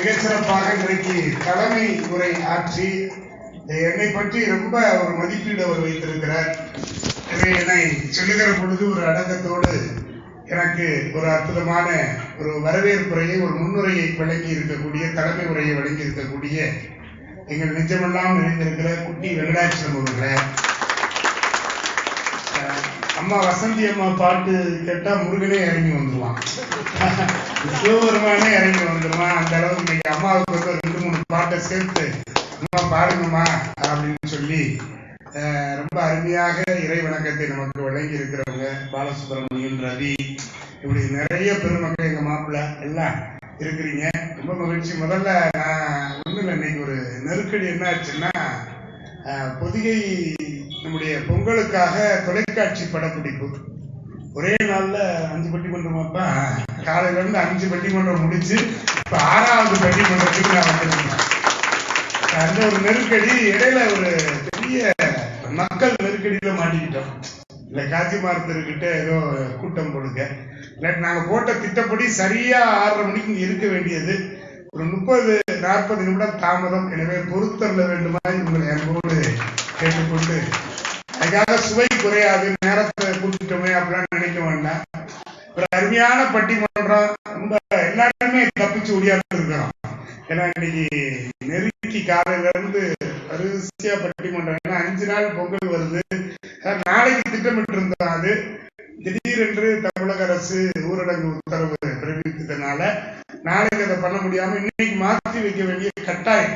மிகச்சிறப்பாக இன்றைக்கு தலைமை உரை ஆற்றி என்னை பற்றி ரொம்ப ஒரு மதிப்பீடு அவர் வைத்திருக்கிறார். என்னை சொல்லுகிற பொழுது ஒரு அடக்கத்தோடு எனக்கு ஒரு அற்புதமான ஒரு வரவேற்புரையை, ஒரு முன்னுரையை வழங்கி இருக்கக்கூடிய, தலைமை உரையை வழங்கி இருக்கக்கூடிய எங்கள் நிஜமெல்லாம் நிறைந்திருக்கிற குட்டி வெங்கடாச்சலம் அவர்களை, அம்மா வசந்தி அம்மா பாட்டு கேட்டா முருகனே இறங்கி வந்துடுவான், சிவபெருமானே இறங்கி வந்துடுவான். அந்த அளவுக்கு இன்னைக்கு அம்மாவுக்கு வந்து 2-3 பாட்டை சேர்த்து அம்மா பாடுங்கம்மா அப்படின்னு சொல்லி ரொம்ப அருமையாக இறை வணக்கத்தை நமக்கு வழங்கி இருக்கிறவங்க பாலசுப்ரமணியன், ரவி, இப்படி நிறைய பெருமக்கள், எங்க மாப்பிள்ள எல்லாம் இருக்கிறீங்க. ரொம்ப மகிழ்ச்சி. முதல்ல நான் ஒண்ணுல இன்னைக்கு ஒரு நெருக்கடி என்ன ஆச்சுன்னா, பொதிகை நம்முடைய பொங்கலுக்காக தொலைக்காட்சி படப்பிடிப்பு ஒரே நாள்ல 5 பட்டிமன்றமாப்பா, காலையில இருந்து 5 பட்டிமன்றம் முடிச்சு இப்ப 6வது பட்டிமன்றத்துக்கு நான் வந்திருக்கேன். அந்த ஒரு நெருக்கடி, இடையில ஒரு பெரிய மக்கள் நெருக்கடியில மாட்டிக்கிட்டோம். இல்ல காட்சி மார்த்தர்கிட்ட ஏதோ கூட்டம் கொடுக்க, இல்லாட்டி நாங்க போட்ட திட்டப்படி சரியா 6:30 மணிக்கு இருக்க வேண்டியது ஒரு 30-40 நிமிடம் தாமதம். எனவே பொறுத்தரல வேண்டுமா உங்களை அன்போடு கேட்டுக்கொண்டு, அதுக்காக சுவை குறையாது, நேரத்தை கூட்டிட்டோமே அப்படிலாம் நினைக்க வேண்டாம். ஒரு அருமையான பட்டிமன்றம், ரொம்ப எல்லாருமே தப்பிச்சு ஒடியாந்து இருக்கிறோம். ஏன்னா இன்னைக்கு நெருக்கி காலையில இருந்து வரிசையா பட்டிமன்றம். ஏன்னா 5 நாள் பொங்கல் வருது, நாளைக்கு திட்டமிட்டு இருந்தோம். அது திடீரென்று தமிழக அரசு ஊரடங்கு உத்தரவு பிறப்பித்ததுனால நாளைக்கு அதை பண்ண முடியாம இன்னைக்கு மாற்றி வைக்க வேண்டிய கட்டாயம்.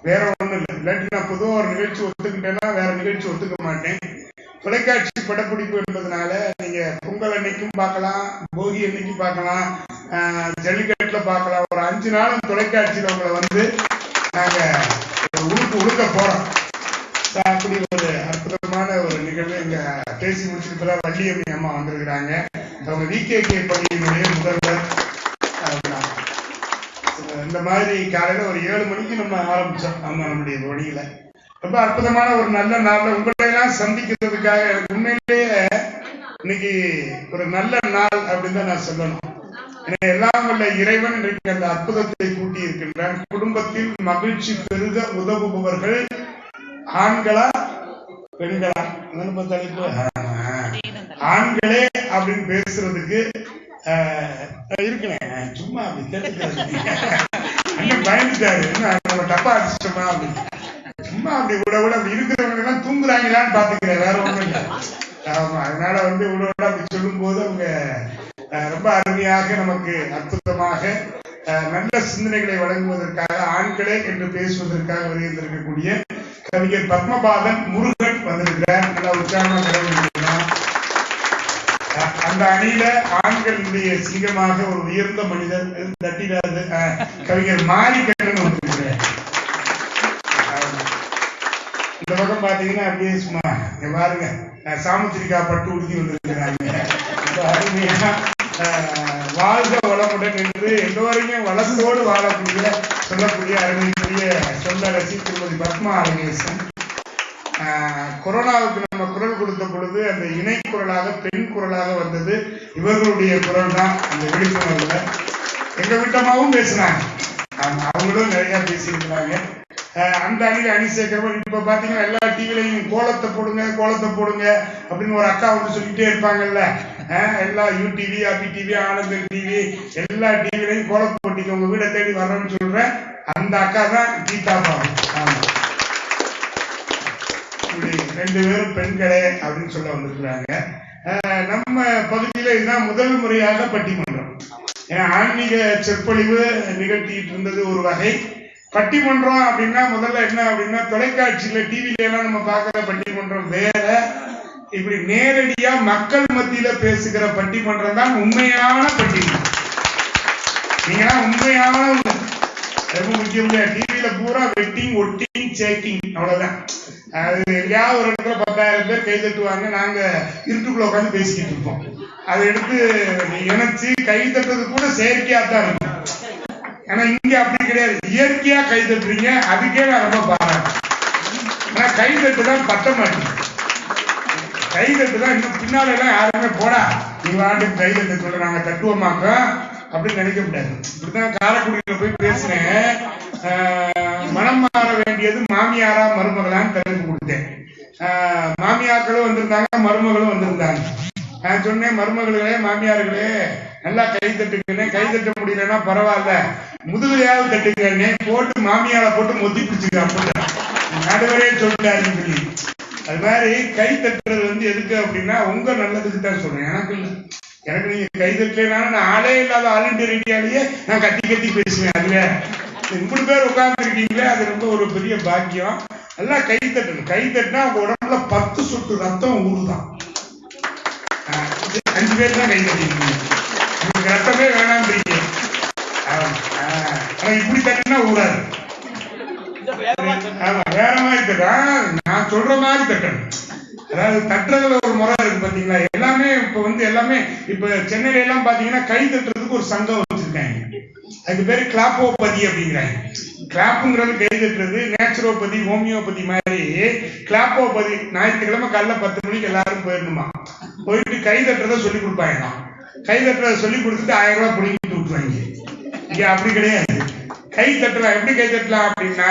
வேற ஒண்ணும் இல்லை. இல்லாட்டி நான் பொதுவாக ஒரு நிகழ்ச்சி ஒத்துக்கிட்டேன்னா வேற நிகழ்ச்சி ஒத்துக்க மாட்டேன். தொலைக்காட்சி படப்பிடிப்பு என்பதனால நீங்க பொங்கல் அன்னைக்கும் பார்க்கலாம், போகி அன்னைக்கும் பார்க்கலாம், ஜல்லிக்கட்டுல பார்க்கலாம். ஒரு 5 நாளும் தொலைக்காட்சியில உங்களை வந்து நாங்க உழுக்க போறோம். அப்படி ஒரு அற்புதமான ஒரு நிகழ்வு இங்க பேசி முடிச்சுட்டு வள்ளியம்மி அம்மா வந்திருக்கிறாங்க. அவங்க VKK பள்ளியினுடைய முதல்வர். இந்த மாதிரி காலையில ஒரு 7 மணிக்கு நம்ம ஆரம்பிச்சோம் நம்முடைய பணியில. ரொம்ப அற்புதமான ஒரு நல்ல நாள்ல உங்களை எல்லாம் சந்திக்கிறதுக்காக எனக்கு உண்மையிலேயே இன்னைக்கு ஒரு நல்ல நாள் அப்படின்னு தான் நான் சொல்லணும். எல்லாம் உள்ள இறைவன் இன்றைக்கு அந்த அற்புதத்தை கூட்டி இருக்கின்றான். குடும்பத்தில் மகிழ்ச்சி பெருக உதவுபவர்கள் ஆண்களா பெண்களா? தலைப்பு ஆண்களே அப்படின்னு பேசுறதுக்கு இருக்கிறேன். சும்மா அப்படி கேட்டுக்கிறது பயந்துட்டாரு, நம்ம தப்பா அடிச்சிட்டோமா அப்படின்னு. சும்மா அப்படி விட அப்படி இருக்கிறவங்க எல்லாம் தூங்குறாங்களான்னு பாத்துக்கிறேன், வேற ஒண்ணும் இல்லை. ஆமா, அதனால வந்து விட அப்படி சொல்லும் போது அவங்க ரொம்ப அருமையாக நமக்கு அற்புதமாக நல்ல சிந்தனைகளை வழங்குவதற்காக, ஆண்களே என்று பேசுவதற்காக வருகின்றிருக்கக்கூடிய கவிஞர் பத்மபாதன் முருகன் வந்திருக்கிறார். நல்லா உற்சாகமா கடவுள். அந்த அணியில ஆண்களுடைய சிங்கமாக ஒரு உயர்ந்த மனிதர் தட்டிடாது கவிஞர் மாரிக்கண்ணன் வந்திருக்கிறார். இந்த பக்கம் பாத்தீங்கன்னா அப்படியே சும்மா பாருங்க, சாமுத்திரிகா பட்டு உறுதி வந்திருக்கிறாங்க. அருமையா வாழ்க வளமுடன் என்று எல்லோரையும் வளத்தோடு வாழக்கூடிய சொல்லக்கூடிய அருமைக்குரிய சொல்லரசி திருமதி பத்மா அழகேசன். கொரோனாவுக்கு நம்ம குரல் கொடுத்த பொழுது அந்த இணை குரலாக பெண் குரலாக வந்தது இவர்களுடைய குரல் தான். அந்த விழிப்புணர்வுல எங்க வீட்டமாவும் பேசினாங்க, அவங்களும் நிறைய பேசியிருக்கிறாங்க. அந்த அணியில அணி சேர்க்கிறவங்க இப்ப பாத்தீங்கன்னா எல்லா டிவிலையும் கோலத்தை போடுங்க கோலத்தை போடுங்க அப்படின்னு ஒரு அக்கா வந்து சொல்லிட்டே இருப்பாங்கல்ல. எல்லா யூடிவி, API TV, ஆனந்த டிவி, எல்லா டிவிலையும் கோலத்தை போட்டிங்க, உங்க வீடை தேடி வர்றோம்னு சொல்ற அந்த அக்கா தான் கீதா பாபு. ஆமா, இப்படி 2 பேரும் பெண்களே அப்படின்னு சொல்ல வந்திருக்கிறாங்க. நம்ம பகுதியில இதுதான் முதல் முறையாக பட்டிமன்றம். ஏன்னா ஆன்மீக சொற்பொழிவு நிகழ்த்திட்டு இருந்தது ஒரு வகை. பட்டிமன்றம் அப்படின்னா முதல்ல என்ன அப்படின்னா, தொலைக்காட்சியில டிவில எல்லாம் நம்ம பார்க்கிற பட்டிமன்றம் வேற. இப்படி நேரடியா மக்கள் மத்தியில பேசுகிற பட்டிமன்றம் தான் உண்மையான பட்டிமன்றம். நீங்க உண்மையான ரொம்ப முக்கியம். டிவியில பூரா வெட்டிங், ஒட்டிங், சேக்கிங், அவ்வளவுதான். அது எங்கேயாவது ஒரு இடத்துல 10,000 பேர் கை தட்டுவாங்க, நாங்க இருட்டுக்குள்ள உட்காந்து பேசிக்கிட்டு இருப்போம். அதை எடுத்து இணைச்சு கை தட்டுறது கூட செயற்கையா தான் இருக்கும். ஆனா இங்க அப்படி கிடையாது, இயற்கையா கை தட்டுறீங்க. அதுக்கே நான் ரொம்ப பாராட்டேன். ஆனா கை தட்டு தான் பத்த மாட்டேங்குது. கை தட்டு தான் இன்னும் பின்னால எல்லாம் யாருமே போடா நீங்க ஆண்டுக்கு கை தட்டு சொல்ல நாங்க தட்டுவோமாக்க அப்படின்னு நினைக்க கூடாது. இப்படிதான் காரைக்குடியில போய் பேசினேன். மனம் மாற வேண்டியது மாமியாரா மருமகளான்னு தலைப்பு கொடுத்தேன். மாமியாக்களும் வந்திருந்தாங்க, மருமகளும் வந்திருந்தாங்க. நான் சொன்னேன், மருமகளே மாமியார்களே நல்லா கை தட்டுங்கன்னு. கை தட்ட முடியலன்னா பரவாயில்ல, முதுகுலையாவது தட்டுங்கன்னு போட்டு மாமியாரை போட்டு மொத்தி பிடிச்சுக்க அப்படின்னு நடுவரே சொல்லிட்டாருன்னு சொல்லி. அது மாதிரி கை தட்டுறது வந்து எதுக்கு அப்படின்னா உங்க நல்லதுக்கு தான் சொல்றேன். எனக்கு நீங்க கை தட்டலைனாலும் நான் ஆளே இல்லாத ஆல் இண்டியா ரேடியோலயே நான் கத்தி கத்தி பேசுவேன். அதுல இப்படி பேர் உட்கார்ந்து இருக்கீங்களே, அது ரொம்ப ஒரு பெரிய பாக்கியம். நல்லா கை தட்டணும். கை தட்டினா உங்க உடம்புல 10 சொட்டு ரத்தம் ஊறுதான். 5 பேர் தான் கை தட்டிருக்கீங்க. உங்களுக்கு ரத்தமே வேணான்றீங்க. ஆனா இப்படி தட்டினா ஊறாது. ஆமா, வேற மாதிரி தட்டணும். நான் சொல்ற மாதிரி தட்டணும். அதாவது தட்டுறதுல ஒரு முறை இருக்கு பாத்தீங்களா. எல்லாமே இப்ப வந்து எல்லாமே இப்ப சென்னையில எல்லாம் பாத்தீங்கன்னா கை தட்டுறதுக்கு ஒரு சங்கம் வச்சிருக்காங்க. அதுக்கு பேரு கிளாப்போபதி அப்படிங்கிறாங்க. கிளாப்புங்கிறது கை தட்டுறது. நேச்சுரோபதி, ஹோமியோபதி மாதிரி கிளாப்போபதி ஞாயிற்றுக்கிழமை காலைல 10 மணிக்கு எல்லாரும் போயிடணுமா. போயிட்டு கை தட்டுறதை சொல்லி கொடுப்பாங்க. கை தட்டுறதை சொல்லி கொடுத்துட்டு 1000 ரூபாய் பிடிங்கிட்டு விட்டுருவாங்க. இங்க அப்படி கிடையாது. கை தட்டலாம். எப்படி கை தட்டலாம் அப்படின்னா,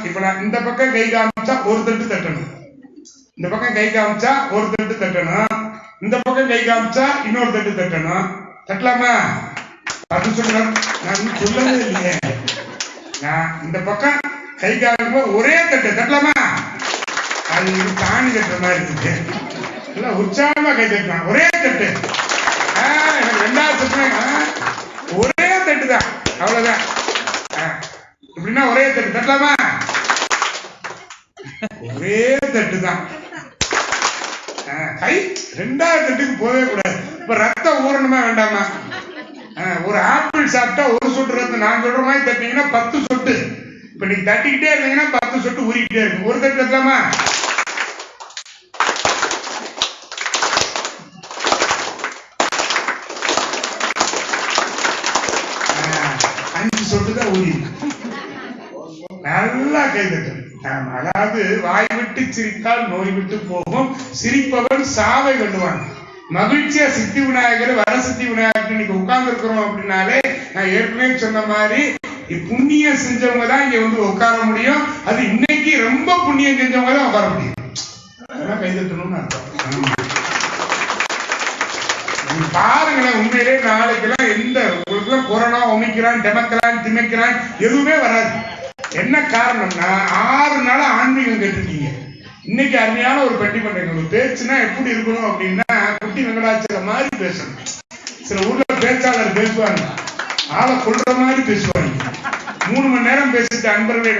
இப்ப நான் இந்த பக்கம் கை காமிச்சா ஒரு தட்டு தட்டணும், இந்த பக்கம் கை காமிச்சா ஒரு தட்டு தட்டணும், இந்த பக்கம் கை காமிச்சா இன்னொரு தட்டு தட்டணும். தட்டலாமா? அது சொல்ல நான் சொல்லவே இல்லையே. நான் இந்த பக்கம் கை காமிக்கும் ஒரே தட்டு தட்டலாமா? அது தாண்டி தட்டுற மாதிரி இருக்கு. உற்சாகமா கை தட்டலாம். ஒரே தட்டு. எனக்கு 2வது தட்டு ஒரே தட்டு தான், அவ்வளவுதான். இப்படின்னா ஒரே தட்டு தட்டலாமா? ஒரே தட்டு தான். கை 2வது தட்டுக்கு போகவே கூடாது. இப்ப ரத்தம் ஊறணுமா வேண்டாமா? ஒரு ஆப்பிள் சாப்பிட்டா ஒரு சொட்டு ரத்தம். நான் சொல்ற மாதிரி தட்டிங்கன்னா 10 சொட்டு. இப்ப நீங்க தட்டிக்கிட்டே இருந்தீங்கன்னா 10 சொட்டு ஊறிக்கிட்டே இருக்கு. ஒரு தட்டு தட்டலாமா? 5 சொட்டு தான் ஊறி. நல்லா கை தட்டணும். அதாவது வாய் விட்டு சிரித்தால் நோய் விட்டு போகும், சிரிப்பவன் சாவை வெல்லுவான். மகிழ்ச்சியா சித்தி விநாயகர், வரசித்தி விநாயகர் இன்னைக்கு உட்கார்ந்து இருக்கிறோம் அப்படின்னாலே, நான் ஏற்கனவே சொன்ன மாதிரி புண்ணியம் செஞ்சவங்க தான் இங்க வந்து உட்கார முடியும். அது இன்னைக்கு ரொம்ப புண்ணியம் செஞ்சவங்க தான் உட்கார முடியும். அதெல்லாம் கை தட்டணும்னு அர்த்தம். பாருங்களேன், உண்மையிலே நாளைக்கெல்லாம் எந்த உங்களுக்கு கொரோனா, ஒமிக்கிறான், டெமக்கிறான், திமைக்கிறான் எதுவுமே வராது. என்ன காரணம்னா 6 நாளா ஆன்மீகம் கேட்டிருக்கீங்க. இன்னைக்கு அருமையான ஒரு பெட்டி பண்றீங்க. ஒரு பேச்சுனா எப்படி இருக்கணும் அப்படின்னா, குட்டி வெங்கடாச்சலம் மாதிரி பேசணும். சில ஊர்ல பேச்சாளர் பேசுவாங்க, ஆளை கொள்ற மாதிரி பேசுவாங்க. 3 மணி நேரம் பேசிட்டு நண்பர்களே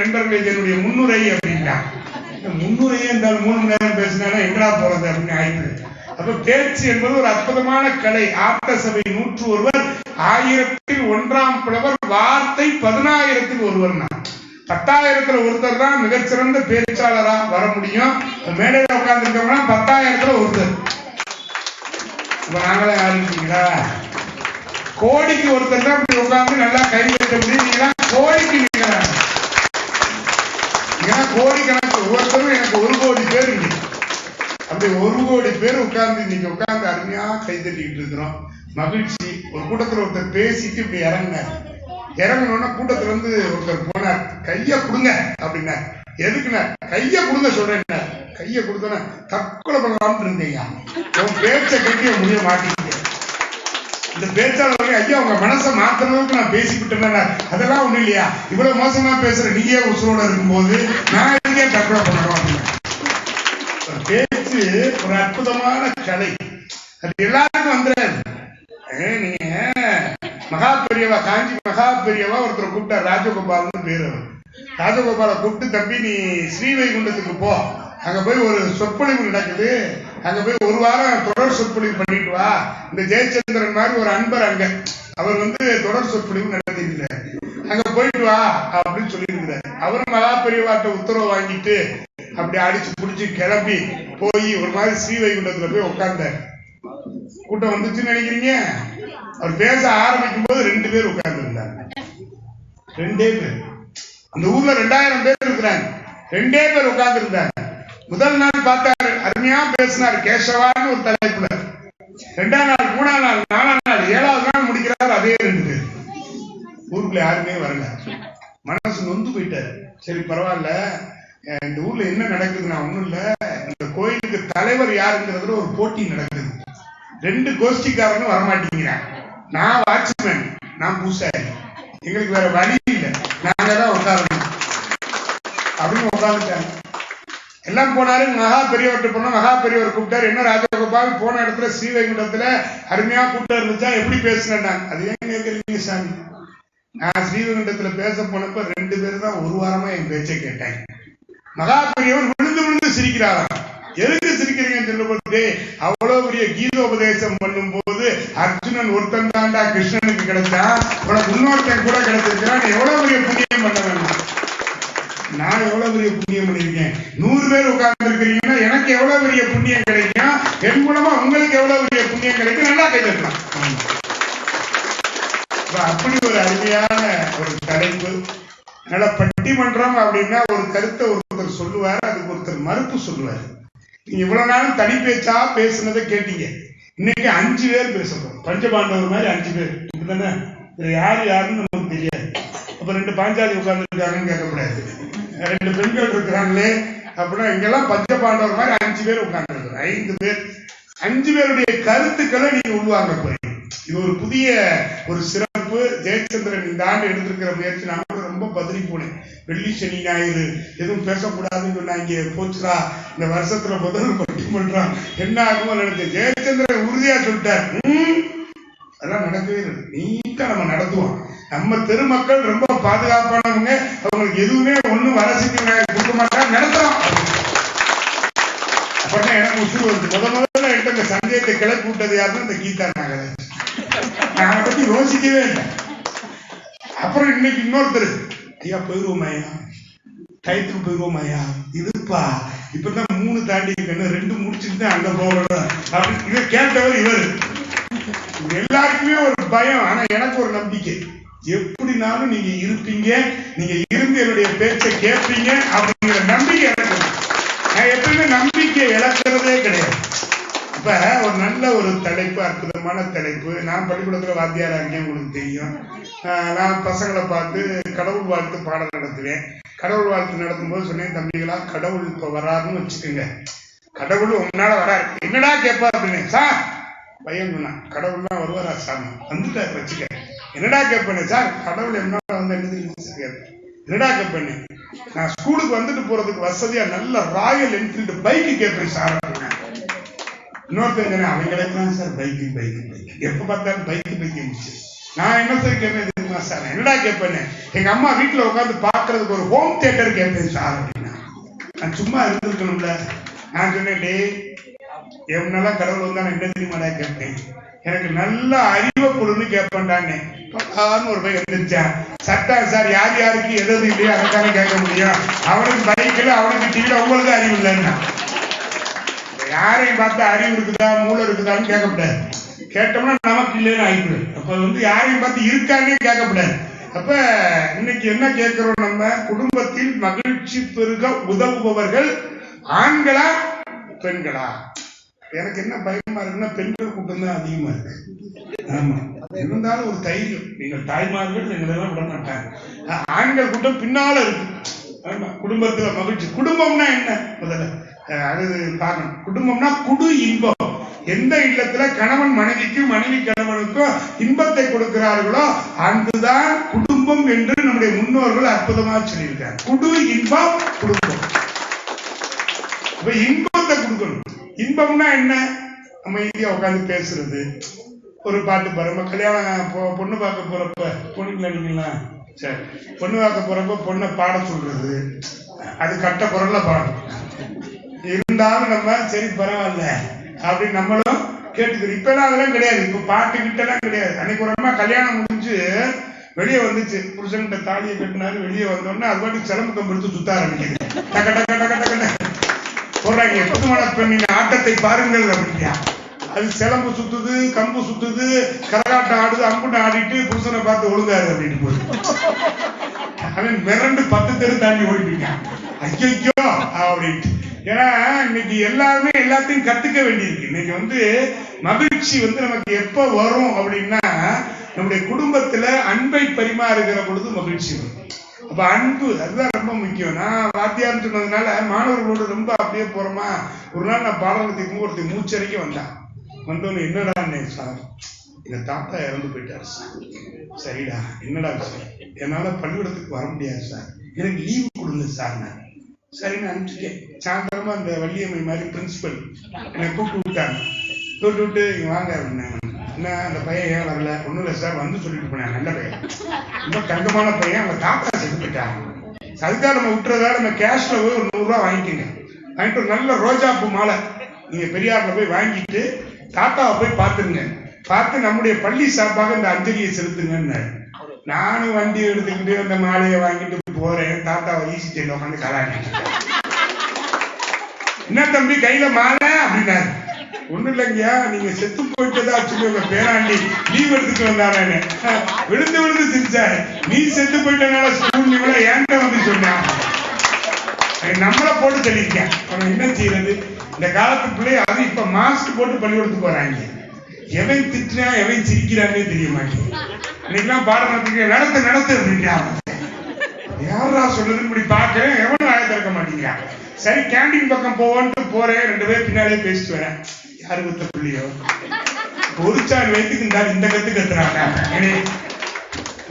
என்னுடைய முன்னுரை அப்படின்னா, முன்னுரையே இருந்தாலும் 3 மணி நேரம் பேசினாலும் எங்கடா போறது அப்படின்னு ஆயிடுது. அப்ப பேச்சு என்பது ஒரு அற்புதமான கலை. ஆட்ட சபை 101, 1000ல் 1ஆம் புலவர், வார்த்தை 10,000ல் ஒருவர். 10,000ல் ஒருத்தர் தான் மிகச்சிறந்த பேச்சாளரா வர முடியும். மேடையில உட்கார்ந்து இருக்கவங்க 10,000ல் ஒருத்தர். இப்ப நாங்களே ஆரம்பிச்சீங்களா? கோடிக்கு ஒருத்தர் தான் இப்படி உட்கார்ந்து நல்லா கை வைக்க முடியும். நீங்களா கோடிக்கு கோடி கணக்கு ஒவ்வொருத்தரும் எனக்கு 1 கோடி பேர் இருக்கு. அப்படி 1 கோடி பேர் உட்கார்ந்து இன்னைக்கு உட்கார்ந்து அருமையா கை தட்டிக்கிட்டு இருக்கிறோம். மகிழ்ச்சி. ஒரு கூட்டத்தில் ஒருத்தர் பேசிட்டு இப்படி இறங்கணும்னா கூட்டத்துல இருந்து ஒருத்தர் போனார், கைய கொடுங்க அப்படின்னா. எதுக்குன்னா கைய கொடுங்க சொல்றேன். கைய கொடுத்தோன்னா தற்கொலை பண்ணலாம்னு இருந்தீங்க. உன் பேச்ச கட்டிய முடிய மாட்டீங்க. இந்த பேச்சாளர் ஐயா உங்க மனசை மாத்துறதுக்கு நான் பேசிக்கிட்டேன்னா, அதெல்லாம் ஒண்ணு இல்லையா, இவ்வளவு மோசமா பேசுற நீயே உசுரோட இருக்கும்போது நான் எதுக்கே தற்கொலை பண்ணணும் அப்படின்னு. பேச்சு ஒரு அற்புதமான கலை. அது எல்லாருக்கும் வந்துடாது. நீங்க மகா பெரியவா, காஞ்சி மகா பெரியவா ஒருத்தர் கூப்பிட்டார், ராஜகோபால்னு பேரு. ராஜகோபாலை கூப்பிட்டு, தம்பி நீ ஸ்ரீவைகுண்டத்துக்கு போ, அங்க போய் ஒரு சொற்பொழிவு நடக்குது, அங்க போய் 1 வாரம் தொடர் சொற்பொழிவு பண்ணிட்டு வா. இந்த ஜெயச்சந்திரன் மாதிரி ஒரு அன்பர் அங்க, அவர் வந்து தொடர் சொற்பொழிவு நடத்திருக்கிறார், அங்க போயிட்டு வா அப்படின்னு சொல்லியிருக்கிறார். அவரும் மகா பெரியவாட்ட உத்தரவு வாங்கிட்டு அப்படி அடிச்சு புடிச்சு கிளம்பி போய் ஒரு மாதிரி ஸ்ரீவைகுண்டத்துல போய் உட்கார்ந்தார். கூட்டம் வந்துச்சுன்னு நினைக்கிறீங்க? அவர் பேச ஆரம்பிக்கும் போது 2 பேர் உட்கார்ந்து இருந்தாங்க. 2 பேர். அந்த ஊர்ல 2000 பேர் இருக்கிறாங்க. 2 பேர் உட்கார்ந்து இருந்தாங்க. முதல் நாள் பார்த்தாரு, அருமையா பேசினார், கேசவான்னு ஒரு தலைப்புல. 2ஆம் நாள், 3ஆம் நாள், 4ஆம் நாள், 7வது நாள் முடிக்கிறார் அதே 2 பேர். ஊருக்குள்ள யாருமே வரல. மனசு நொந்து போயிட்டாரு. சரி பரவாயில்ல, இந்த ஊர்ல என்ன நடக்குதுன்னா ஒண்ணும் இல்ல, இந்த கோயிலுக்கு தலைவர் யாருங்கிறதுல ஒரு போட்டி நடக்குது. 2 கோஷ்டிக்காரனும் வரமாட்டேங்கிறான். நான் வாட்ச்மேன், நான் பூசாரி, எங்களுக்கு வேற வழி இல்லை, நாங்க தான் உட்காரணும் அப்படின்னு உட்காந்துட்டாங்க. எல்லாம் போனாரு. மகா பெரியவர்கிட்ட போனோம். மகா பெரியவர் கூப்பிட்டாரு. என்ன ராஜகோபால், போன இடத்துல ஸ்ரீவைகுண்டத்துல அருமையா கூட்டம் இருந்துச்சா, எப்படி பேசுனேன்? அது ஏன் கேட்கறீங்க சாமி? நான் ஸ்ரீவைகுண்டத்துல பேச போனப்ப 2 பேரும் தான் ஒரு வாரமா என் பேச்சை கேட்டாங்க. மகா பெரியவர் விழுந்து விழுந்து சிரிக்கிறாராம். எதுக்கு சிரிக்கிறீங்கன்னு சொல்லும்போது, அவ்வளவு பெரிய கீதோபதேசம் பண்ணும் போது அர்ஜுனன் ஒருத்தன் தாண்டா கிருஷ்ணனுக்கு கிடைச்சா, உனக்கு இன்னொருத்தன் கூட கிடைச்சிருக்கிறான், எவ்வளவு பெரிய புண்ணியம் பண்ண வேண்டாம்? நான் எவ்வளவு பெரிய புண்ணியம் பண்ணிருக்கேன். 100 பேர் உட்கார்ந்து இருக்கிறீங்கன்னா எனக்கு எவ்வளவு பெரிய புண்ணியம் கிடைக்கும், என் மூலமா உங்களுக்கு எவ்வளவு பெரிய புண்ணியம் கிடைக்கும், நல்லா கைதட்டலாம். அப்படி ஒரு அருமையான ஒரு தலைப்பு. அதனால பட்டிமன்றம் அப்படின்னா ஒரு கருத்தை ஒருத்தர் சொல்லுவார், அதுக்கு ஒருத்தர் மறுப்பு சொல்லுவார். நீங்க இவ்வளவு நாள் தனி பேச்சா பேசுனதை கேட்டீங்க. இன்னைக்கு 5 பேர் பேசப்போம். பஞ்சபாண்டவர் மாதிரி 5 பேர் இப்பதானே. யாரு யாருன்னு நமக்கு தெரியாது. அப்ப 2 பாஞ்சாலி உட்கார்ந்து இருக்காங்கன்னு கேட்கக்கூடாது. 2 பெண்கள் இருக்கிறாங்களே அப்படின்னா, இங்கெல்லாம் பஞ்சபாண்டவர் மாதிரி 5 பேர் உட்கார்ந்து இருக்கிறோம். 5 பேர், 5 பேருடைய கருத்துக்களை நீங்க உள்வாங்க போறீங்க. இது ஒரு புதிய ஒரு சிறப்பு. ஜெயச்சந்திரன் இந்த ஆண்டு எடுத்திருக்கிற முயற்சி. நான் ரொம்ப பதறி போனேன். வெள்ளி சனி ஞாயிறு எதுவும் பேசக்கூடாதுன்னு சொன்னாங்க. போச்சுரா, இந்த வருஷத்துல முதல் பட்டிமன்றம் என்ன ஆகுமோ நினைச்சேன். ஜெயச்சந்திரன் உறுதியா சொல்லிட்டார், அதெல்லாம் நடக்கவே இல்லை, நீட்டா நம்ம நடத்துவோம். நம்ம தெருமக்கள் ரொம்ப பாதுகாப்பானவங்க, அவங்களுக்கு எதுவுமே ஒண்ணும் வரசிக்கு கொடுக்க மாட்டாங்க, நடத்துறோம். அப்பதான் எனக்கு உசுறு வந்து முதல்ல என்கிட்ட இந்த சந்தேகத்தை கிளப்பி விட்டது யாருன்னு இந்த கீதா நாகராஜ். நான் அதை பத்தி யோசிக்கவே இல்லை. அப்புறம் இன்னைக்கு இன்னொருத்தர், ஐயா போயிருவோமாயா, டயத்துக்கு போயிருவோமாயா, இதுப்பா இப்பதான் 3 தாண்டி இருக்கணும், 2 முடிச்சுட்டு தான் அங்க போகணும் அப்படின்னு இதை கேட்டவர் இவர். எல்லாருக்குமே ஒரு பயம். ஆனா எனக்கு ஒரு நம்பிக்கை, எப்படினாலும் நீங்க இருப்பீங்க, நீங்க இருந்து என்னுடைய பேச்சை கேட்பீங்க அப்படிங்கிற நம்பிக்கை எனக்கு. நான் எப்பயுமே நம்பிக்கை இழக்கிறதே கிடையாது. இப்ப ஒரு நல்ல ஒரு தலைப்பு, அற்புதமான தலைப்பு. நான் பள்ளிக்கூடத்துல வாத்தியாரா இருக்கேன், உங்களுக்கு தெரியும். நான் பசங்களை பார்த்து கடவுள் வாழ்த்து பாடம் நடத்துவேன். கடவுள் வாழ்த்து நடத்தும் போது சொன்னேன், தம்பிகளா கடவுள் இப்ப வராருன்னு வச்சுக்கோங்க, கடவுள் உன்னால வராரு, என்னடா கேட்பா அப்படின்னு. சார் பையன் சொன்னான், கடவுள்லாம் வருவாரா சாமி? வந்துட்டாரு வச்சுக்க. என்னடா கேட்பேன்னு? சார் கடவுள் என்னால வந்து என்ன, என்னடா கேட்பேன்னு? நான் ஸ்கூலுக்கு வந்துட்டு போறதுக்கு வசதியா நல்ல ராயல் என்ஃபீல்டு பைக்கு கேட்பேன் சார் அப்படின்னா. இன்னொருத்தங்க அவங்க கிடைக்கலாம் சார் பைக்கு பைக்கு பைக்கு, எப்ப பார்த்தாலும் பைக்கு பைக்கு இருந்துச்சு. நான் என்ன சார் கேட்பேன் தெரியுமா சார்? என்னடா கேட்பேன்னு, எங்க அம்மா வீட்டுல உட்காந்து பாக்குறதுக்கு ஒரு ஹோம் தியேட்டர் கேட்பேன் சார் அப்படின்னா. நான் சும்மா இருந்திருக்கணும்ல. நான் சொன்னேன், டே எவனாலாம் கடவுள் வந்தா நான் என்ன தெரியுமாடா கேட்பேன், எனக்கு நல்ல அறிவை கொடுன்னு கேட்பேன்டான்னு. ஒரு பையன் எந்திரிச்சான், சட்டா சார் யார் யாருக்கு எது இல்லையோ அதைத்தானே கேட்க முடியும், அவனுக்கு பைக்கில் அவனுக்கு டிவில உங்களுக்கு அறிவு இல்லைன்னா. யாரையும் பார்த்து அறிவு இருக்குதா மூளை இருக்குதான்னு கேட்கக்கூடாது. கேட்டோம்னா நமக்கு இல்லைன்னு ஆயிடுது. அப்ப யாரையும் பார்த்து இருக்கானே கேட்கக்கூடாது. அப்ப இன்னைக்கு என்ன கேட்கிறோம், நம்ம குடும்பத்தில் மகிழ்ச்சி பெருக உதவுபவர்கள் ஆண்களா பெண்களா? எனக்கு என்ன பயமா இருக்குன்னா, பெண்கள் கூட்டம் தான் அதிகமா இருக்கு. ஆமா, இருந்தாலும் ஒரு தைரியம், நீங்கள் தாய்மார்கள் எங்களெல்லாம் விட மாட்டாங்க. ஆண்கள் கூட்டம் பின்னால இருக்கு. ஆமா, குடும்பத்துல மகிழ்ச்சி. குடும்பம்னா என்ன முதல்ல அது பார்க்கணும். குடும்பம்னா குடு இன்பம். எந்த இல்லத்துல கணவன் மனைவிக்கும் மனைவி கணவனுக்கும் இன்பத்தை கொடுக்கிறார்களோ அங்குதான் குடும்பம் என்று நம்முடைய முன்னோர்கள் அற்புதமா சொல்லியிருக்காங்க. குடு இன்பம் குடும்பம். இப்ப இன்பத்தை கொடுக்கணும். இன்பம்னா என்ன? அமைதியா உட்காந்து பேசுறது, ஒரு பாட்டு பாருங்க. கல்யாணம் பொண்ணு பார்க்க போறப்ப, பொண்ணுங்களா நீங்களா, சரி, பொண்ணு பார்க்க போறப்ப பொண்ணை பாட சொல்றது, அது கட்ட குரல்ல பாடும். இருந்தாலும் நம்ம சரி பரவாயில்ல அப்படின்னு நம்மளும் கேட்டுக்கிறோம். இப்ப எல்லாம் அதெல்லாம் கிடையாது. இப்ப பாட்டு கிட்ட எல்லாம் கிடையாது. அன்னைக்கு ஒரு அம்மா கல்யாணம் முடிஞ்சு வெளியே வந்துச்சு, புருஷன்கிட்ட தாலியை கட்டினாரு. வெளியே வந்தோடனே அது பாட்டு சிலம்பு கம்பெடுத்து சுத்த ஆரம்பிக்குது. டக்க டக்க டக்க டக்க போடுறாங்க, புதுமண பெண்ணின் ஆட்டத்தை பாருங்கள் அப்படியா. அது சிலம்பு சுத்துது, கம்பு சுத்துது, கரகாட்டம் ஆடுது, அம்புட்டு ஆடிட்டு புருஷனை பார்த்து ஒழுங்காரு அப்படின்னு போய் அவன் மிரண்டு 10 தெரு தாண்டி ஓடிட்டான். ஐயோ அப்படின்ட்டு. ஏன்னா இன்னைக்கு எல்லாருமே எல்லாத்தையும் கத்துக்க வேண்டியிருக்கு. இன்னைக்கு மகிழ்ச்சி நமக்கு எப்ப வரும் அப்படின்னா, நம்முடைய குடும்பத்துல அன்பை பரிமாறுகிற பொழுது மகிழ்ச்சி வரும். அப்ப அன்பு அதுதான் ரொம்ப முக்கியம். நான் வாத்தியார்னு சொன்னதுனால மாணவர்களோடு ரொம்ப அப்படியே போறோமா. ஒரு நாள் நான் பாடத்திற்கு ஒருத்தர் மூச்சரிக்க வந்தோன்னு, என்னடா சார் எங்க தாத்தா இறந்து போயிட்டாரு சார். சரிடா, என்னடா சார், என்னால பள்ளிக்கூடத்துக்கு வர முடியாது சார், எனக்கு லீவு கொடுங்க சார். நான் சரின்னு அனுப்பிச்சிட்டேன். சாயந்தரமா அந்த வள்ளியம்மை மாதிரி பிரின்சிபல் என்னை கூப்பிட்டு விட்டாங்க. கூப்பிட்டு விட்டு இங்க வாங்க அப்படின்னாங்க. என்ன அந்த பையன் ஏன் வரல? ஒண்ணும் இல்லை சார், வந்து சொல்லிட்டு போனேன், நல்ல பையன், ரொம்ப தங்கமான பையன், அவங்க தாத்தா செத்து போயிட்டாங்க. அதுக்காக நம்ம விட்டுறதா நம்ம கேஷ்ல போய் ஒரு 100 ரூபா வாங்கிக்கோங்க. வாங்கிட்டு ஒரு நல்ல ரோஜா பூ மாலை நீங்க பெரியார்ல போய் வாங்கிட்டு தாத்தாவை போய் பார்த்துருங்க. பார்த்து நம்முடைய பள்ளி சார்பாக இந்த அஞ்சலியை செலுத்துங்கன்னு. நானும் வண்டி எடுத்துக்கிட்டு அந்த மாலையை வாங்கிட்டு போறேன். தாத்தாவை ஈசிட்டு உட்காந்து கலாட்டிட்டு, என்ன தம்பி கையில மாலை அப்படின்னாரு. ஒண்ணு இல்லைங்கயா, நீங்க செத்து போயிட்டதா சொல்லி உங்க பேராண்டி லீவ் எடுத்துட்டு வந்தானே. விழுந்து விழுந்து சிரிச்சாரு. நீ செத்து போயிட்டனால ஸ்கூல் லீவ்ல ஏன்ட்ட வந்து சொன்னான். நம்மளை போட்டு தெளிக்கேன். அவன் என்ன செய்யறது? இந்த காலத்து பிள்ளை அது இப்ப மாஸ்க் போட்டு பள்ளிக்கூடத்துக்கு போறாங்க. எவன் திட்டுனா எவன் சிரிக்கிறானே தெரிய மாட்டேங்குது. இன்னைக்கெல்லாம் பாடம் நடத்து அப்படின்றான். யாரா சொல்லுதுன்னு இப்படி பாக்குறேன், எவனும் ஆய திறக்க மாட்டேங்கிறான். சரி கேண்டீன் பக்கம் போவோன்ட்டு போறேன். 2 பேர் பின்னாலே பேசிட்டு வரேன். யாரு குத்த பிள்ளையோ ஒரு சார் வயிற்றுக்கு இந்த கத்து கத்துறாங்க.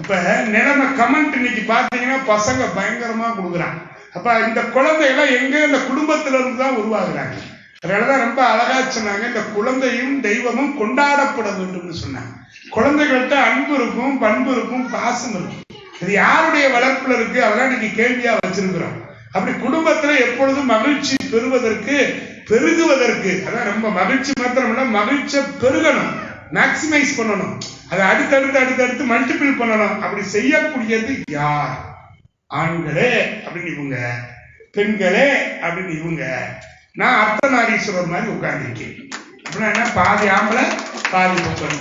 இப்ப நிலைமை கமெண்ட் இன்னைக்கு பாத்தீங்கன்னா பசங்க பயங்கரமா கொடுக்குறான். அப்ப இந்த குழந்தைகள் எங்க இந்த குடும்பத்தில இருந்து தான் உருவாகுறாங்க. அதனாலதான் ரொம்ப அழகா சொன்னாங்க, இந்த குழந்தையும் தெய்வமும் கொண்டாடப்பட வேண்டும் சொன்னாங்க. குழந்தைகள்கிட்ட அன்பு இருக்கும், பண்பு இருக்கும், பாசம் இருக்கும். இது யாருடைய வளர்ப்புல இருக்கு? அதெல்லாம் இன்னைக்கு கேள்வியா வச்சிருக்கிறோம். அப்படி குடும்பத்துல எப்பொழுதும் மகிழ்ச்சி பெருகுவதற்கு அதான் ரொம்ப மகிழ்ச்சி மாத்திரம் இல்ல, மகிழ்ச்சியை பெருகணும், மேக்சிமைஸ் பண்ணணும், அதை அடுத்தடுத்து மல்டிபிள் பண்ணணும். அப்படி செய்யக்கூடியது யார்? ஆண்களே அப்படின்னு இவங்க, பெண்களே அப்படின்னு இவங்க. நான் அர்த்தநாரீஸ்வரர் மாதிரி உட்கார்ந்துருக்கேன். அப்படின்னா என்ன, பாதி ஆம்பளை பாதி பொம்பளை.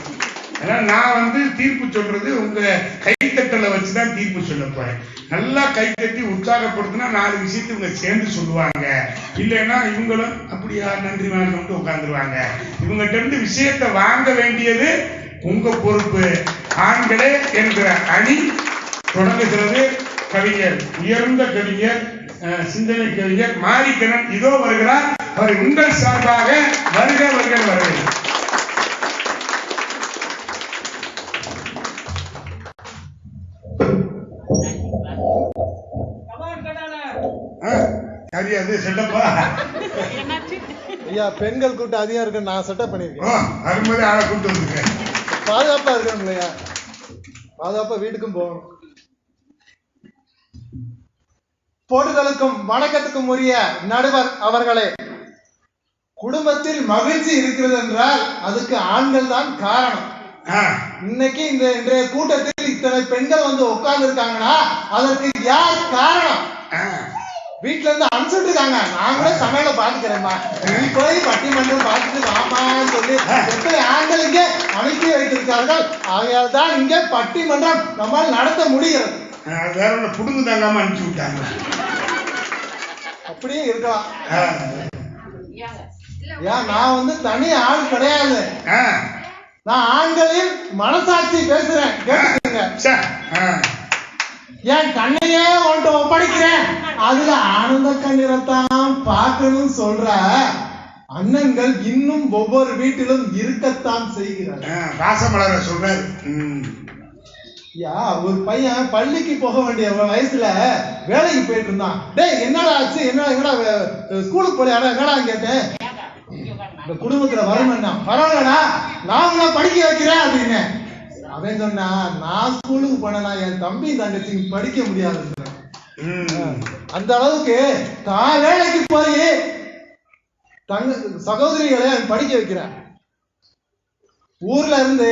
அதனால நான் தீர்ப்பு சொல்றது உங்க கைத்தட்டலை வச்சுதான் தீர்ப்பு சொல்ல போறேன். நல்லா கைத்தட்டி உற்சாகப்படுத்தினா 4 விஷயத்தை இவங்க சேர்ந்து சொல்லுவாங்க. இல்லைன்னா இவங்களும் அப்படியா நன்றி வாங்க உட்கார்ந்துருவாங்க. இவங்ககிட்ட இருந்து விஷயத்தை வாங்க வேண்டியது உங்க பொறுப்பு. ஆண்களே என்கிற அணி தொடங்குகிறது. கவிஞர், உயர்ந்த கவிஞர், சிந்தனை கவிஞர் மாரிக்கண்ணன் இதோ வருகிறார். அவர் உங்கள் சார்பாக வருக வருகிறது. பெண்கள் கூட்டம் அதிகம் இருக்கு, நான் செட்டப் பண்ணிருக்கேன். பாதுகாப்பா இருக்கணும் இல்லையா? பாதுகாப்பா வீட்டுக்கும் போகணும். போடுதலுக்கும் வணக்கத்துக்கும் உரிய நடுவர் அவர்களே, குடும்பத்தில் மகிழ்ச்சி இருக்கிறது என்றால் அதுக்கு ஆண்கள் தான் காரணம். இன்னைக்கு இன்றைய கூட்டத்தில் இத்தனை பெண்கள் உட்கார்ந்து இருக்காங்கன்னா அதற்கு யார் காரணம்? வீட்டுல இருந்து அனுப்பிச்சுட்டு இருக்காங்க. நாங்களே சமையல பாத்துக்கிறேன்மா, நீ போய் பட்டிமன்றம் பார்த்துட்டு வாமான்னு சொல்லி எத்தனை ஆண்கள் இங்கே அனுப்பி வைத்திருக்கார்கள். ஆகையால் தான் இங்கே பட்டிமன்றம் நம்மால் நடத்த முடிகிறது. வேற ஒண்ணு புடுங்கு தாங்காம அனுப்பிச்சு விட்டாங்க. அப்படியே இருக்கலாம். ஏன் நான் தனி ஆள் கிடையாது. நான் ஆண்களின் மனசாட்சி பேசுறேன், கேட்டுக்கங்க. என் கண்ணையே ஒன்று ஒப்படைக்கிறேன், அதுல ஆனந்த கண்ணீரைத்தான் பார்க்கணும் சொல்ற அண்ணன்கள் இன்னும் ஒவ்வொரு வீட்டிலும் இருக்கத்தான் செய்கிறார். ராசமலர சொல்றாரு. ஒரு பையன் பள்ளிக்கு போக வேண்டிய வயசுல வேலைக்கு போயிட்டு இருந்தான். டேய் என்னடா ஆச்சு, என்னடா ஸ்கூலுக்கு போறியா, என்னடா கேட்டேன். இந்த குடும்பத்துல வருமானா பரவாயில்லடா, நான் படிக்க வைக்கிறேன் அப்படின்னு. அவன் சொன்னா, நான் ஸ்கூலுக்கு போனா என் தம்பி தங்கச்சி படிக்க முடியாது. அந்த அளவுக்கு தான் வேலைக்கு போய் சகோதரிகளை படிக்க வைக்கிறேன். ஊர்ல இருந்து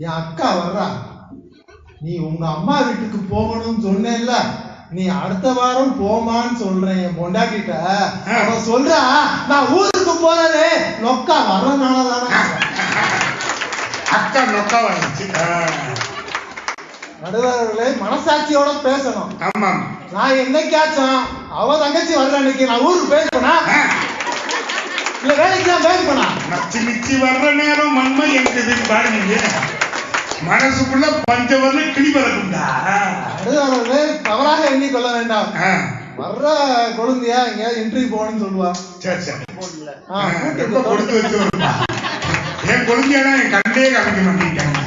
என் அக்கா வர்றா, நீ உங்க அம்மா வீட்டுக்கு போகணும்னு சொன்னேன்ல, நீ அடுத்த வாரம் போமான்னு சொல்றேன் என் பொண்டாட்டிட்ட. அவ சொல்றா, நான் ஊருக்கு போறது நொக்கா வர்றதுனாலதானே. அக்கா நொக்கா வந்துச்சு. நடுவர்களே, மனசாட்சியோட பேசணும். ஆமா, நான் என்னைக்காச்சும் அவ தங்கச்சி வர்ற அன்னைக்கு நான் ஊருக்கு போயிருப்பேனா இல்ல வேலைக்கு தான் போயிருப்பேனா? மிச்சி வர்ற நேரம் மண்மை எங்குது பாருங்க. மனசுக்குள்ள பஞ்சவர்ண கிளி பறக்கும்டா. தவறாக எண்ணிக்கொள்ள வேண்டாம். வர்ற குழந்தையா எங்கேயாவது இன்டர்வியூ போகணும்னு சொல்லுவா. சரி சரி கொடுத்து வச்சு என் குழந்தையா என் கண்டே காமிக்க மாட்டேங்கிறாங்க.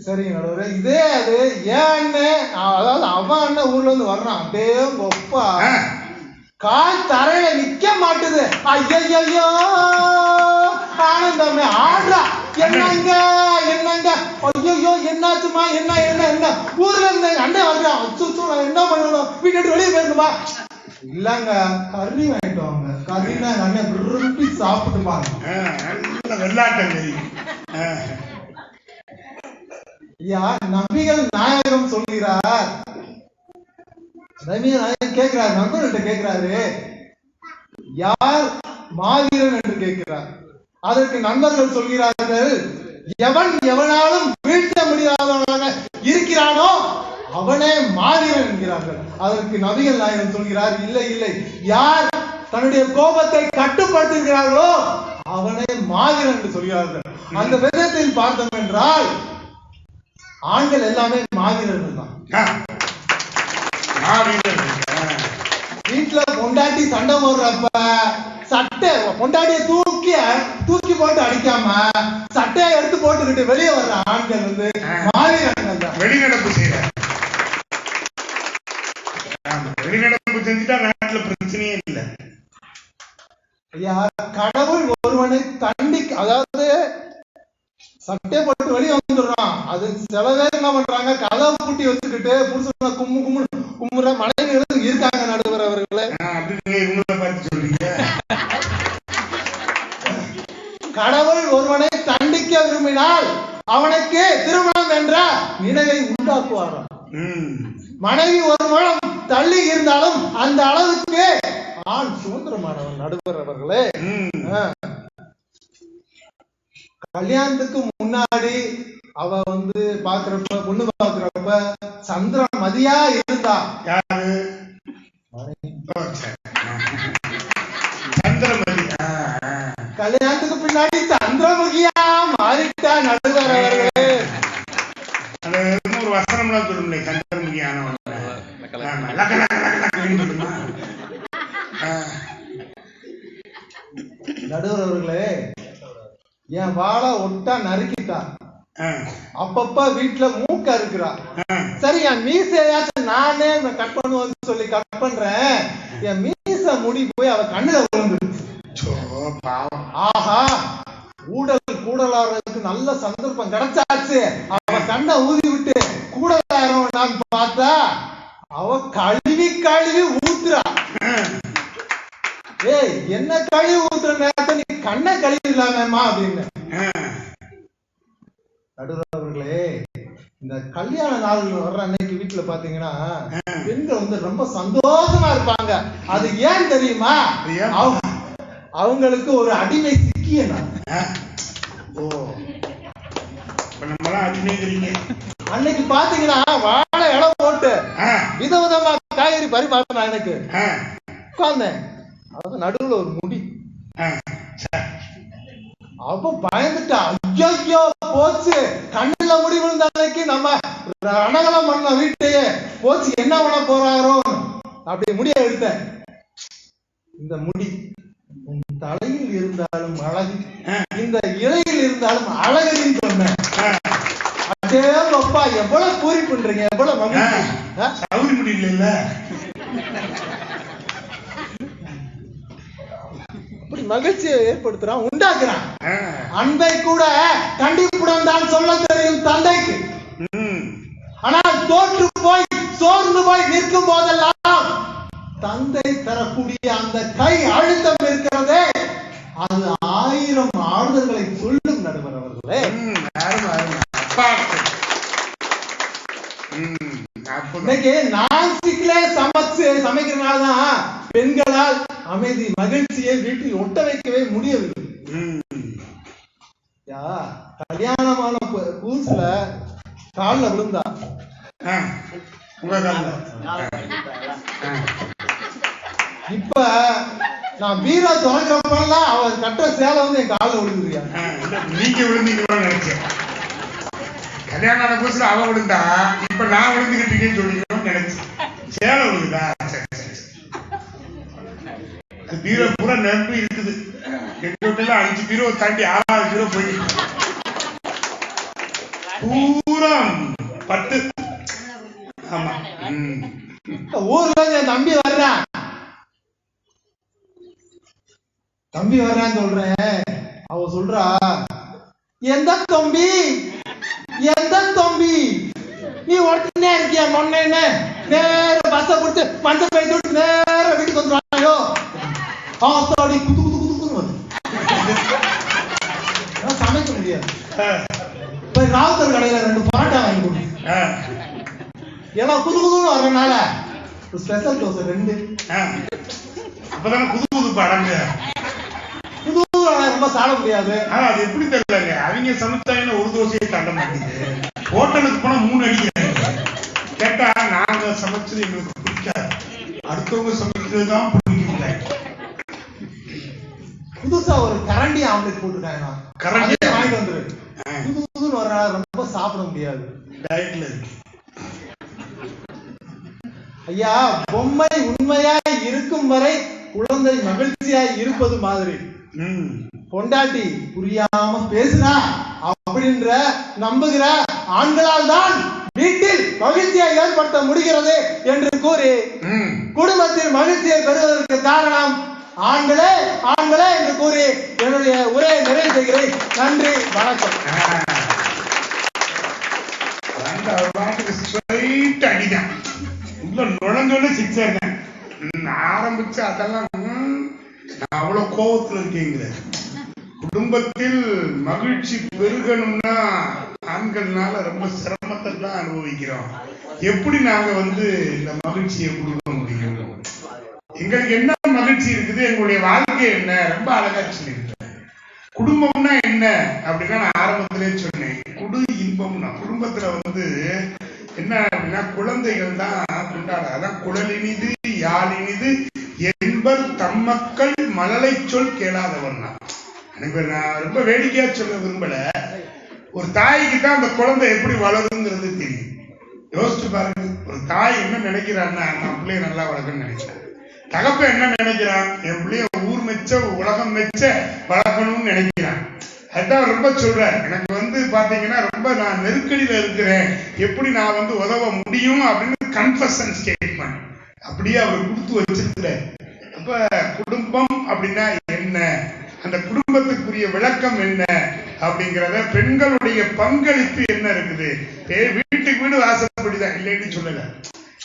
சரிங்க நடுவரே, இதே அது ஏன் அண்ணன், அதாவது அவன் அண்ணன் ஊர்ல இருந்து வர்றான், அப்படியே ஒப்பா கால் தரையில நிக்க மாட்டுது. ஐயோ ஆனந்தமே ஆடுறா. என்னங்க என்னங்க, ஐயோ என்னாச்சுமா, என்ன என்ன என்ன ஊர்ல இருந்து அண்ணன் வர்றான். நான் என்ன பண்ணணும், வீட்டு வெளியே போயிருந்துமா? இல்லங்க கறி வாங்கிட்டு வாங்க. கறினா அண்ணன் விரும்பி சாப்பிட்டுப்பாங்க. வெள்ளாட்டம் நபிகள் நாயகம் சொல்கிறார். நபிகள் நாயகம் கேட்கிறார், நண்பர்கிட்ட கேட்கிறாரு, யார் மாவீரன் என்று கேட்கிறார். அதற்கு நண்பர்கள் சொல்கிறார்கள், எவன் எவனாலும் வீழ்த்த முடியாதவனாக இருக்கிறானோ அவனே மாவீரன் என்கிறார்கள். அதற்கு நபிகள் நாயகம் சொல்கிறார், இல்லை இல்லை, யார் தன்னுடைய கோபத்தை கட்டுப்படுத்துகிறார்களோ அவனே மாவீரன் என்று சொல்கிறார்கள். அந்த விதத்தில் பார்த்தோம் என்றால் ஆண்கள் எல்லாமே மாவீரர்கள் தான். வீட்டுல பொண்டாட்டி சண்டை போடுறப்ப சட்டை பொண்டாட்டியை தூக்கி போட்டு அடிக்காம சட்டையை எடுத்து போட்டுக்கிட்டு வெளியே வர்ற ஆண்கள் வந்து மாவீரர்கள் தான். வெளிநடப்பு செய்யற வெளிநடப்பு செஞ்சுட்டா நாட்டுல பிரச்சனையே இல்லை. கடவுள் ஒருவனை அதாவது சட்டை போட்டு வெளியே வந்துடுறான். அது சில பேர் என்ன பண்றாங்க, கதவை பூட்டி வச்சுக்கிட்டு புருஷனை கும்முற மனைவிகளும் இருக்காங்க நடுவர் அவர்களே. கடவுள் ஒருவனை தண்டிக்க விரும்பினால் அவனுக்கு திருமணம் என்ற நினைவை உண்டாக்குவாராம். மனைவி ஒரு முழம் தள்ளி இருந்தாலும் அந்த அளவுக்கு ஆண் சுதந்திரமானவன் நடுவர் அவர்களே. கல்யாணத்துக்கு முன்னாடி அவ வந்து பாக்குறப்ப பொண்ணு பாக்குறப்ப சந்திரமதியா இருந்தா. கல்யாணத்துக்கு பின்னாடி சந்திரமுகியா மாறிட்டா நடுவர் அவர்களே. ஒரு வசனம்லாம் சொல்லுங்களே, சந்திரமுகியான நடுவர் அவர்களே. என் வாழை ஒட்டா நறுக்கிட்டா, அப்பப்ப வீட்டுல மூக்க இருக்கிறா. சரி, என் மீசையாச்சும் நானே கட் பண்ணுவேன்னு சொல்லி கட் பண்றேன். என் மீச முடி போய் அவ கண்ணுல விழுந்துருச்சு. ஆஹா, கூடலாடுறதுக்கு நல்ல சந்தர்ப்பம் கிடைச்சாச்சு. அவ கண்ணை ஊதி விட்டு கூடலாடுறவன் பார்த்தா அவ கழுவி ஊத்துறா. ஏய், என்ன கழுவி ஊத்துற நேரத்தை நீ கண்ணை கழுவி இல்லாமமா அப்படின்னு. நடுவர்களே, இந்த கல்யாண நாள் வர்ற அன்னைக்கு வீட்டுல பாத்தீங்கன்னா பெண்கள் வந்து ரொம்ப சந்தோஷமா இருப்பாங்க. அது ஏன் தெரியுமா? அவங்களுக்கு ஒரு அடிமை சிக்கிய அன்னைக்கு பாத்தீங்கன்னா வாழை இடம் போட்டு விதவிதமா காய்கறி பரிமாறினா எனக்கு உட்கார்ந்தேன். அதாவது நடுவுல ஒரு முடி. அப்ப பயந்துட்டா, ஐயோ போச்சு, கண்ணுல முடி விழுந்த அன்னைக்கு நம்ம ரணகலம் பண்ண வீட்டையே போச்சு, என்ன பண்ண போறாரோ அப்படி முடிய எடுத்தேன். இந்த முடி உன் தலையில் இருந்தாலும் அழகு, இந்த இலையில் இருந்தாலும் அழகுன்னு சொன்னேன். அதே அப்பா எவ்வளவு பூரி பண்றீங்க, எவ்வளவு மகிழ்ச்சி முடியல. அப்படி மகிழ்ச்சியை ஏற்படுத்துறான், உண்டாக்குறான். அன்பை கூட கண்டிப்புடன் தான் சொல்ல தெரியும் தந்தைக்கு. ஆனால் தோற்று போய் சோர்ந்து போய் நிற்கும் போதெல்லாம் தந்தை தரக்கூடிய அந்த கை அழுத்தம் இருக்கிறதே, அது 1000 ஆறுதல்களை சொல்லும் நடுவர் அவர்களே. இன்னைக்கு நான்ஸ்டிக்லே சமைக்கிறனால்தான் பெண்களால் அமைதி மகிழ்ச்சியை வீட்டில் ஒட்ட வைக்கவே முடியவில்லை. கல்யாணமான புதுசுல காலில் விழுந்தா, இப்ப நான் பீரோ திறக்கிறப்பெல்லாம் அவன் கட்டுற சேலை வந்து என் காலில் விழுந்துருக்கா. நீங்க விழுந்தீங்களோன்னு நினைச்சேன். கல்யாணம் ஆன புதுசுல அவன் விழுந்தா, இப்ப நான் விழுந்துகிட்டு இருக்கேன்னு சொல்லிக்கணும்னு நினைச்சேன். சேலை விழுந்தா பீரோ பூரா நம்பி இருக்குது. எங்க வீட்டுல 5 பீரோ தாண்டி 6வது பீரோ போய் பூரா பட்டு. ஆமா, ஊர்ல என் தம்பி வர்றான் சொல்றேன். அவ சொல்றா, எந்த தம்பி நீ ஒருத்தனே இருக்கியா? மொன்ன நேர பஸ்ஸ பிடிச்சு மஞ்ச போய் விட்டு நேர வீட்டுக்கு வந்துடுவாயோ. ஆத்தாடி குத்து குத்து குத்துன்னு வந்து சமைக்க முடியாது. போய் ராவுத்தர் கடையில 2 பரோட்டா வாங்கி கொடு. ஏன்னா புது புதுன்னு வர்றதுனால ஒரு ஸ்பெஷல் தோசை 2. அப்பதானே புது புது படங்க. புது ரொம்ப சாப்பிட முடியாது. அது எப்படி தெரியலங்க, அவங்க சமைச்சாங்கன்னா ஒரு தோசையை தாண்ட மாட்டேங்குது. ஹோட்டலுக்கு போனா 3 அடிக்கிறாங்க. கேட்டா நாங்க சமைச்சது எங்களுக்கு பிடிக்காது, அடுத்தவங்க சமைச்சதுதான் பிடிக்கும். புதுசா ஒரு கரண்டி ஆம்லெட் போட்டுட்டாங்க. கரண்டி வாங்கிட்டு வந்துரு. புது புதுன்னு வர ரொம்ப சாப்பிட முடியாது. டயட்ல இருக்கு. ஐயா, பொம்மை உண்மையாய் இருக்கும் வரை குழந்தை மகிழ்ச்சியாய் இருப்பது மாதிரி பொண்டாட்டி புரியாம பேசுறா அப்படின்ற நம்புகிற ஆண்களால் தான் வீட்டில் மகிழ்ச்சியை ஏற்படுத்த முடிகிறது என்று கூறி குடும்பத்தில் மகிழ்ச்சியை பெறுவதற்கு காரணம் ஆண்களே என்று கூறி என்னுடைய உரையை நிறைவு செய்கிறேன். நன்றி, வணக்கம். அடிதான் உள்ள நுழைஞ்சோன்னு 6 ஆரம்பிச்சு அதெல்லாம் நான் அவ்வளவு கோபத்துல இருக்கீங்க. குடும்பத்தில் மகிழ்ச்சி பெருகணும்னா ஆண்கள்னால ரொம்ப சிரமத்தை தான் அனுபவிக்கிறோம். எப்படி நாங்க இந்த மகிழ்ச்சியை கொடுக்க முடியும்? எங்களுக்கு என்ன மகிழ்ச்சி இருக்குது, எங்களுடைய வாழ்க்கை என்ன? ரொம்ப அழகா சொல்லியிருக்கேன். குடும்பம்னா என்ன அப்படின்னா நான் ஆரம்பத்திலே சொன்னேன், குடு இன்பம்னா குடும்பத்துல என்ன அப்படின்னா குழந்தைகள் தான் கொண்டாட. அதான் குழலினிது யாழினிது என்பர் தம்மக்கள் மழலை சொல் கேளாதவன். எனக்கு நான் ரொம்ப வேடிக்கையா சொல்ல விரும்பல. ஒரு தாய்க்கு தான் அந்த குழந்தை எப்படி வளருங்கிறது தெரியும். யோசிச்சு பாருங்க, ஒரு தாய் என்ன நினைக்கிறான்னா நான் பிள்ளைய நல்லா வளர்க்கணும்னு நினைக்கிறேன். தகப்ப என்ன நினைக்கிறான், என் பிள்ளைய ஊர் மெச்ச உலகம் மெச்ச வளர்க்கணும்னு நினைக்கிறான். அதுதான் ரொம்ப சொல்றாரு. எனக்கு பாத்தீங்கன்னா ரொம்ப நான் நெருக்கடியில இருக்கிறேன், எப்படி நான் உதவ முடியும் அப்படின்னு கன்ஃபஷன் ஸ்டேட்மெண்ட் அப்படியே அவர் கொடுத்து வச்சிருக்கிறார். அப்ப குடும்பம் அப்படின்னா என்ன, அந்த குடும்பத்துக்குரிய விளக்கம் என்ன அப்படிங்கிறத, பெண்களுடைய பங்களிப்பு என்ன இருக்குது. வீட்டுக்கு வீடு வாசப்படிதான் இல்லைன்னு சொல்லல,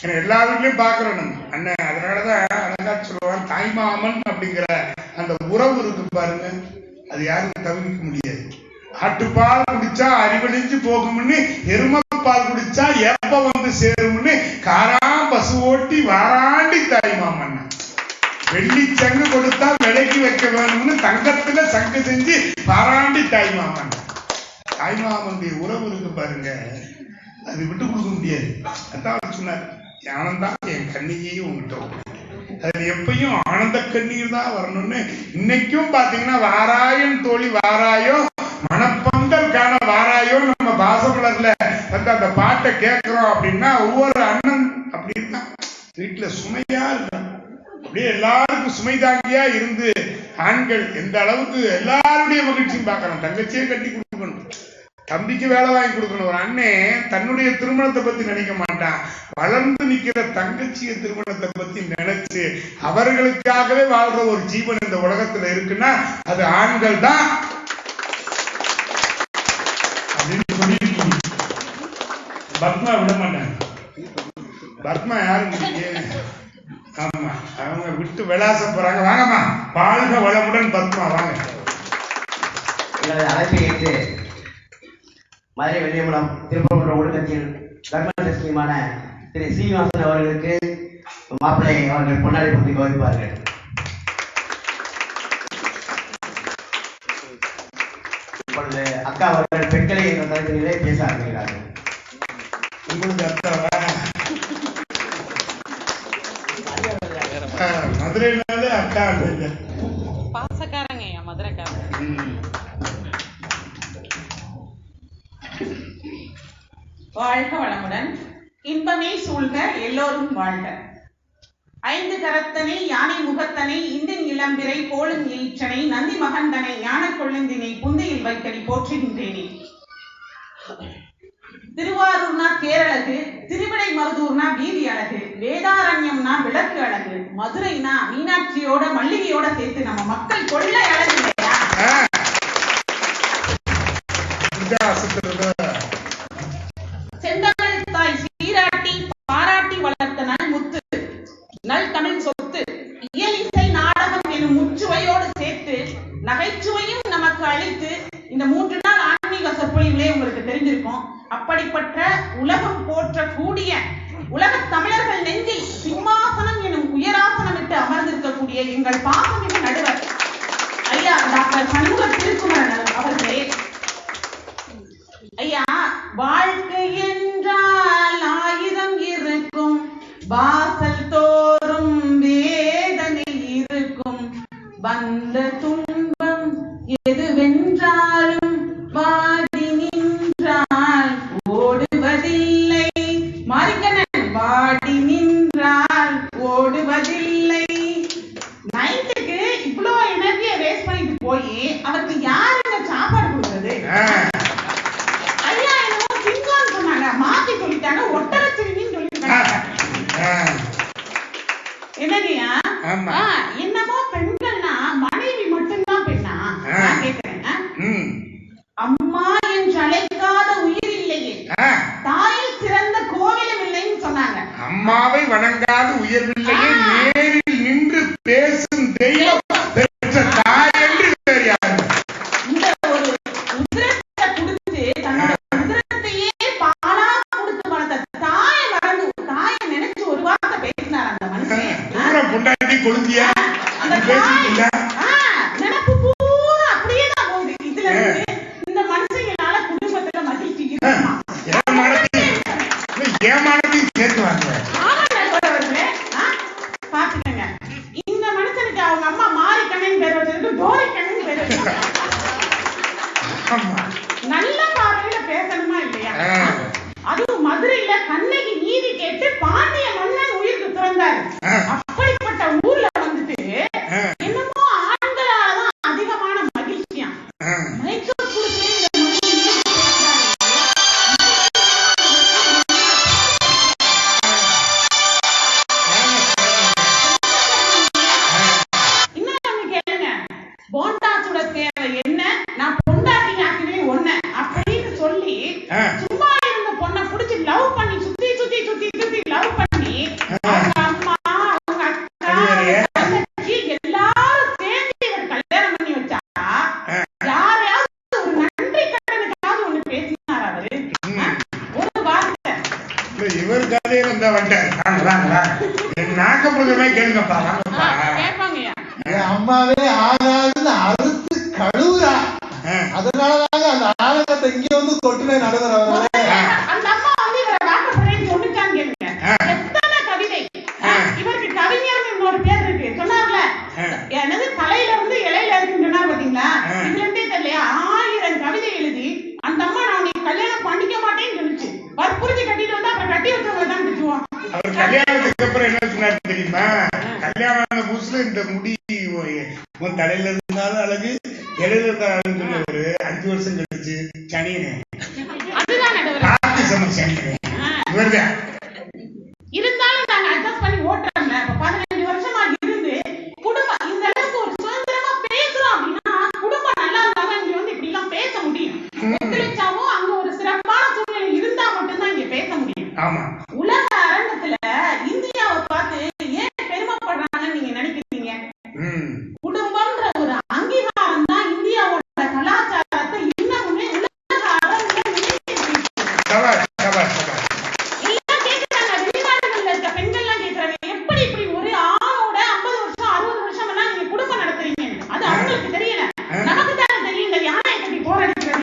ஏன்னா எல்லா வீட்லயும் பாக்குறோம் நம்ம அண்ணன். அதனாலதான் அழகா சொல்லுவான், தாய்மாமன் அப்படிங்கிற அந்த உறவு இருக்கு பாருங்க, அது யாரும் தவிர்க்க முடியாது. ஆட்டுப்பால் குடிச்சா அறிவழிஞ்சு போகும்னு, எருமப்பால் குடிச்சா எப்ப சேரும்னு காராம் பசு ஓட்டி வாராண்டி தாய்மாமன். வெள்ளி சங்கு கொடுத்தா விலைக்கு வைக்க வேணும்னு தங்கத்துல சங்கு செஞ்சு பாராண்டி தாய்மாமன். தாய்மாமனுடைய உறவு இருக்கு பாருங்க, அது விட்டு கொடுக்க முடியாது. அதான் சொன்னார், ஆனந்தான் என் கண்ணீரையும் உங்ககிட்ட, அது எப்பயும் ஆனந்த கண்ணீர் தான் வரணும்னு. இன்னைக்கும் பாத்தீங்கன்னா வாராயன் தோழி வாராயோ மனப்பந்தல் காண வாராயோ நம்ம பாசமலர்ல அந்த பாட்டை கேட்கிறோம் அப்படின்னா ஒவ்வொரு அண்ணன் அப்படின்னா வீட்டுல சுமையா இருக்காங்க. அப்படியே எல்லாருக்கும் சுமை தாங்கியா இருந்து ஆண்கள் எந்த அளவுக்கு எல்லாருடைய மகிழ்ச்சியும் பார்க்கணும். தங்கச்சியே கட்டி கொடுக்கணும், தம்பிக்கு வேலை வாங்கி கொடுக்கணும். ஒரு அண்ணன் தன்னுடைய திருமணத்தை பத்தி நினைக்க மாட்டான், வளர்ந்து நிக்கிற தங்கச்சிய திருமணத்தை பத்தி நினைச்சு அவர்களுக்காகவே வாழ்ற ஒரு ஜீவன் இந்த உலகத்துல இருக்குன்னா அது ஆண்கள் தான் அப்படின்னு சொல்லி பத்மா விட மாட்டாங்க. பத்மா யாரு? ஆமா, அவங்க விட்டு விளாசம் போறாங்க. வாங்கம்மா, வாழ்க வளமுடன் பத்மா, வாங்க. அழைப்பை ஏற்று மதுரை வெள்ளியம்பலம் திருப்பூர் ஒழுக்கத்தில் தர்மதர்ஷியமான திரு சீனிவாசன் அவர்களுக்கு மாப்பிள்ளை அவர்கள் பொன்னாடை போட்டி கௌரவிப்பார்கள். இப்பொழுது அக்கா அவர்கள் பெண்களை என்ற தலைப்பிலே பேச ஆரம்பிக்கிறார்கள். உங்களுக்கு அக்காவா? மதுரையினாலே அக்கா வாழ்க வளமுடன். இன்பமே சூழ்க, எல்லோரும் வாழ்க. ஐந்து கரத்தனை யானை முகத்தனை இந்தின் இளம்பிறை போலும் ஈற்றனை நந்தி மகந்தனை ஞான கொழுந்தினை புந்தையில் வைக்கடி போற்றுகின்றேனே. திருவாரூர்னா தேரழகு, திருவிடை மருதூர்னா வீதி அழகு, வேதாரண்யம்னா விளக்கு அழகு, மதுரைனா மீனாட்சியோட மல்லிகையோட சேர்த்து நம்ம மக்கள் கொள்ளை அழகு இல்லையா? செந்தமிழ் தாய் சீராட்டி பாராட்டி வளர்த்த நல் முத்து நல் தமிழ் சொத்து இயல் இசை நாடகம் எனும் முச்சுவையோடு சேர்த்து நகைச்சுவையும் நமக்கு அளித்து இந்த 3 நாள் ஆன்மீக சொற்பொழிவுகளே உங்களுக்கு தெரிஞ்சிருக்கும். அப்படிப்பட்ட உலகம் போற்றக்கூடிய உலக தமிழர்கள் நெஞ்சில் சிம்மாசனம் எனும் உயராசனமிட்டு அமர்ந்திருக்கக்கூடிய எங்கள் பாசமிகு நடுவர் ஐயா டாக்டர் சண்முக திருக்குமரன் அவர்களே. ஐயா, வாழ்க்கை என்றால் 1000 இருக்கும், வாசல் தோறும் வேதனை இருக்கும், வந்த துன்பம் எதுவென்றாலும் வாடி நின்றால் ஓடுவதில்லை. மறுக்கணன் வாடி நின்றால் ஓடுவதில்லை. நைட்டுக்கு இவ்வளோ எனர்ஜியை வேஸ்ட் பண்ணிட்டு போய் அவருக்கு யாருங்க சாப்பாடு கொடுக்குறது? மாத்தி சொல்லிட்டாங்க, ஒட்டரச்சினின்னு சொல்லிட்டாங்க. என்னங்கய்யா, என்னமோ பெண்கள்னா மனைவி மட்டும்தான் பெண்ணா? நான் கேட்கிறேன். அம்மா என்று அழைக்காத உயிர் இல்லையே, தாயில் சிறந்த கோவிலும் இல்லைன்னு சொன்னாங்க. அம்மாவை வணங்காத உயர்வில்லையே, நேரில் நின்று பேசும் தெய்வம் பெற்ற தாய் என்று வேறு யாரு? இந்த ஒரு உதிரத்தை கொடுத்து தன்னோட உதிரத்தையே பாலா கொடுத்து வளர்த்த தாயை மறந்து தாயை நினைச்சு ஒரு வார்த்தை பேசினார் அந்த மனுஷன். பொண்டாட்டி கொழுந்தியா அந்த நினைப்பு பூரா அப்படியே தான் போகுது. இதுல இருந்து இந்த மனுஷங்களால குடும்பத்துல மகிழ்ச்சி இருக்குமா? ஏமானதையும் சேர்த்துவாங்க. பாத்துக்கங்க, இந்த மனுஷனுக்கு அவங்க அம்மா மாரி கண்ணன் பேர் வச்சிருக்கு, டோரி கண்ணன் பேர் வச்சிருக்கு. நல்ல பார்வையில பேசணுமா இல்லையா? அதுவும் மதுரையில கண்ணகி நீதி கேட்டு பாண்டிய மன்னன் உயிருக்கு துறந்தாரு. அப்படிப்பட்ட ஊர்ல வந்துட்டு என்னமோ ஆண்களாலதான் அதிகமான மகிழ்ச்சியா போண்டாச்சோட தேவை என்ன, நான் பொண்டாட்டி ஆக்குவே ஒண்ணு அப்படின்னு சொல்லி சும்மா இருந்த பொண்ணை புடிச்சு லவ் பண்ணி சுத்தி சுத்தி சுத்தி சுத்தி லவ் பண்ணி அவங்க அம்மா அவங்க அக்கா தங்கச்சி எல்லாரும் சேர்ந்து இவர் கல்யாணம் பண்ணி வச்சா யாரையாவது ஒரு நன்றி கடனுக்காவது ஒண்ணு பேசினார் அவரு? ஒரு வார்த்தை இவர் கதையே வந்தா வந்துட்டாரு. நாக்கப்படுமே கேளுங்கப்பா, கேட்பாங்கய்யா. அம்மாவே ஆகாதுன்னு அறுத்து கழுவுறா. அதனாலதாங்க அந்த ஆனந்தத்தை இங்க வந்து கொட்டுனே நடுவர் அவர்களே. அந்த அம்மா வந்து இவரை வாக்கப்படுறேன்னு சொல்லிட்டாங்க. எத்தனை கவிதை இவருக்கு கவிஞர் இன்னொரு பேர் இருக்கு சொன்னார்ல, என்னது தலையில இருந்து இலையில இருக்குன்னு சொன்னார் பாத்தீங்களா? இதுல இருந்தே தெரியலையா 1000 கவிதை எழுதி அந்த அம்மா நான் உன்னை கல்யாணம் பண்ணிக்க மாட்டேன்னு சொல்லிச்சு. வற்புறுத்தி கட்டிட்டு வந்தா அப்புறம் கட்டி வச்சவங்க தான் திட்டுவான். அவர் கல்யாணத்துக்கு அப்புறம் என்ன சொன்னாரு தெரியுமா? கல்யாணம் புதுசுல இந்த முடி உன் தலையில இருந்தாலும் அழகு, இடையில இருந்தாலும் அழகு சொன்னவரு 5 வருஷம் கழிச்சு சனியனே காத்து சம சனியனே இவர்தான். இருந்தாலும் நாங்க அட்ஜஸ்ட் பண்ணி ஓட்டுறோம்ல. 15 வருஷமா இருந்து குடும்பம் இந்த அளவுக்கு ஒரு சுதந்திரமா பேசுறோம் அப்படின்னா குடும்பம் நல்லா இருந்தாலும் இங்க வந்து இப்படி எல்லாம் பேச முடியும். ஒத்துழைச்சாவும் அங்க ஒரு சிறப்பான சூழ்நிலை இருந்தா மட்டும்தான் இங்க பேச முடியும். ஆமா, உலக அரங்கத்துல இந்தியாவை பார்த்து ஏன் பெருமைப்படுறாங்கன்னு நீங்க நினைக்கிறீங்க? குடும்பம்ன்ற ஒரு அங்கீகாரம் தான் இந்தியாவோட கலாச்சாரத்தை இன்னமுமே உலக அரங்குல எல்லாம் கேட்கிறாங்க. வெளிநாடுகள்ல இருக்க பெண்கள் எல்லாம் கேட்கிறாங்க, எப்படி இப்படி ஒரு ஆணோட 50 வருஷம் 60 வருஷம் எல்லாம் நீங்க குடும்பம் நடத்துறீங்க? அது அவங்களுக்கு தெரியல, நமக்கு தானே தெரியுங்க. யானை கட்டி போராடிக்கிறது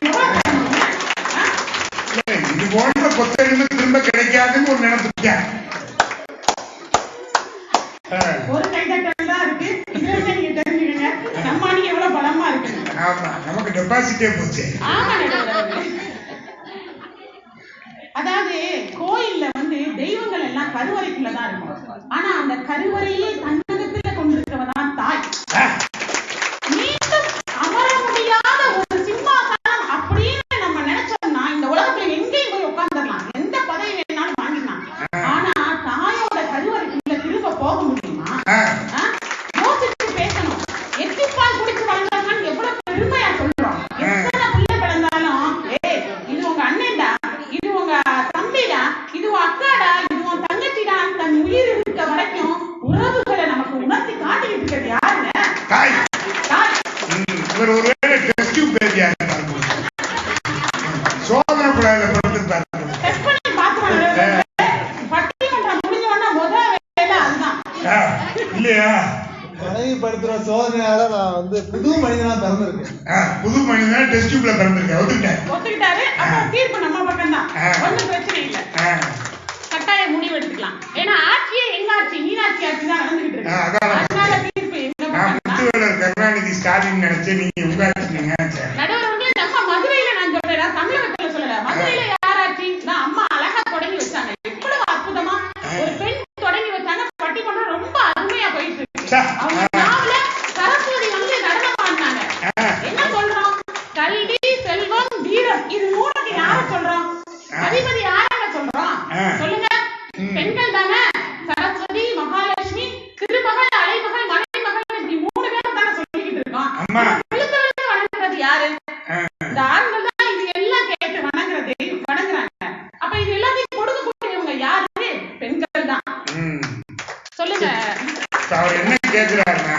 இது போன்ற கொத்தடிமை திரும்ப கிடைக்காதுன்னு ஒரு நினைப்பு. ஒரு கைதட்டல் தான் இருக்கு. இதுல நீங்க தெரிஞ்சுக்கங்க நம்ம அணி எவ்வளவு பலமா இருக்கு. ஆமா, நமக்கு டெபாசிட்டே போச்சு. ஆமா, அதாவது கோயில்ல வந்து தெய்வங்கள் எல்லாம் கருவறைக்குள்ளதான் இருக்கும். ஆனா அந்த கருவறையே தன்னகத்துல கொண்டிருக்கிறவதான் தாய். மீண்டும் அமர முடியாத ஒரு சிம்மாசனம் அப்படின்னு நம்ம நினைச்சோம்னா இந்த உலகத்துல எங்கேயும் போய் உட்கார்ந்துடலாம், எந்த பதவி வேணாலும் வாங்கிடலாம். ஆனா தாயோட கருவறைக்குள்ள திரும்ப போக முடியுமா? யோசிச்சு பேசணும். எத்திப்பால் குடிச்சு வளர்ந்தாங்கன்னு எவ்வளவு பெருமையா சொல்றோம். எத்தனை பிள்ளை பிறந்தாலும் இது உங்க அண்ணன்டா, இது உங்க தம்பிடா, இது உன் அக்காடா, இது உன் தங்கச்சிடா, தன் உயிர் இருக்க வரைக்கும் உறவுகளை நமக்கு உணர்த்தி காட்டிட்டு இருக்கிறது யாருங்க? தாய். தாய். இவர் ஒருவேளை டெஸ்ட் டியூப் பேபியா இருப்பாரு, சோதனை குழாயில பிறந்திருப்பாரு. டெஸ்ட் பண்ணி பாத்துறாங்க. பட்டிமன்றம் முடிஞ்ச உடனே முதல் வேலை அதுதான் இல்லையா? மனைவி படுத்துற சோதனையால நான் வந்து புது மனிதனா பிறந்திருக்கேன். புது மனிதனா டெஸ்ட் டியூப்ல பிறந்திருக்கேன். ஒத்துக்கிட்டாரு. அப்ப தீர்ப்பு நம்ம பக்கம் தான், ஒன்றும் பிரச்சனை இல்லை. கட்டாய முடிவு எடுத்துக்கலாம். ஏன்னா ஆட்சியே எங்க ஆட்சி, மீனாட்சி ஆட்சி தான் நடந்துகிட்டு இருக்கு. அதனால தீர்ப்பு எங்க பக்கம். கருணாநிதி ஸ்டாலின் நினைச்சு நீங்க உங்க ஆட்சி நடுவர் வந்து நம்ம மதுரையில நான் சொல்றேன், தமிழகத்துல சொல்லல, மதுரையில யார் ஆட்சி? நான் அம்மா அழகா தொடங்கி வச்சாங்க. எவ்வளவு அற்புதமா ஒரு பெண் தொடங்கி வச்சாங்க. பட்டிமன்றம் ரொம்ப அருமையா போயிட்டு இருக்கு. அவங்க நாவல சரஸ்வதி வந்து நடனம் ஆடினாங்க. என்ன சொல்றோம்? கல்வி, செல்வம், வீரம், இது மூணுக்கு யார சொல்றோம்? அதிபதி யாராக சொல்றோம்? சொல்லுங்க. பெண்கள் தானே. சரஸ்வதி, மகாலட்சுமி, திருமகள், அலைமகள், மலைமகள், இப்படி மூணு பேரும் தானே சொல்லிக்கிட்டு இருக்கோம். விழுந்து வணங்குறது யாரு? இந்த ஆண்கள் தான் இது எல்லாம் கேட்டு வணங்குறாங்க. அப்ப இது எல்லாத்தையும் கொடுக்கக்கூடியவங்க யாரு? பெண்கள் தான். சொல்லுங்க. அவர் என்ன கேக்குறாருன்னா,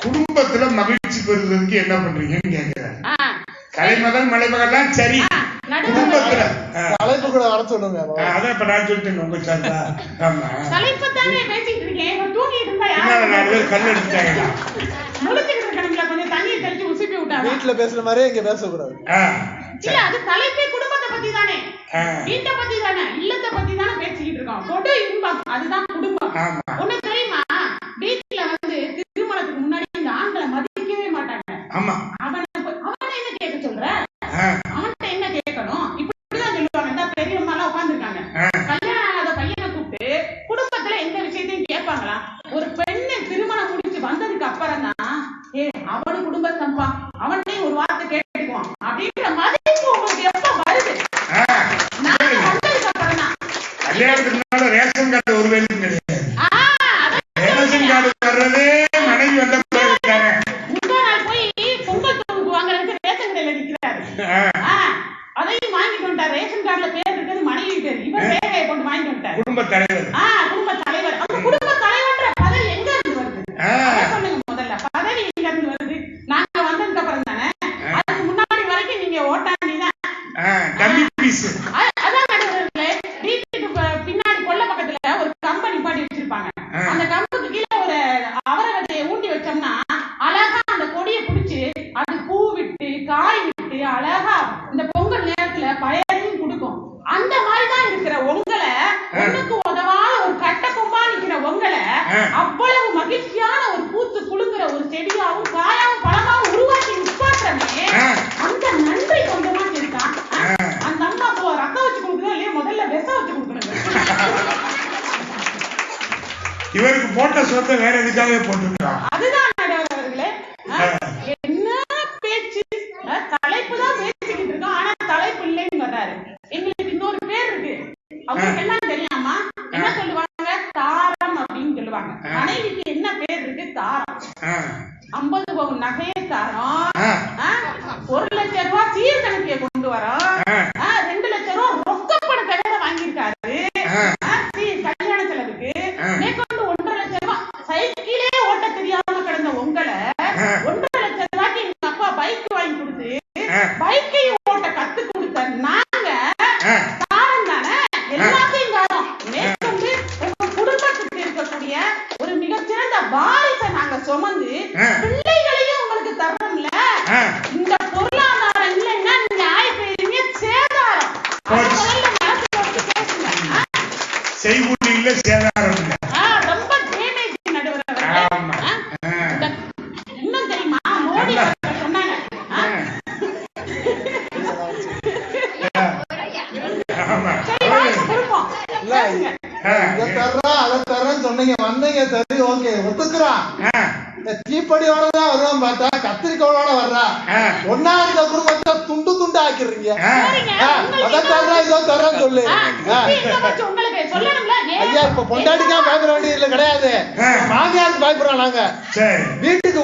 குடும்பத்துல மகிழ்ச்சி பெறுவதற்கு என்ன பண்றீங்கன்னு கேக்குறாரு. கலைமகள் மலைமகள்லாம் சரி, குடும்பத்துல தலைப்பு கூட வர சொல்லுங்க. அதான் இப்ப நான் சொல்லிட்டேன் உங்க சார்பா. ஆமா, தலைப்பு தானே பேசிட்டு இருக்கேன். தூங்கிட்டு இருந்தா யாரும் 4 பேர் கல் எடுத்துட்டாங்க. முழிச்சுக்கிட்டு இருக்கணும்ல, கொஞ்சம் தண்ணியை தெளிச்சு உசுப்பி விட்டாங்க. வீட்டுல பேசுற மாதிரியே இங்க பேசக்கூடாது. இல்ல, அது தலைப்பே குடும்பத்தை பத்தி தானே, வீட்டை பத்தி தானே, இல்லத்தை பத்தி தானே பேசிக்கிட்டு இருக்கோம். கொடு இன்பம், அதுதான் குடும்பம். ஒண்ணு தெரியுமா? வீட்டுல வந்து திருமணத்துக்கு முன்னாடி இந்த ஆண்களை மதிக்கவே மாட்டாங்க. அவனை என்ன கேட்க சொல்ற? அவன்கிட்ட என்ன கேட்கணும்? இப்படிதான் சொல்லுவாங்க. இந்த பெரியம்மா எல்லாம் உட்கார்ந்துருக்காங்க. கல்யாணம் ஆகாத பையனை கூப்பிட்டு குடும்பத்துல எந்த விஷயத்தையும் கேட்பாங்களா? ஒரு பெண்ணு திருமணம் முடிச்சு வந்ததுக்கு அப்புறம் தான் அவனு குடும்பத்தம்பா, அவனே ஒரு வார்த்தை கேட்டுக்குவான் அப்படின்ற மதிப்பு உங்களுக்கு எப்ப வருது? நான் வந்ததுக்கு அப்புறம் தான். கல்யாணத்துக்கு முன்னால ரேஷன் கார்டு ஒரு வேலை கிடையாது. ரேஷன் கார்டு வர்றதே மனைவி வந்த முந்தா நாள் போய் பொங்கல் தொகுப்பு வாங்குறதுக்கு ரேஷன் கடையில நிக்கிறாரு. அதையும் வாங்கிட்டு வந்துட்டார். ரேஷன் கார்டுல பேர் இருக்கிறது மனைவி பேர். இவர் ரேகையை கொண்டு வாங்கிட்டு வந்துட்டார். குடும்ப தலைவர். குடும்ப தலைவர். அந்த குடும்ப தலைவர்ன்ற பதவி எங்க இருந்து வருது? சொல்லுங்க. முதல்ல பதவி எங்க இருந்து வருது? நாங்க வந்ததுக்கு அப்புறம் தானே. அதுக்கு முன்னாடி வரைக்கும் நீங்க ஓட்டாண்டி தான். அதான் நடுவர்களே, வீட்டுக்கு பின்னாடி கொல்ல பக்கத்துல ஒரு கம்பெனி பாட்டி வச்சிருப்பாங்க. அந்த கம்புக்கு கீழே ஒரு அவரை விதையை ஊண்டி வச்சோம்னா அழகா அந்த கொடியை பிடிச்சு அது பூ விட்டு காய் விட்டு அழகா இந்த பொங்கல் நேரத்துல பயனையும் கொடுக்கும். அந்த மாதிரிதான் இருக்கிற உங்களை, ஒண்ணுக்கு உதவாத ஒரு கட்ட கொம்பா நிக்கிற உங்களை அவ்வளவு மகிழ்ச்சியான ஒரு பூத்து குலுங்குற ஒரு செடியாவும் காயாவும் பழமாவும் உருவாக்கி நிப்பாட்டுறமே, அந்த நன்றி கொஞ்சமா இருக்கான். அந்த அம்மா ரத்தம் வச்சு கொடுக்குறோம் இல்லையா, முதல்ல விஷம் வச்சு கொடுக்கணும். இவருக்கு போட்ட சொத்தை வேற எதுக்காகவே போட்டுருக்கான். அதுதான் நடுவர்களே, என்ன பேச்சு, தலைப்பு தான் பேசிக்கிட்டு இருக்கோம். ஆனா தலைப்பு இல்லைன்னு வர்றாரு. எங்களுக்கு இன்னொரு பேர் இருக்கு. அவங்களுக்கு எல்லாம் தெரியாமா? என்ன சொல்லுவாங்க? தாரம் அப்படின்னு சொல்லுவாங்க. மனைவிக்கு என்ன பேர் இருக்கு? தாரம். 50 பவுன் நகையை தாரம், 1 லட்சம் ரூபாய் சீர்கணக்கிய கொண்டு வரோம், 2 லட்சம் ரூபாய் ரொக்கப்பணத்தை வேற வாங்கியிருக்காரு கல்யாண செலவுக்கு. மேற்கொண்டு 1.5 லட்சம் ரூபாய் சைக்கிளே ஓட்ட தெரியாம கிடந்த உங்களை 1.5 லட்சம் ரூபாய்க்கு எங்க அப்பா பைக் வாங்கி கொடுத்து பைக்கையும் ஓட்ட கத்து கொடுத்த நாங்க தாரம் தானே. எல்லாத்தையும் தாரம். மேற்கொண்டு உங்க குடும்பத்துக்கு இருக்கக்கூடிய ஒரு மிகச்சிறந்த வாரிசை நாங்க சுமந்து பிள்ளைகளையும் உங்களுக்கு தர்றோம்ல. இந்த பொருளாதாரம் இல்லைன்னா நீங்க ஆயப்பீங்க சேதாரம். செய்கூலி இல்ல, சேதாரம் இல்ல. ரொம்ப டேமேஜ் நடுவர்களே. இன்னும் தெரியுமா? மோடி சொன்னாங்க, இதை தர்றா அதை தர்றேன்னு சொன்னீங்க, வந்தீங்க, சரி ஓகே ஒத்துக்குறான். தீப்படியோடதான் வருவான் பார்த்தா கத்திரிக்கோளோட வர்றா. ஒன்னா இருந்த குடும்பத்தை துண்டு துண்டு ஆக்கிடுறீங்க. அதை தர்றா இதோ தர்றேன்னு சொல்லு. ஐயா இப்ப பொண்டாட்டிக்கா பயப்பட வேண்டியது கிடையாது, மாமியாருக்கு பயப்படுறோம் நாங்க. வீட்டுக்கு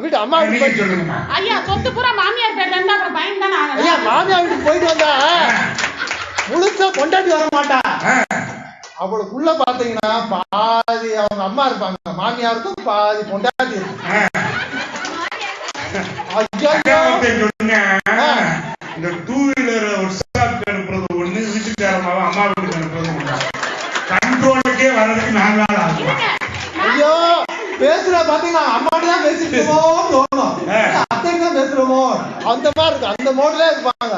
வீட்டு அம்மா வீட்டுக்கு சொல்லுங்க ஐயா, சொத்து பூரா மாமியார் பேர்ல இருந்தா அப்புறம் பயம் தானே. ஐயா மாமியார் வீட்டுக்கு போயிட்டு வந்தா முழுசா பொண்டாட்டி வர மாட்டா. அவளுக்குள்ள பாத்தீங்கன்னா பாதி அவங்க அம்மா இருப்பாங்க, மாமியாருக்கும் பாதி பொண்டாட்டி இருக்கும். இந்த டூ வீலர் ஒர்க் ஷாப் அனுப்புறது ஒண்ணு, வீட்டுக்காரமாவும் அம்மா வீட்டுக்கு அனுப்புறது ஒண்ணு. கண்ட்ரோலுக்கே வர்றதுக்கு 4 நாள் ஆகும். ஐயோ பேசுற பாத்தீங்கன்னா அம்மாட்டு தான் பேசிருக்கோமோ தோணும், அத்தைக்கு தான் பேசுறோமோ அந்த மாதிரி இருக்கு. அந்த மோட்ல இருப்பாங்க.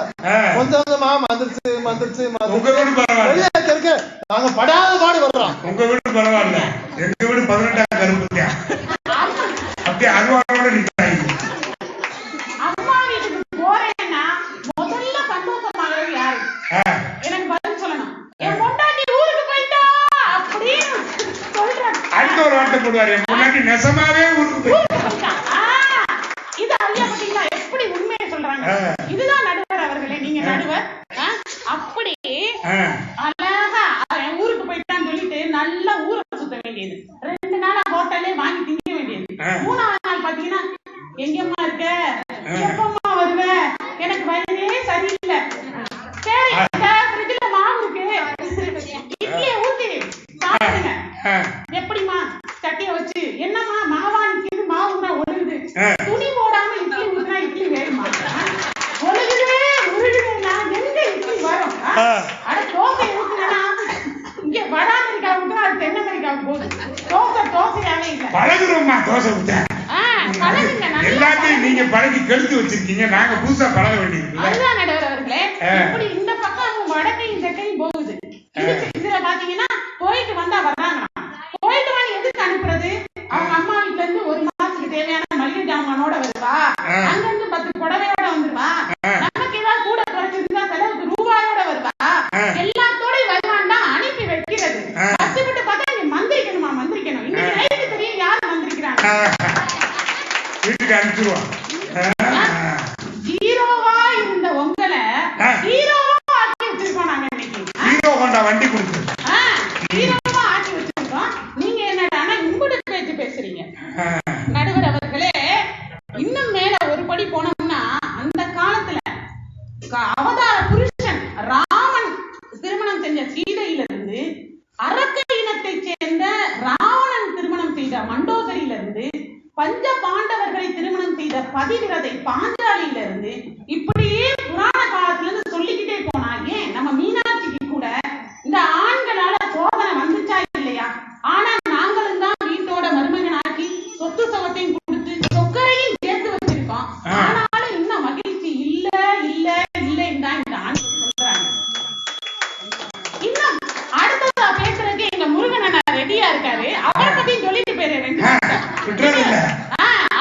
கொஞ்சம் கொஞ்சமா மந்திரிச்சு மந்திரிச்சு மந்திரிச்சு நாங்க படாத பாடு வர்றோம். உங்க வீடு பரவாயில்ல, எங்க வீடு 18ஆம் கருப்புத்தியா அப்படியே அருவாரோட நிற்கிறாங்க. அம்மா வீட்டுக்கு போறேன்னா முதல்ல சந்தோஷமாகவே யாரு எனக்கு பதில் சொல்லணும். என் பொண்டாட்டி ஊருக்கு போயிட்டா அப்படின்னு சொல்றேன். அடுத்த ஒரு வார்த்தை போடுவாரு, என் பொண்டாட்டி நெசமாவே ஊருக்கு போயிட்டா. இது ஐயா பாத்தீங்களா எப்படி உண்மையை சொல்றாங்க. இதுதான் நடுவர் அவர்களே, நீங்க நடுவர். அப்படி அழகா ஊருக்கு போயிட்டான்னு சொல்லிட்டு நல்லா ஊரை சுத்த வேண்டியது, 2 நாளா ஹோட்டல்லே வாங்கி திங்க வேண்டியது. 3ஆவது நாள் பாத்தீங்கன்னா எங்கம்மா இருக்க, எப்பம்மா வருவ, எனக்கு வயதே சரியில்லை, சரி ஃப்ரிட்ஜ்ல மாவு இருக்கு, இட்லியை ஊத்தி சாப்பிடுங்க. எப்படிமா சட்டிய வச்சு, என்னம்மா மாவா நிக்குது, மாவுனா ஒழுகுது, துணி போடாம இட்லி ஊத்துனா இட்லி வேணுமா, ஒழுகுதே உருகுதுன்னா எங்க இட்லி வரும். அட தோசை ஊத்துனா இங்க வட அமெரிக்கா ஊத்துனா அது தென் அமெரிக்காவுக்கு போகுது, தோசையாவே இல்லை. பழகுறோம்மா தோசை ஊத்த எல்லாத்தையும் நீங்க பழகி கெடுத்து வச்சிருக்கீங்க, நாங்க புதுசா பழக வேண்டியது. அதுதான் நடுவர் அவர்களே, இப்படி இந்த பக்கம் வடக்கையும் தெற்கையும் போகுது. இதுல பாத்தீங்கன்னா போயிட்டு வந்தா வர்றாங்க, போயிட்டு வந்து எதுக்கு அனுப்புறது, அவங்க அம்மா வீட்டுல இருந்து 1 மாசத்துக்கு தேவையான மளிகை ஜாமானோட வருவா, அங்க இருந்து 10 புடவையோட வந்துருவா, நமக்கு ஏதாவது கூட குறைச்சிருந்தா செலவுக்கு ரூபாயோட வருவா, எல்லாத்தோடய வருவான் தான் அனுப்பி வைக்கிறது. கஷ்டப்பட்டு பார்த்தா நீ மந்திரிக்கணுமா, மந்திரிக்கணும். இன்னைக்கு நைட்டு தெரியும் யாரு மந்திரிக்கிறாங்க, வீட்டுக்கு அனுப்பிச்சிருவோம். ஹீரோவா இருந்த உங்களை ஹீரோவா ஆக்கி வச்சிருக்கோம் நாங்க இன்னைக்கு. ஹீரோ ஹோண்டா வண்டி கொடுத்து ஹீரோவா ஆக்கி வச்சிருக்கோம். நீங்க என்னடானா இம்புடு பேச்சு பேசுறீங்க. நடுவர் அவர்களே, இன்னும் மேல ஒரு படி போனோம்னா அந்த காலத்துல அவதார புருஷன் ராமன் திருமணம் செஞ்ச சீதையிலிருந்து, அரக்க இனத்தை சேர்ந்த ராவணன் திருமணம் செய்த மண்டோதரியிலிருந்து, பஞ்ச பாண்டவர்களை திருமணம் செய்த பதிவிரதை பாஞ்சாலியிலிருந்து, இப்படியே புராண காலத்துல இருந்து சொல்லிக்கிட்டே போனா, ஏன் நம்ம மீனாட்சிக்கு கூட இந்த ஆண்களால சோதனை வந்துச்சா இல்லையா? ஆனா நாங்களும் தான் வீட்டோட மருமகனாக்கி சொத்து சவத்தையும் கொடுத்து சொக்கரையும் சேர்த்து வச்சிருக்கோம். ஆனாலும் இன்னும் மகிழ்ச்சி இல்ல இல்ல இல்லைன்னு தான் இந்த ஆண்கள் சொல்றாங்க. இன்னும் அடுத்ததா பேசுறதுக்கு எங்க முருகன் அண்ணா ரெடியா இருக்காரு, அவரை பத்தியும் சொல்லிட்டு போயிரு.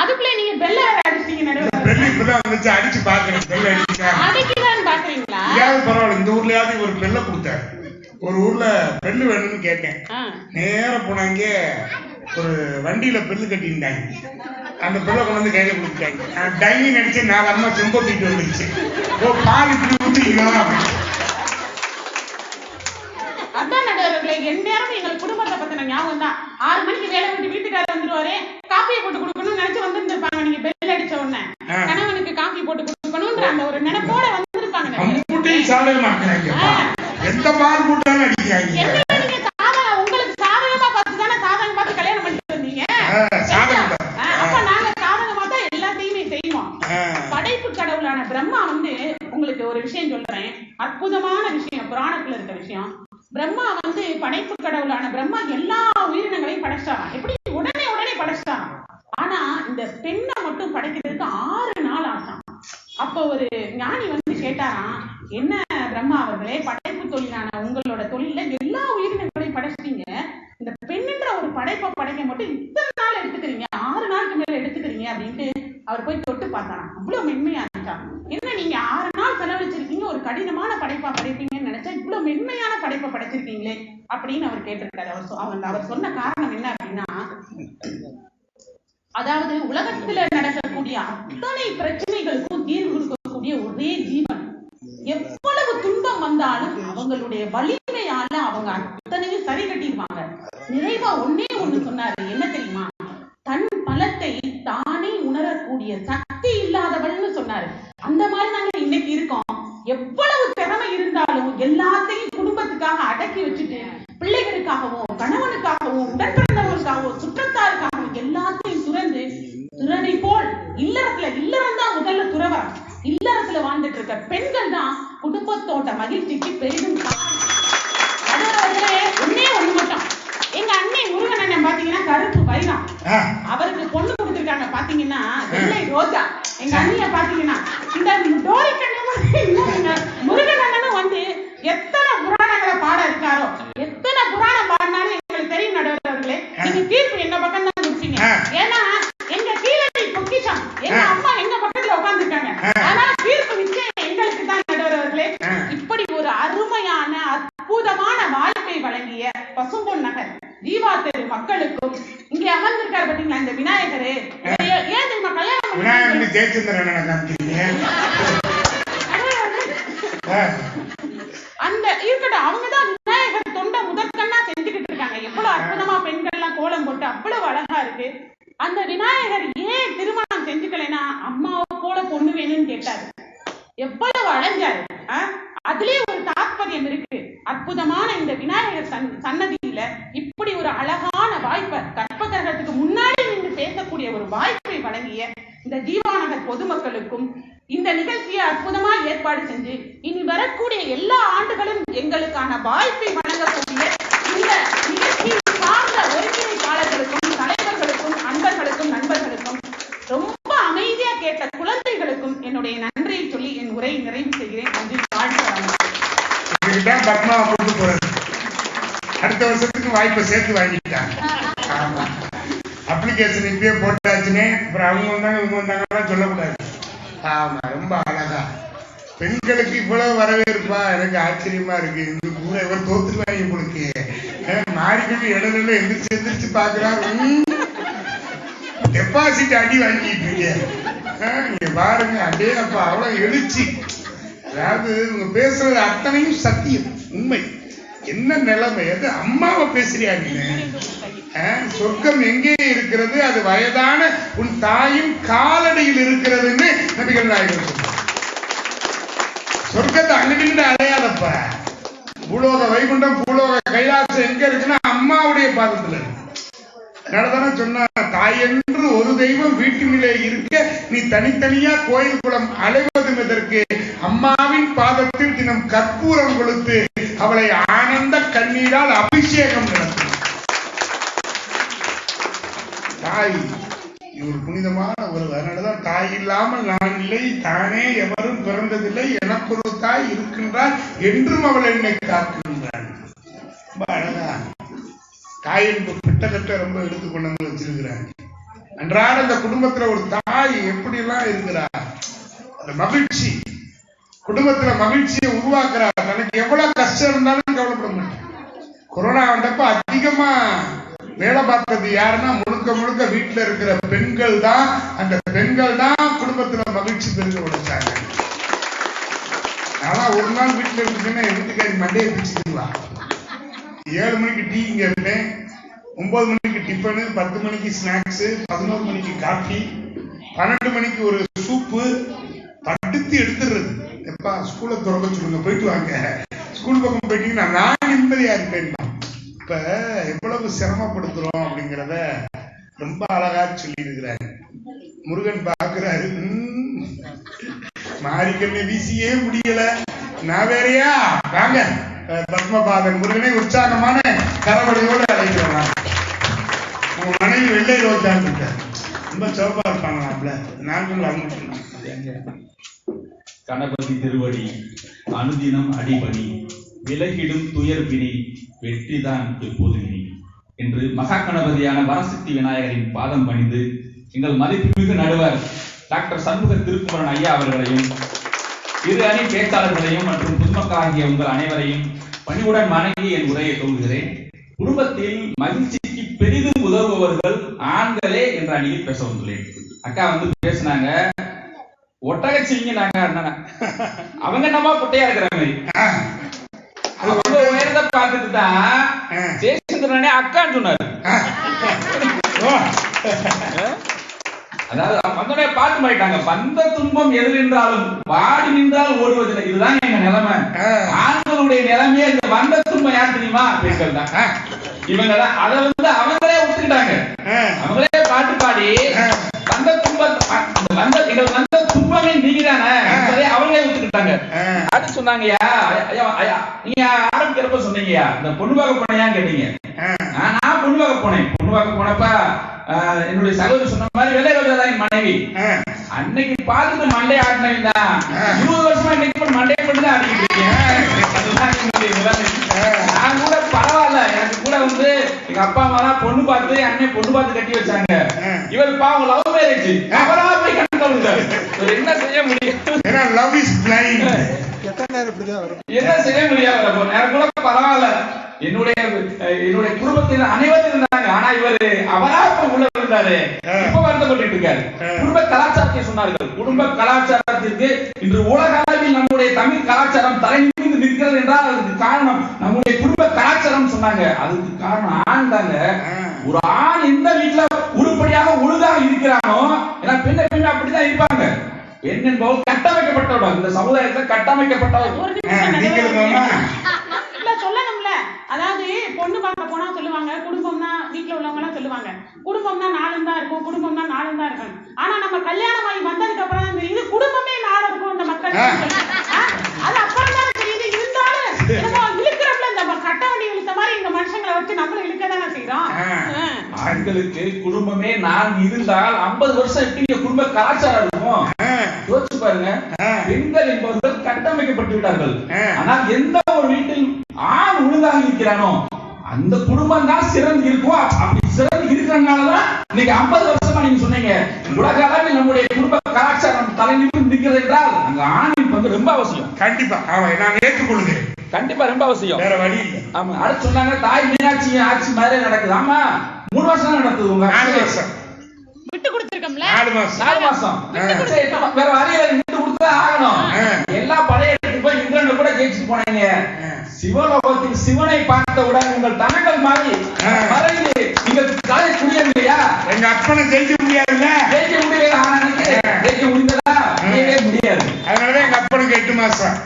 அதுக்குள்ள நீங்க பெல்ல அடிச்சீங்க நடுவர். பெல்லு இப்பதான் வந்துச்சு, அடிச்சு பாக்குறேன். பெல்ல அடிச்சுதான் பாக்குறீங்களா? பரவாயில்ல, இந்த ஊர்லயாவது ஒரு பெல்ல கொடுத்தாரு. ஒரு ஊர்ல பெல்லு வேணும்னு கேட்டேன், நேர போனாங்க ஒரு வண்டியில பெல்லு கட்டியிருந்தாங்க. அந்த பெல்ல கொண்டு வந்து கையில கொடுத்துட்டாங்க. டைனிங் அடிச்சு 4 அம்மா செம்ப தூக்கிட்டு வந்துருச்சு. பால் இப்படி ஊத்திக்கலாம். அதான் நடுவர்களே, எந்நேரம் எங்கள் குடும்பத்தை பத்தின ஞாபகம் தான். 6 மணிக்கு வேலை விட்டு வீட்டுக்காரர் வந்துருவாரு, காப்பியை போட்டு கொடுக்கணும்னு நினைச்சு வந்திருந்திருப்பாங்க. நீங்க பெல் அடிச்ச உடனே கணவனுக்கு காப்பி போட்டு கொடுக்கணும்ன்ற அந்த ஒரு நினைப்போட வந்திருப்பாங்க. எந்த பால் போட்டாலும் அடிக்கிறாங்க. நீங்க சாதகம் உங்களுக்கு சாதகமா பார்த்து தானே சாதகம் பார்த்து கல்யாணம் பண்ணிட்டு வந்தீங்க. அப்ப நாங்க சாதகமா தான் எல்லாத்தையுமே செய்வோம். படைப்பு கடவுளான பிரம்மா வந்து, உங்களுக்கு ஒரு விஷயம் சொல்றேன், அற்புதமான விஷயம், புராணத்துல இருக்க விஷயம். பிரம்மா வந்து படைப்பு கடவுளான பிரம்மா எல்லா உயிரினங்களையும் படைச்சாராம். எப்படி உடனே படைச்சாராம். ஆனா இந்த பெண்ணை மட்டும் படைக்கிறதுக்கு 6 நாள் ஆச்சாம். அப்ப ஒரு ஞானி வந்து கேட்டாராம், என்ன பிரம்மா அவர்களே, படைப்பு தொழிலான உங்களோட தொழில எல்லா உயிரினங்களையும் படைச்சிட்டீங்க, இந்த பெண்ணுன்ற ஒரு படைப்பை படைக்க மட்டும் இத்தனை நாள் எடுத்துக்கிறீங்க, 6 நாளுக்கு மேல எடுத்துக்கிறீங்க அப்படின்ட்டு அவர் போய் தொட்டு பார்த்தாராம். அவ்வளவு மென்மையா இருந்துச்சா. என்ன நீங்க 6 நாள் செலவழிச்சிருக்கீங்க, ஒரு கடினமான படைப்பா படைப்பீங்கன்னு நினைச்சா இவ்வளவு மென்மையான படைப்பா படைப்பை படைச்சிருக்கீங்களே அப்படின்னு அவர் கேட்டிருக்காரு. அவர் சொன்ன காரணம் என்ன அப்படின்னா, அதாவது உலகத்துல நடக்கக்கூடிய அத்தனை பிரச்சனைகளுக்கும் தீர்வு கொடுக்கக்கூடிய ஒரே ஜீவன். எவ்வளவு துன்பம் வந்தாலும் அவங்களுடைய வலிமையால அவங்க அத்தனையும் சரி கட்டிடுவாங்க. நிறைவா ஒன்னே ஒண்ணு சொன்னாரு, என்ன தெரியுமா? தன் பலத்தை தானே உணரக்கூடிய சக்தி இல்லாதவள்னு சொன்னாரு. அந்த மாதிரி நாங்க இன்னைக்கு இருக்கோம். எவ்வளவு திறமை இருந்தாலும் எல்லாத்தையும் குடும்பத்துக்காக அடக்கி வச்சுட்டு பிள்ளைகளுக்காகவும் கணவனுக்காகவும் உடன்பிறந்தவர்களுக்காகவும் சுற்றத்தாருக்காகவும் எல்லாத்தையும் துறந்து துறனை போல் இல்லறம் தான் முதல்ல துறவரம். இல்லறத்துல வாழ்ந்துட்டு இருக்க பெண்கள் தான் குடும்பத்தோட மகிழ்ச்சிக்கு பெரிதும் ஒன்னே ஒண்ணு மட்டும். எங்க அண்ணன் முருகன் அண்ணன் பாத்தீங்கன்னா கருப்பு வைரம், அவருக்கு பொண்ணு கொடுத்திருக்காங்க பாத்தீங்கன்னா வெள்ளை ரோஜா. எங்க அண்ணிய பாத்தீங்கன்னா இந்த டோரிக்கண்ணு முருகன் அண்ணனும் வந்து எத்தனை புராணங்களை பாட இருக்காரோ, எத்தனை புராணம் பாடினாலும் எங்களுக்கு தெரியும் நடுவர்களே, நீங்க தீர்ப்பு எங்க பக்கம் தான் கொடுப்பீங்க. ஏன்னா எங்க கீழடி பொக்கிஷம் எங்க அம்மா எங்க பக்கத்துல உட்கார்ந்துருக்காங்க. ஆனா தீர்ப்பு நிச்சயம் எங்களுக்கு தான் நடுவர்களே. இப்படி ஒரு அருமையான அற்புதமான வாழ்க்கை வழங்கிய பசும்பொன் நகர் ஜீவா தெரு மக்களுக்கும் இங்கே அமர்ந்திருக்காரு பாத்தீங்களா இந்த விநாயகரு, ஏன் தெரியுமா கல்யாணம் அந்த இருக்கட்டும், அவங்கதான் விநாயகர் தொண்டை முதற்கண்ணா செஞ்சுக்கிட்டு இருக்காங்க. எவ்வளவு அற்புதமா பெண்கள் எல்லாம் கோலம் போட்டு அவ்வளவு அழகா இருக்கு. அந்த விநாயகர் ஏன் திருமணம் செஞ்சுக்கலைன்னா அம்மாவை போல பொண்ணு வேணும்னு கேட்டாரு. எவ்வளவு அழைஞ்சாரு. அதுலயே ஒரு தாற்பயம் இருக்கு. அற்புதமான இந்த விநாயகர் சன்னதியில இப்படி ஒரு அழகான வாய்ப்பை கற்பகிரகத்துக்கு முன்னாடி நின்று பேசக்கூடிய ஒரு வாய்ப்பை வழங்கிய இந்த ஜீவாநகர் பொதுமக்களுக்கும் இந்த நிகழ்ச்சியை அற்புதமா ஏற்பாடு செஞ்சு இனி வரக்கூடிய எல்லா ஆண்டுகளும் எங்களுக்கான வாய்ப்பை வழங்கக்கூடிய இந்த நிகழ்ச்சியை சார்ந்த ஒருங்கிணைப்பாளர்களுக்கும் தலைவர்களுக்கும் அன்பர்களுக்கும் நண்பர்களுக்கும் ரொம்ப அமைதியா கேட்ட குழந்தைகளுக்கும் என்னுடைய நன்றியை சொல்லி என் உரையை நிறைவு செய்கிறேன். நன்றி. அடுத்த வருஷத்துக்கு வாய்ப்பை சேர்த்து வாங்கிட்டாங்க. அப்ளிகேஷன் இப்பயே போட்டாச்சுன்னே அப்புறம் அவங்க வந்தாங்க இவங்க வந்தாங்கன்னா சொல்லக்கூடாது. ஆமா, ரொம்ப அழகா பெண்களுக்கு இவ்வளவு வரவேற்பா எனக்கு ஆச்சரியமா இருக்கு. இந்த கூட இவர் தோத்துருவாங்க உங்களுக்கு மாறிக்கிட்டு இடத்துல எந்திரிச்சு பாக்குறாரு. டெபாசிட் அடி வாங்கிட்டு இருக்கீங்க பாருங்க. அப்படியே அப்ப அவ்வளவு எழுச்சி. அதாவது இவங்க பேசுறது அத்தனையும் சத்தியம், உண்மை. என்ன நிலைமை அது? அம்மாவை பேசுறியாங்க. சொர்க்கம் எங்கே இருக்கிறது? அது வயதான உன் தாயின் காலடியில் இருக்கிறதுன்னு நபிகள் நாயகம் சொல்றாங்க. சொர்க்கத்தை அங்கிட்டு அடையாதப்ப. பூலோக வைகுண்டம் பூலோக கைலாசம் எங்க இருக்குன்னா அம்மாவுடைய பாதத்துல இருக்கு. அதனாலதானே சொன்ன, தாயென்று ஒரு தெய்வம் வீட்டினிலே இருக்க நீ தனித்தனியா கோயில் குளம் அலைவதும் எதற்கு? அம்மாவின் பாதத்தில் தினம் கற்பூரம் கொளுத்து அவளை ஆனந்த கண்ணீரால் அபிஷேகம் நடத்தும். தாய் ஒரு புனிதமான ஒரு. அதனாலதான் தாய் இல்லாமல் நான் இல்லை, தானே எவரும் பிறந்ததில்லை, எனக்கு ஒரு தாய் இருக்கின்றார் என்றும் அவள் என்னை காக்கின்றாள். ரொம்ப அழகா தாயின் கிட்டத்தட்ட ரொம்ப எடுத்துக்கொண்டு வந்து வச்சிருக்கிறாங்க. அன்றாட அந்த குடும்பத்துல ஒரு தாய் எப்படி எல்லாம் இருக்கிறார், அந்த மகிழ்ச்சி குடும்பத்துல மகிழ்ச்சியை உருவாக்குறார். தனக்கு எவ்வளவு கஷ்டம் இருந்தாலும் கவலைப்பட மாட்டேன். கொரோனா வந்தப்ப அதிகமா வேலை பார்த்தது யாருன்னா முழுக்க வீட்டுல இருக்கிற பெண்கள் தான். அந்த பெண்கள் தான் குடும்பத்துல மகிழ்ச்சி பெருக உடைச்சாங்க. ஆனா ஒரு நாள் வீட்டுல இருக்குன்னா வீட்டுக்காரி மண்டையை பிடிச்சிக்குவா. 7 மணிக்கு டீ இங்க இருப்பேன், 9 மணிக்கு டிஃபனு, 10 மணிக்கு ஸ்நாக்ஸ், 11 மணிக்கு காஃபி, 12 மணிக்கு ஒரு சூப்பு படுத்து எடுத்துடுறது. எப்பா ஸ்கூலை திறக்க சொல்லுங்க, போயிட்டு வாங்க, ஸ்கூல் பக்கம் போயிட்டீங்கன்னா நான் நிம்மதியா இருப்பேன். இப்ப எவ்வளவு சிரமப்படுத்துறோம் அப்படிங்கிறத ரொம்ப அழகா சொல்லி இருக்கிறாரு. முருகன் பாக்குறாரு, மாரிக்கண்ணை வீசியே முடியல, நான் வேறையா வாங்க பத்மபாதன் முருகனை உற்சாகமான கரவடையோடு அழைக்கிறோம். உங்க மனைவி வெள்ளை ரோஜான்னு இருக்க ரொம்ப சிறப்பா இருப்பாங்களாம்ல. நாங்களும் அவங்க கணபதி திருவடி அனுதினம் அடிபணி விலகிடும் துயர்பினி வெற்றிதான் எப்போது இனி என்று மகா கணபதியான வரசக்தி விநாயகரின் பாதம் பணிந்து எங்கள் மதிப்புமிகு நடுவர் டாக்டர் சண்முக திருக்குமரன் ஐயா அவர்களையும் இரு அணி பேச்சாளர்களையும் மற்றும் பொதுமக்கள் ஆகிய உங்கள் அனைவரையும் பணிவுடன் வணங்கி என் உரையை துவங்குகிறேன். குடும்பத்தில் மகிழ்ச்சிக்கு பெரிதும் உதவுபவர்கள் ஆண்களே என்ற அணியில் பேச வந்துள்ளேன். அக்கா பேசினாங்க, ஒட்டகச்சிங்க நாங்க அவங்க நம்ம குட்டையா இருக்கிற மாதிரி அவங்க உயரத்தை பார்த்துட்டு தான் ஜெயச்சந்திரனே அக்கான்னு சொன்னாரு. அதாவது வந்தோடனே பாட்டு மாறிட்டாங்க, வந்த துன்பம் எது நின்றாலும் வாடி நின்றால் ஓடுவதில்லை. இதுதான் எங்க நிலைமை. ஆண்களுடைய நிலைமையே இந்த வந்த துன்பம் யார் தெரியுமா? பெண்கள் தான். இவங்க தான் அதை அவங்களே ஒத்துக்கிட்டாங்க. அவங்களே பாட்டு பாடி வந்த வந்த துன்பமே நீங்கதானே அவங்களே ஒத்துக்கிட்டாங்க. அது சொன்னாங்கய்யா, நீங்க ஆரம்பிக்கிறப்ப சொன்னீங்கயா இந்த பொண்ணு பார்க்க போனையான்னு கேட்டீங்க. நான் பொண்ணு பார்க்க போனேன். பொண்ணு பார்க்க போனப்ப என்னுடைய சகோதரி சொன்ன மாதிரி வெள்ளை ரோஜா என் மனைவி. அன்னைக்கு பார்த்துட்டு மண்டை ஆடினவன் தான் 20 வருஷமா இன்னைக்கு மண்டையை மட்டும் தான் ஆடிக்கிட்டு இருக்கேன். நான் கூட பரவாயில்ல, எனக்கு கூட எங்க அப்பா அம்மா தான் பொண்ணு பார்த்து அண்ணன் பொண்ணு பார்த்து கட்டி வச்சாங்க. இவர் பாவம் லவ் மேரேஜ், அவரா போய் கண்டுட்டாரு. என்ன செய்ய முடியும்? என்ன செய்ய முடியாது? எனக்கு கூட பரவாயில்ல, என்னுடைய குடும்பத்தில் அனைவரும் இருந்தாங்க. ஆனா இவரு அவரா உள்ள இருந்தாரு, இப்ப வருத்தப்பட்டு இருக்காரு. குடும்ப கலாச்சாரத்தை சொன்னார்கள். குடும்ப கலாச்சாரத்திற்கு இன்று உலக அளவில் நம்முடைய தமிழ் கலாச்சாரம் தலை நிமிர்ந்து நிற்கிறது என்றால் அதுக்கு காரணம் நம்முடைய குடும்ப கலாச்சாரம் சொன்னாங்க. அதுக்கு காரணம் ஆண் தாங்க. ஒரு ஆண் எந்த வீட்டுல உருப்படியாக ஒழுங்காக இருக்கிறானோ, ஏன்னா பெண்ணை அப்படிதான் இருப்பாங்க. பெண் என்பவர் கட்டமைக்கப்பட்டவர், இந்த சமுதாயத்துல கட்டமைக்கப்பட்டவர். சொல்லணும்ல, அதாவது பொண்ணு பார்க்க போனா சொல்லுவாங்க குடும்பம்னா வீட்டுல உள்ளவங்க எல்லாம் சொல்லுவாங்க குடும்பம்னா 4 தான் இருக்கும், குடும்பம்னா 4 தான் இருக்கும். ஆனா நம்ம கல்யாணம் ஆகி வந்ததுக்கு அப்புறம் தான் தெரியுது குடும்பமே 4 இருக்கும். இந்த மக்கள் அது அப்புறம் தான் தெரியுது. இருந்தாலும் இழுக்கிறப்பல இந்த கட்ட வண்டி இழுத்த மாதிரி இந்த மனுஷங்களை வச்சு நம்மளும் இழுக்கதானே செய்யறோம். ஆண்களுக்கு குடும்பமே 4 இருந்தால் 50 வருஷம் எப்படி குடும்ப கலாச்சாரம் இருக்கும் யோசிச்சு பாருங்க. பெண்கள் என்பவர்கள் கட்டமைக்கப்பட்டு விட்டார்கள். ஆனால் எந்த ஒரு வீட்டில் ஆண் ஒழுங்காக இருக்கிறானோ அந்த குடும்பம் தான் சிறந்து இருக்கும். அப்படி சிறந்து இருக்கிறதுனாலதான் இன்னைக்கு 50 வருஷமா நீங்க சொன்னீங்க உலக அளவில் நம்முடைய குடும்ப கலாச்சாரம் தலை நிமிர்ந்து நிற்கிறது என்றால் அங்க ஆணின் பங்கு ரொம்ப அவசியம். கண்டிப்பா நான் ஏற்றுக்கொள்கிறேன். கண்டிப்பா ரொம்ப அவசியம், வேற வழி இல்லை. ஆமா. அடுத்து சொன்னாங்க தாய் மீனாட்சி ஆட்சி மாதிரி நடக்குது. ஆமா, 3 வருஷம் தான் நடக்குது. உங்க 4 வருஷம் விட்டு கொடுத்திருக்கோம்ல, 4 மாசம் வேற வரையில விட்டு கொடுத்தா ஆகணும். எல்லா பழைய போய் இந்திரன் கூட ஜெயிச்சு போனீங்க. சிவலோகத்தில் சிவனை பார்த்தவுடன் உங்கள் தனங்கள் மாறி மறைந்து நீங்கள் தலை குடியவில்லையா? எங்க அப்பனை ஜெயிக்க முடியாதுல்ல. ஜெயிக்க முடியல. ஆனா ஜெயிக்க முடிந்ததா? முடியாது. அதனாலதான் எங்க அப்பனுக்கு 8 மாசம்.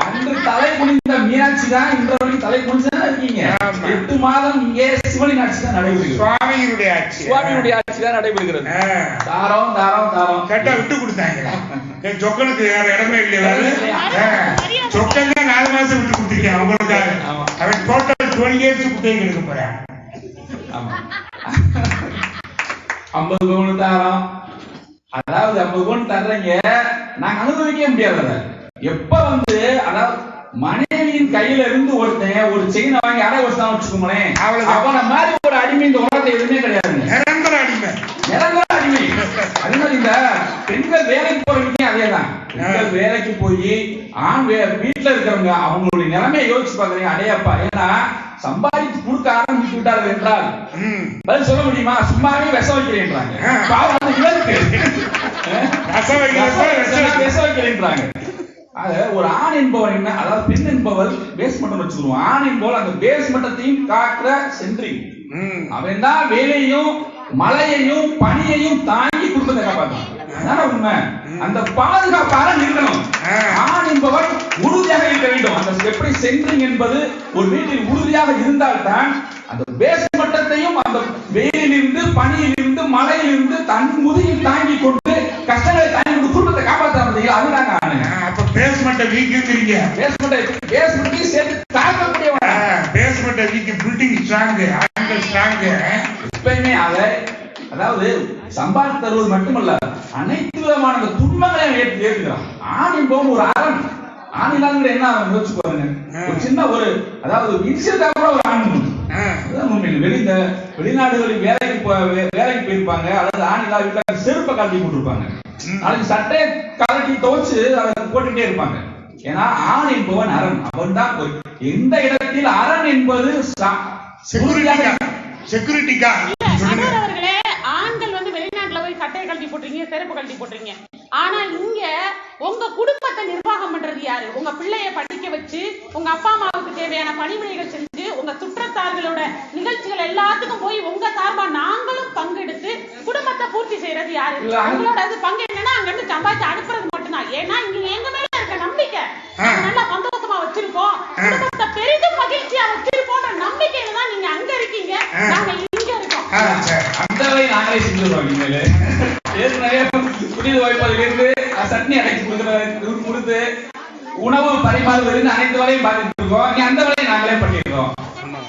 அன்று தலை குனிந்த மீனாட்சி தான் இன்று வரைக்கும் தலை குனிச்சுதான் இருக்கீங்க. 8 மாதம் இங்கே சிவனின் ஆட்சி தான் நடைபெறுகிறது. சுவாமியுடைய ஆட்சி தான் நடைபெறுகிறது. தாரம் தாரம் தாரம் கேட்டா விட்டு கொடுத்தாங்க. என் சொக்கனுக்கு வேற இடமே இல்லையா? சொக்கன் தான் 4 மாசம் விட்டு கொடுத்துருக்கேன் அவங்களுக்காக. அவன் டோட்டல் 20 years குட்டையை எடுக்க போறேன். 50 பவுன் தாரம், அதாவது 50 பவுன் தர்றீங்க, நாங்க அனுபவிக்க முடியாது. எப்ப அதாவது மனைவியின் கையில இருந்து ஒருத்தன் ஒரு செயினை வாங்கி அடை வச்சுதான் வச்சுக்கோங்களேன், அவன மாதிரி ஒரு அடிமை இந்த உலகத்துல எதுவுமே கிடையாது. நிரந்தர அடிமை. அதே மாதிரி இந்த பெண்கள் வேலைக்கு போறவங்க அதேதான். பெண்கள் வேலைக்கு போய் ஆண் வீட்டுல இருக்கிறவங்க அவங்களுடைய நிலைமையை யோசிச்சு பாக்குறீங்க. அடையப்பா, ஏன்னா சம்பாதித்து கொடுக்க ஆரம்பித்து விட்டார்கள் என்றால் பதில் சொல்ல முடியுமா? சும்மாவே விஷ வைக்கிறேன்றாங்க. விஷ வைக்கிறேன்றாங்க. ஒரு ஆண் என்பவர் என்ன, அதாவது பெண் என்பவர் பேஸ்மெண்ட் வச்சுருவோம். ஆண் என்பவர் அந்த பேஸ்மெண்ட்டையும் காக்கிற சென்ட்ரிங். அவன் தான் வேலையையும் மழையையும் பனியையும் தாங்கி குடும்பத்தை காப்பாற்றான். அதான உண்மை. அந்த பாதுகாப்பாக இருக்கணும். ஆண் என்பவர் உறுதியாக இருக்க வேண்டும். அந்த எப்படி சென்ட்ரிங் என்பது ஒரு வீட்டில் உறுதியாக இருந்தால்தான் அந்த பேஸ்மெண்ட்டையும் அந்த வெயிலிருந்து பனியிலிருந்து மழையிலிருந்து தன் முதுகில் தாங்கி கொண்டு கஷ்டங்களை தாங்கி கொண்டு குடும்பத்தை காப்பாற்ற அதுதாங்க ஆணு. அப்ப பேஸ்மெண்ட் வீக்குங்கிறீங்க. பேஸ்மெண்ட் சேர்த்து தாக்கக்கூடியவங்க. பேஸ்மெண்ட் வீக், பில்டிங் ஸ்ட்ராங், ஆண்கள் ஸ்ட்ராங். எப்பயுமே அதாவது சம்பாதித்து தருவது மட்டுமல்ல, அனைத்து விதமான துன்பங்களையும் ஏற்றுக்கிறான். ஆண் என்பவன் ஒரு அறம். ஆண் இல்லாத என்ன யோசிச்சு பாருங்க. ஒரு சின்ன அதாவது இன்சியல் ஒரு ஆண் வெளிநாடுகளில் வேலைக்கு போயிருப்பாங்க. அல்லது ஆண் இல்லாத வீட்டுல செருப்பை கழட்டி போட்டிருப்பாங்க. நாளைக்கு சட்டையை கழட்டி துவச்சு அதை போட்டுட்டே இருப்பாங்க. ஏன்னா ஆண் என்பவன் அரண், அவன் தான் எந்த இடத்தில் அரண் என்பது செக்யூரிட்டிக்கா. அவர்களே, ஆண்கள் வந்து வெளிநாட்டுல போய் சட்டையை கழட்டி போட்டுறீங்க, செருப்பு கழட்டி போட்டுறீங்க. ஆனா இங்க உங்க குடும்பத்தை நிர்வாகம் பண்றது யாரு? உங்க பிள்ளைய படிக்க வச்சு, உங்க அப்பா அம்மாவுக்கு தேவையான பணிவிடைகள் செஞ்சு, உங்க சுற்றத்தார்களோட நிகழ்ச்சிகள் எல்லாத்துக்கும் போய் உங்க சார்பா நாங்களும் பங்கெடுத்து குடும்பத்தை பூர்த்தி செய்யறது யாரு? உங்களோட பங்கு என்னன்னா அங்க இருந்து சம்பாதிச்சு அனுப்புறது மட்டும்தான். ஏன்னா இங்க எங்க மேல இருக்க நம்பிக்கை நல்லா சந்தோஷமா வச்சிருக்கோம், குடும்பத்தை பெரிதும் மகிழ்ச்சியா வச்சிருப்போம்ன்ற நம்பிக்கையில தான் நீங்க அங்க இருக்கீங்க, நாங்க இங்க இருக்கோம். அந்த வரை நாங்களே செஞ்சுருவோம். இனிமேல ஏற்கனவே புதிது வைப்பதிலிருந்து சட்னி அடைச்சு கொடுத்து உணவு பரிமாறுவதிலிருந்து அனைத்து வரையும் பார்த்துட்டு இருக்கோம். நீ அந்த வரையும் நாங்களே பண்ணிருக்கோம்.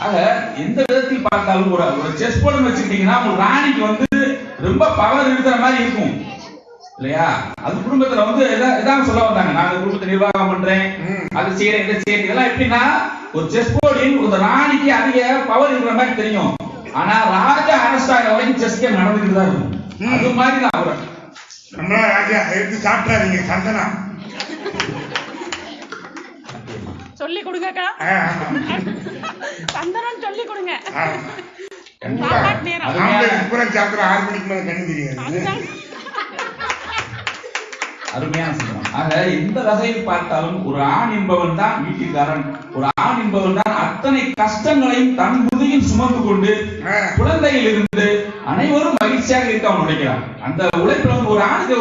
ஆக எந்த விதத்தில் பார்த்தாலும் ஒரு செஸ் போர்டு வச்சுக்கிட்டீங்கன்னா ஒரு ராணிக்கு வந்து ரொம்ப பவர் இருக்கிற மாதிரி இருக்கும் இல்லையா? அது குடும்பத்துல வந்து எதாவது சொல்ல வந்தாங்க, நான் குடும்பத்தை நிர்வாகம் பண்றேன், அது செய்யறேன், இதை செய்யறேன். இதெல்லாம் எப்படின்னா ஒரு செஸ் போர்டில் ஒரு ராணிக்கு அதிக பவர் இருக்கிற மாதிரி தெரியும். ஆனா ராஜா அரசாங்க வரைக்கும் செஸ் கேம் நடந்துட்டு தான் இருக்கும். அது மாதிரி தான் அவர் நம்மளா ராஜா எடுத்து சாப்பிட்டாதீங்க. சந்தனா சொல்லி கொடுங்கக்கா, சந்தனம் சொல்லி கொடுங்க. சாப்பிட்ற 6 மணிக்கு மேல கண்ணு தெரியாது. அருமையான சொல்லுவாங்க. ஆக எந்த வகையில் பார்த்தாலும் ஒரு ஆண் என்பவன் தான் வீட்டுக்காரன், ஒரு ஆண் என்பவன் தான் அத்தனை கஷ்டங்களையும் தன் முதுகில் சுமந்து கொண்டு குழந்தையில் இருந்து அனைவரும் மகிழ்ச்சியாக இருக்க அவன் உழைக்கிறான். அந்த உழைப்புல வந்து ஒரு ஆணுக்கு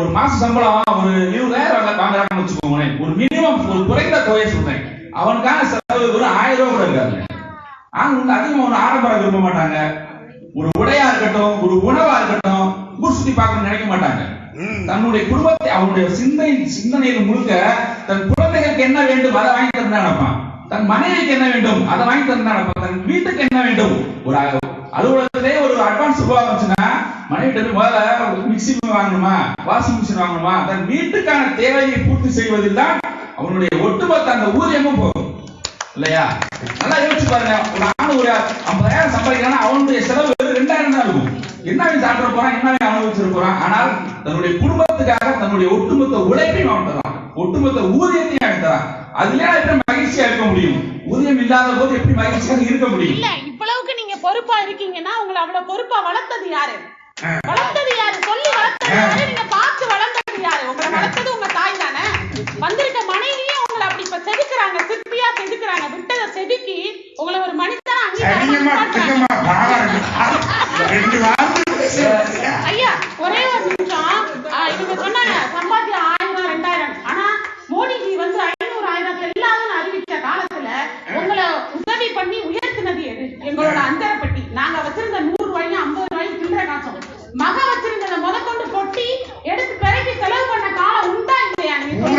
ஒரு மாச சம்பளம் ஒரு 20,000 வாங்குறாங்கன்னு வச்சுக்கோங்க. ஒரு மினிமம் ஒரு குறைந்த தொகையை சொல்றேன், அவனுக்கான செலவு ஒரு 1000 ரூபாய் கூட இருக்காங்க. ஆண் வந்து அதிகமா ஒன்று ஆடம்பர விரும்ப மாட்டாங்க. ஒரு உடையா இருக்கட்டும், ஒரு உணவா இருக்கட்டும், ஊர் சுத்தி பார்க்கணும்னு நினைக்க மாட்டாங்க. தன்னுடைய குடும்பத்தை அவனுடைய சிந்தனையில் முழுக்க தன் குழந்தைகளுக்கு என்ன வேண்டும் அதை வாங்கி தந்து நினைப்பான், தன் மனைவிக்கு என்ன வேண்டும் அதை வாங்கி தந்து நினைப்பான், தன் வீட்டுக்கு என்ன வேண்டும். ஒரு அலுவலகத்திலே ஒரு அட்வான்ஸ் ரூபா வந்துச்சுன்னா மனைவிட்டு முதல்ல மிக்சி வாங்கணுமா, வாஷிங் மிஷின் வாங்கணுமா, தன் வீட்டுக்கான தேவையை பூர்த்தி செய்வதில் தான் அவனுடைய ஒட்டுமொத்த அந்த ஊதியமும் போகும் இல்லையா? நல்லா யோசிச்சு பாருங்க. ஒரு ஆண் ஒரு 50,000 சம்பாதிக்கிறான்னா அவனுடைய செலவு 2,000 தான் இருக்கும். என்னவே சாப்பிட போறான், என்னவே அனுபவிச்சிட்டு போறான். ஆனால் தன்னுடைய குடும்பத்துக்காக தன்னுடைய ஒட்டுமொத்த உழைப்பையும் அவன் தரான், ஒட்டுமொத்த ஊதியத்தையும் அவன் தரான். அதுல எப்படி மகிழ்ச்சியா இருக்க முடியும்? ஊதியம் இல்லாத போது எப்படி மகிழ்ச்சியாக இருக்க முடியும்? இல்ல, இவ்வளவுக்கு நீங்க பொறுப்பா இருக்கீங்கன்னா உங்களை அவ்வளவு பொறுப்பா வளர்த்தது யாரு? வளர்த்தது யாரு? சொல்லி வளர்த்தது யாரு? நீங்க பார்த்து வளர்த்தது யாரு? உங்களை வளர்த்தது உங்க தாய் தானே. வந்திருக்க மனைவியே உங்களை அப்படி இப்ப செதுக்குறாங்க, சிற்பியா செதுக்குறாங்க. விட்டதை செதுக்கி உங்களை ஒரு மனிதனா ஐயா. ஒரே ஒரு நிமிஷம், இவங்க சொன்னாங்க சம்பாத்தியம் 1000 2000. ஆனா மோடிஜி வந்து 500 1000 எல்லாரும் அறிவிச்ச காலத்துல உங்களை உதவி பண்ணி உயர்த்தினது எது? எங்களோட அந்தரப்பட்டி. நாங்க வச்சிருந்த 100 ரூபாயும் 50 ரூபாயும் சில்லற காசும் மக வச்சிருந்தத முதற்கொண்டு கொட்டி எடுத்து பிறகு செலவு பண்ண காலம் உண்டா இல்லையா? நீங்க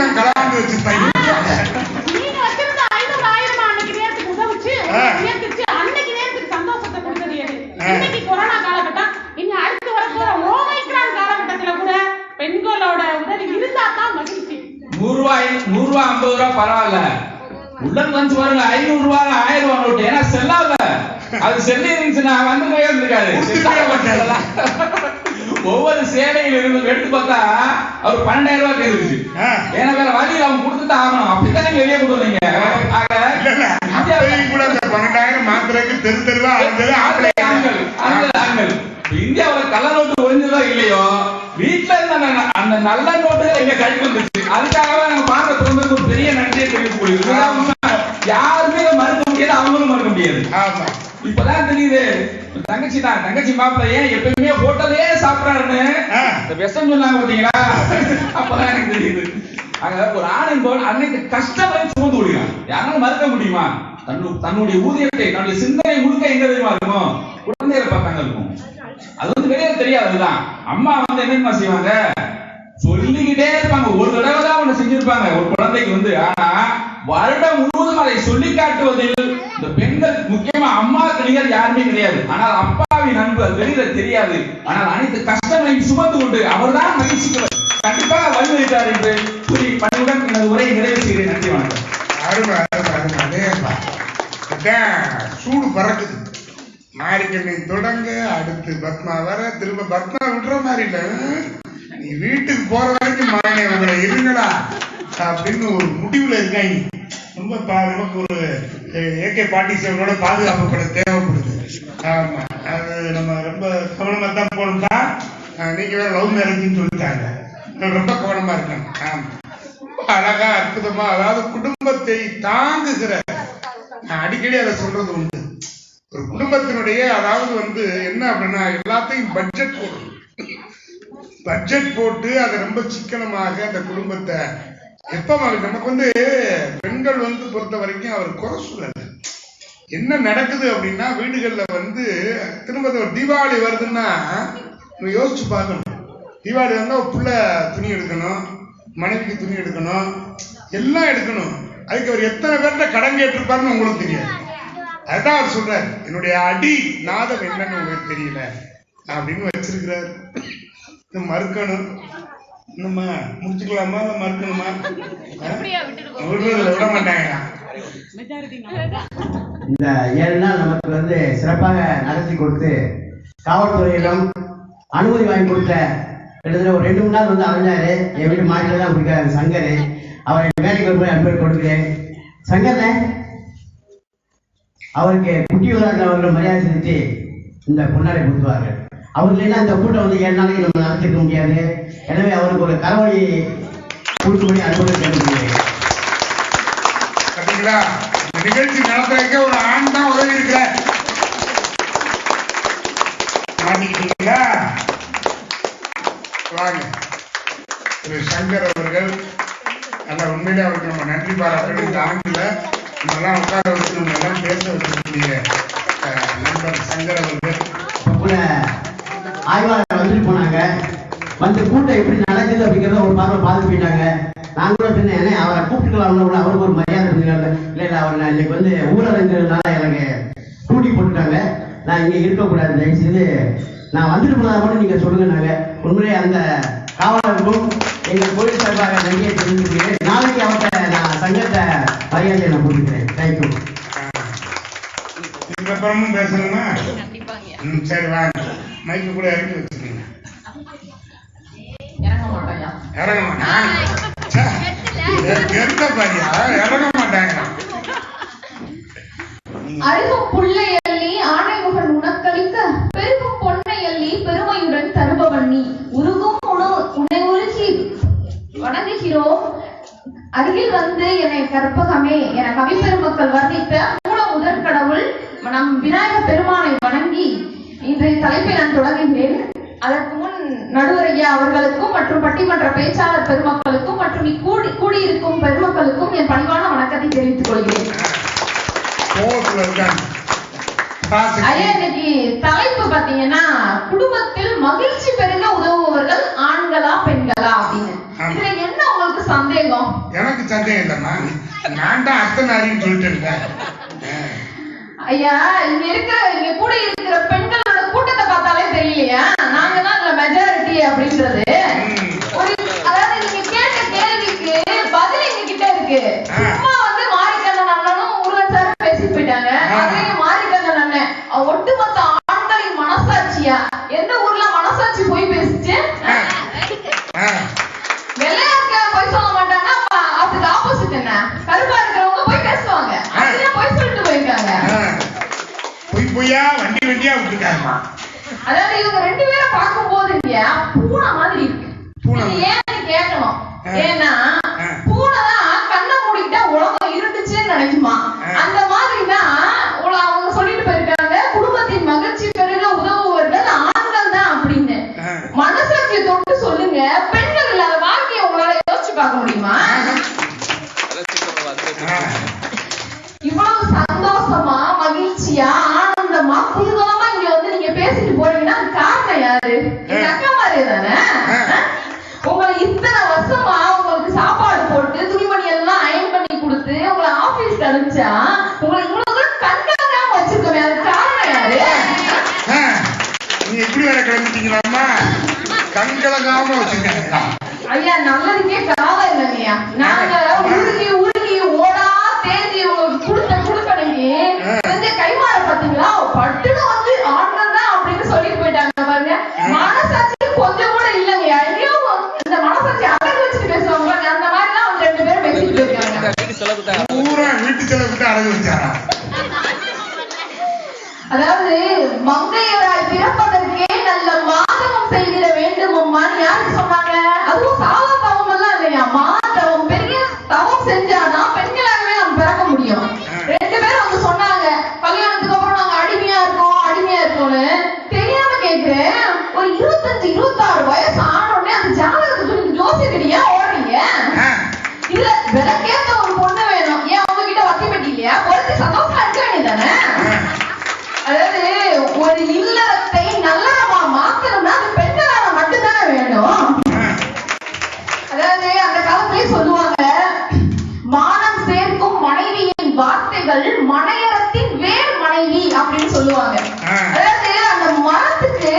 வச்சிருந்த 500 1000 அன்னைக்கு நேரத்துக்கு உதவிச்சு உயர்த்திச்சு அன்னைக்கு நேரத்துக்கு சந்தோஷத்தை கொடுத்தது எது? இன்னைக்கு கொரோனா காலகட்டம், இனி அடுத்து வரப்போற ஓமைக்ரான் காலகட்டத்துல கூட பெண்களோட உதவி இருந்தா தான் மகிழ்ச்சி. 100 ரூபாய் 50 ரூபாய் பரவாயில்ல, உள்ளது வந்து பாருங்க 500 ரூபாய் 1000 ரூபாய் நோட்டு. ஏன்னா செல்லாத அது செல்லி இருந்துச்சுன்னா வந்து இருக்காது. ஒவ்வொரு சேலையில இருந்து எடுத்து பார்த்தா அவர் 12,000 ரூபாய் இருந்துச்சு. ஏன்னா வேற வழியில் அவங்க கொடுத்துட்டு ஆகணும், அப்படித்தானே வெளியே கொண்டு வந்தீங்க. கூட 12,000 மாத்திரைக்கு தெரு தெருவா ஆண்கள் இந்தியாவுல கள்ள நோட்டு ஒழிஞ்சதோ இல்லையோ, வீட்டுல இருந்த அந்த நல்ல நோட்டுகள் எங்க கைக்கு வந்துச்சு. அதுக்காகவே நம்ம பார்க்க தோன்றது ஒரு பெரிய நன்றியை தெரிவிக்கக்கூடியது. யாருமே மறுக்க முடியாது, அவங்களும் மறுக்க முடியாது. இப்பதான் தெரியுது தங்கச்சி தான், தங்கச்சி மாப்பிள்ள ஏன் எப்பயுமே ஹோட்டலே சாப்பிடறாருன்னு இந்த விஷம் சொன்னாங்க பாத்தீங்களா? அப்பதான் எனக்கு தெரியுது. ஆக ஒரு ஆணின் போல் அன்னைக்கு கஷ்டங்களை சுமந்து விடுகிறான். யாராலும் மறுக்க முடியுமா? தன்னுடைய ஊதியத்தை தன்னுடைய சிந்தனை முழுக்க எங்க தெரியுமா இருக்கும்? குழந்தைகளை பார்த்தாங்க இருக்கும். அது வந்து வெளியே தெரியாதுதான். அம்மா வந்து என்னென்ன செய்வாங்க, சொல்லிக்கிட்டே இருப்பாங்க. ஒரு தடவை தான் ஒண்ணு செஞ்சிருப்பாங்க ஒரு குழந்தைக்கு வந்து. ஆனா வருடம் முழுவதும் அதை சொல்லி காட்டுவதில் இந்த பெண்கள், முக்கியமா அம்மாவுக்கு நிகர் யாருமே கிடையாது. ஆனால் அப்பாவின் அன்பு அது வெளியில தெரியாது. ஆனால் அனைத்து கஷ்டங்களையும் சுமந்து கொண்டு அவர்தான் மகிழ்ச்சிக்கு கண்டிப்பாக வழிவகுத்தார் என்று கூறி பணியுடன் எனது உரையை நிறைவு செய்கிறேன். நன்றி, வணக்கம். சூடு பறக்குது. மாரிக்கண்ணை தொடங்க அடுத்து பத்மா வர, திரும்ப பத்மா விடுற மாதிரி இல்ல. நீ வீட்டுக்கு போற வரைக்கும் மாயனை உங்களை இருங்களா அப்படின்னு ஒரு முடிவுல இருக்காங்க. ரொம்ப நமக்கு ஒரு AK-47 பாதுகாப்பு பட தேவைப்படுது. ஆமா, அது நம்ம ரொம்ப கவனமா தான் போனோம்னா, நீங்க வேற லவ் மேரேஜ்னு சொல்லிட்டாங்க, ரொம்ப கவனமா இருக்கணும். ஆமா, அழகா அற்புதமா, அதாவது குடும்பத்தை தாங்குகிற, நான் அடிக்கடி அதை சொல்றது உண்டு. ஒரு குடும்பத்தினுடைய அதாவது என்ன அப்படின்னா, எல்லாத்தையும் பட்ஜெட் போட்டு அதை ரொம்ப சிக்கனமாக அந்த குடும்பத்தை எப்ப நமக்கு பெண்கள் பொறுத்த வரைக்கும் அவர் குறை சொல்லல. என்ன நடக்குது அப்படின்னா, வீடுகள்ல திரும்ப ஒரு தீபாவளி வருதுன்னா யோசிச்சு பார்க்கணும். தீபாவளி வந்தா புள்ள துணி எடுக்கணும், மனைவிக்கு துணி எடுக்கணும், எல்லாம் எடுக்கணும். அதுக்கு அவர் எத்தனை பேர்கிட்ட கடன் கேட்டிருப்பாருன்னு உங்களுக்கு தெரியாது. அதுதான் அவர் சொல்றாரு, என்னுடைய அடி நாதம் என்னன்னு உங்களுக்கு தெரியல அப்படின்னு வச்சிருக்கிறார். மறுக்கணும், நம்ம முடிச்சுக்கலாமா இல்ல மறுக்கணுமா? விட மாட்டாங்க. இந்த 7 நாள் நமக்கு சிறப்பாக நடத்தி கொடுத்து காவல்துறையிடம் அனுமதி வாங்கி கொடுத்த கிட்டத்தட்ட ஒரு 2-3 நாள் அமைஞ்சாரு. என் வீட்டு மாட்டில தான் கொடுக்கிறாரு சங்கர். அவரை வேலைக்கு போய் அன்பு கொடுக்கிறேன். சங்கர் அவருக்கு குட்டி அவர்கள் மரியாதை செலுத்தி இந்த பொன்னாடை கொடுத்துவார்கள். அவர்கள் எல்லாம் இந்த கூட்டம் 7 நாளைக்கு நம்ம நடத்திருக்க முடியாது. எனவே அவருக்கு ஒரு கரவழி கொடுக்கும்படி அனுமதி கேட்கிறேன். பாத்தீங்களா, இந்த நிகழ்ச்சி நடத்துறதுக்கு ஒரு ஆண் தான் உதவி இருக்கிறார். மாட்டிக்கிட்டீங்களா? வாங்க, திரு சங்கர் அவர்கள், நல்ல உண்மையிலே அவருக்கு நம்ம நன்றி பாராட்டணும். இந்த ஆண்டுல நம்மெல்லாம் உட்கார வச்சு நம்ம எல்லாம் பேச வச்சிருக்கக்கூடிய நண்பர் சங்கர் அவர்கள் கூட ஆய்வாளர் வந்துட்டு போனாங்க. கூட்டம் எப்படி நடக்குது அப்படிங்கிறத ஒரு பார்வை பார்த்து போயிட்டாங்க. நான் கூட சொன்னேன், அவரை கூப்பிட்டுக்கலாம், அவருக்கு ஒரு மரியாதை இருந்துங்க. இல்ல அவர் இன்னைக்கு ஊரடங்குனால எனக்கு டூட்டி போட்டுட்டாங்க, நான் இங்க இருக்கக்கூடாது, தயவு செய்து நான் வந்துட்டு போனதா மட்டும் நீங்க சொல்லுங்க. நாங்க உண்மையிலே அந்த காவலருக்கும் எங்கள் போலீஸ் சார்பாக நன்றியை தெரிவிக்கிறேன். நாளைக்கு அவர்கிட்ட நான் சங்கத்தை மரியாதையை நான் கொடுத்துக்கிறேன். தேங்க்யூ. இதுக்கப்புறமும் பேசணுமா? சரி, வாங்க, மைக்கு கூட இறக்கி வச்சுக்கீங்க. இறங்க மாட்டாங்க, இறங்க மாட்டாங்க. அருகும் புள்ளை அள்ளி ஆணைமுகன் உனக்களிக்க பெருகும் பொன்னை அள்ளி பெருமையுடன் தருபவன் நீ. உருகும் உன்னை உருகி வணங்குகிறோம். அருகில் என்னை கற்பகமே என கவிப்பெருமக்கள் வர்ணித்த மூல முதற் கடவுள் நம் விநாயக பெருமானை வணங்கி இன்றைய தலைப்பை நான் தொடங்குகிறேன். அதற்கு முன் நடுவர் ஐயா அவர்களுக்கும் மற்றும் பட்டிமன்ற பேச்சாளர் பெருமக்களுக்கும் மற்றும் கூடியிருக்கும் பெருமக்களுக்கும் என் பணிவான வணக்கத்தை தெரிவித்துக் கொள்கிறேன். ஐயா, இன்னைக்கு தலைப்பு பாத்தீங்கன்னா, குடும்பத்தில் மகிழ்ச்சி பெருக உதவுபவர்கள் ஆண்களா பெண்களா அப்படின்னு. இதுல என்ன உங்களுக்கு சந்தேகம்? எனக்கு சந்தேகம் இல்லம்மா, நான் தான் அர்த்தநாரின்னு சொல்லிட்டு இருக்கேன். ஐயா, இங்க கூட இருக்கிற பெண்களோட கூட்டத்தை பார்த்தாலே தெரியலையா நாங்க தான் இதுல மெஜாரிட்டி அப்படின்றது. அதாவது நீங்க கேட்ட கேள்விக்கு பதில் எங்க கிட்ட இருக்கு. சும்மா மாரிக்கண்ணன் அண்ணனும் முருகன் சார் பேசிட்டு போயிட்டாங்க. அதையும் மாரிக்கண்ணன் அண்ணன் ஒட்டுமொத்த ஆண்களின் மனசாட்சியா எந்த ஊர்ல மனசாட்சி போய் பேசிச்சு? வெள்ளையாக்க போய் சொல்ல மாட்டாங்க, அதுக்கு ஆப்போசிட் என்ன கருப்பா இருக்கிறவங்க போய் பேசுவாங்க. அதையும் போய் சொல்லிட்டு போயிருக்காங்க. பொய்யா வண்டியா விட்டுருக்காங்க. அதாவது இவங்க 2 பேரை பார்க்கும் போது பூனை மாதிரி இருக்கு. ஏன்னு கேட்கணும். ஏன்னா பூனை தான் கண்ணை மூடிக்கிட்டா உலகம் இருந்துச்சுன்னு நினைக்குமா. அந்த மாதிரிதான் அவங்க சொல்லிட்டு போயிருக்காங்க, குடும்பத்தின் மகிழ்ச்சி பெருக உதவுவர்கள் ஆண்கள் தான் அப்படின்னு. மனசாட்சியை தொட்டு சொல்லுங்க, பெண்கள் இல்லாத வாழ்க்கையை உங்களால யோசிச்சு பார்க்க முடியுமா? இவ்வளவு சந்தோஷமா மகிழ்ச்சியா ஆனந்தமா குதூகலமா இங்க நீங்க பேசிட்டு போறீங்கன்னா காரணம் யாரு? எங்க அக்கா மாதிரி தானே. உங்களை இத்தனை வருஷமா உங்களுக்கு சாப்பாடு போட்டு துணிமணி எல்லாம் அயன் பண்ணி கொடுத்து உங்களை ஆபீஸ்க்கு அனுப்பிச்சா உங்களை இவ்வளவு கண்காணாம வச்சிருக்கோமே, அது காரணம் யாரு? நீங்க எப்படி வேற கிளம்பிட்டீங்களாமா? கண்கலங்காம வச்சிருக்கீங்களா? ஐயா, நல்லதுக்கே காலம் இல்லைங்கய்யா. நாங்க உருகி ஓடா தேதி உங்களுக்கு கொடுத்த கைமாற பாத்தீங்களா, பட்டுன்னு ஆண்கள் தான் அப்படின்னு சொல்லிட்டு போயிட்டாங்க பாருங்க. மனசாட்சி கொஞ்சம் கூட இல்லைங்கய்யா. எங்கேயோ இந்த மனசாட்சி அடகு வச்சுட்டு பேசுவாங்க. அந்த மாதிரிலாம் 2 அதாவது மங்கையராய் பிறப்பதற்கே நல்ல மாதவம் செய்திட வேண்டும் அம்மான்னு யாருக்கு சொன்னாங்க? அதுவும் சாவா தவம் எல்லாம் இல்லையா, மாதவம், பெரிய தவம் செஞ்சாதான் பெண்களாகவே நம்ம பிறக்க முடியும். 2 பேரும் வந்து சொன்னாங்க, கல்யாணத்துக்கு அப்புறம் நாங்க அடிமையா இருக்கோம்னு. தெரியாம கேக்குறேன், ஒரு 25-26 வயசு ஆனோடனே அந்த ஜாதகத்தை சொல்லி ஜோசியர் ஏன் ஓடுறீங்க? இல்ல விலக்கேத்த ஒரு பொண்ணு வேணும், ஏன் உங்ககிட்ட வத்தி பெட்டி இல்லையா? பொறுத்து சந்தோஷமா இருக்க வேண்டியதானே? அதாவது ஒரு இல்லறத்தை நல்லறமா மாத்தணும்னா அது பெண்களால மட்டும்தானே வேணும். அதாவது அந்த காலத்திலே சொல்லுவாங்க, மானம் சேர்க்கும் மனைவியின் வார்த்தைகள் மனையறத்தின் வேர் மனைவி அப்படின்னு சொல்லுவாங்க. அதாவது அந்த மரத்துக்கு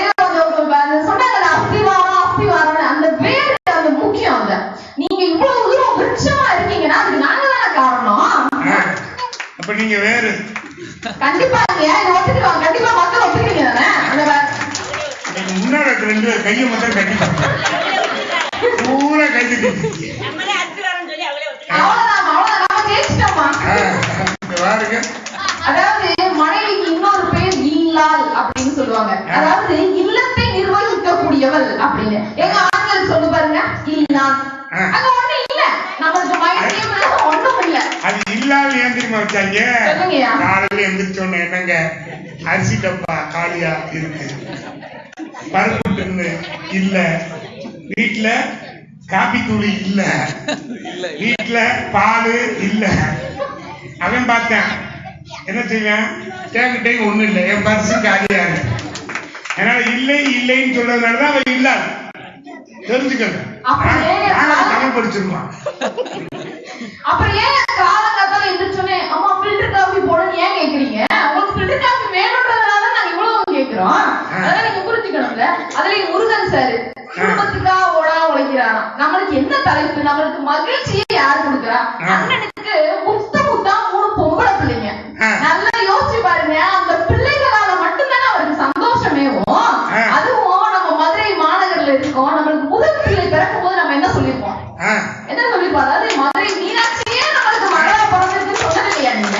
சொன்னாங்க அஸ்திவாரம், அந்த வேர் அந்த முக்கியம். அந்த நீங்க இவ்வளவு தூரம் விருட்சமா இருக்கீங்கன்னா அதுக்கு நாங்க தானே காரணம். அப்ப நீங்க வேறு கண்டிப்பா கண்டிப்பா மக்கள் ஒத்துக்கிறீங்க தானே? முன்னாடி 2 பேர் கையை மட்டும் கட்டிட்டாங்க, பூரா கைது. அதாவது மனைவிக்கு இன்னொரு பேர் இல்லாள் அப்படின்னு சொல்லுவாங்க. அதாவது இல்லத்தை நிர்வகிக்கக்கூடியவள் அப்படின்னு. எங்க ஆண்கள் சொல்லு பாருங்க, இல்லாள். அங்க ஒண்ணு இல்ல, நமக்கு மையம் ஒண்ணும் இல்ல. அது இல்லால் ஏன் தெரியுமா வச்சாங்க? காலையில எந்திரிச்சோன்னு என்னங்க அரிசி டப்பா காலியா இருக்கு, பருப்பு இல்ல, வீட்டுல காபி தூள் இல்ல, வீட்டுல பால் இல்ல. அவன் பார்த்தேன் என்ன செய்வேன், கேக்கிட்டே ஒண்ணு இல்லை, என் பரிசு காலியா இருக்கு. அதனால இல்லைன்னு சொல்றதுனாலதான் அவன் இல்ல. தெரிஞ்சுக்கணும், தமிழ் படிச்சிருவான். அப்புறம் ஏன் காலங்காத்தால எந்திரிச்சோன்னே அம்மா ஃபில்டர் காபி போடணும் ஏன் கேக்குறீங்க? உங்களுக்கு ஃபில்டர் காபி வேணும்ன்றதுனால நாங்க இவ்வளவு கேக்குறோம். அதெல்லாம் நீங்க புரிஞ்சுக்கணும்ல. அதுலயும் முருகன் சார் குடும்பத்துக்காக உழைக்கிறாராம். நம்மளுக்கு என்ன தலைப்பு, நம்மளுக்கு மகிழ்ச்சியை யார் கொடுக்குறா? அண்ணனுக்கு முத்தா 3 பொம்பளை பிள்ளைங்க. நல்லா யோசிச்சு பாருங்க, அந்த பிள்ளைகளால மட்டும்தானே அவருக்கு சந்தோஷமேவும். அதுவும் நம்ம மதுரை மாநகர்ல இருக்கோம். நம்மளுக்கு முதல் பிள்ளை பிறக்கும் போது நம்ம என்ன சொல்லிருப்போம்? என்ன சொல்லிருப்போம்? அதாவது மதுரை மீனாட்சியே நம்மளுக்கு மகளா பிறந்திருக்குன்னு சொன்னது இல்லையா நீங்க?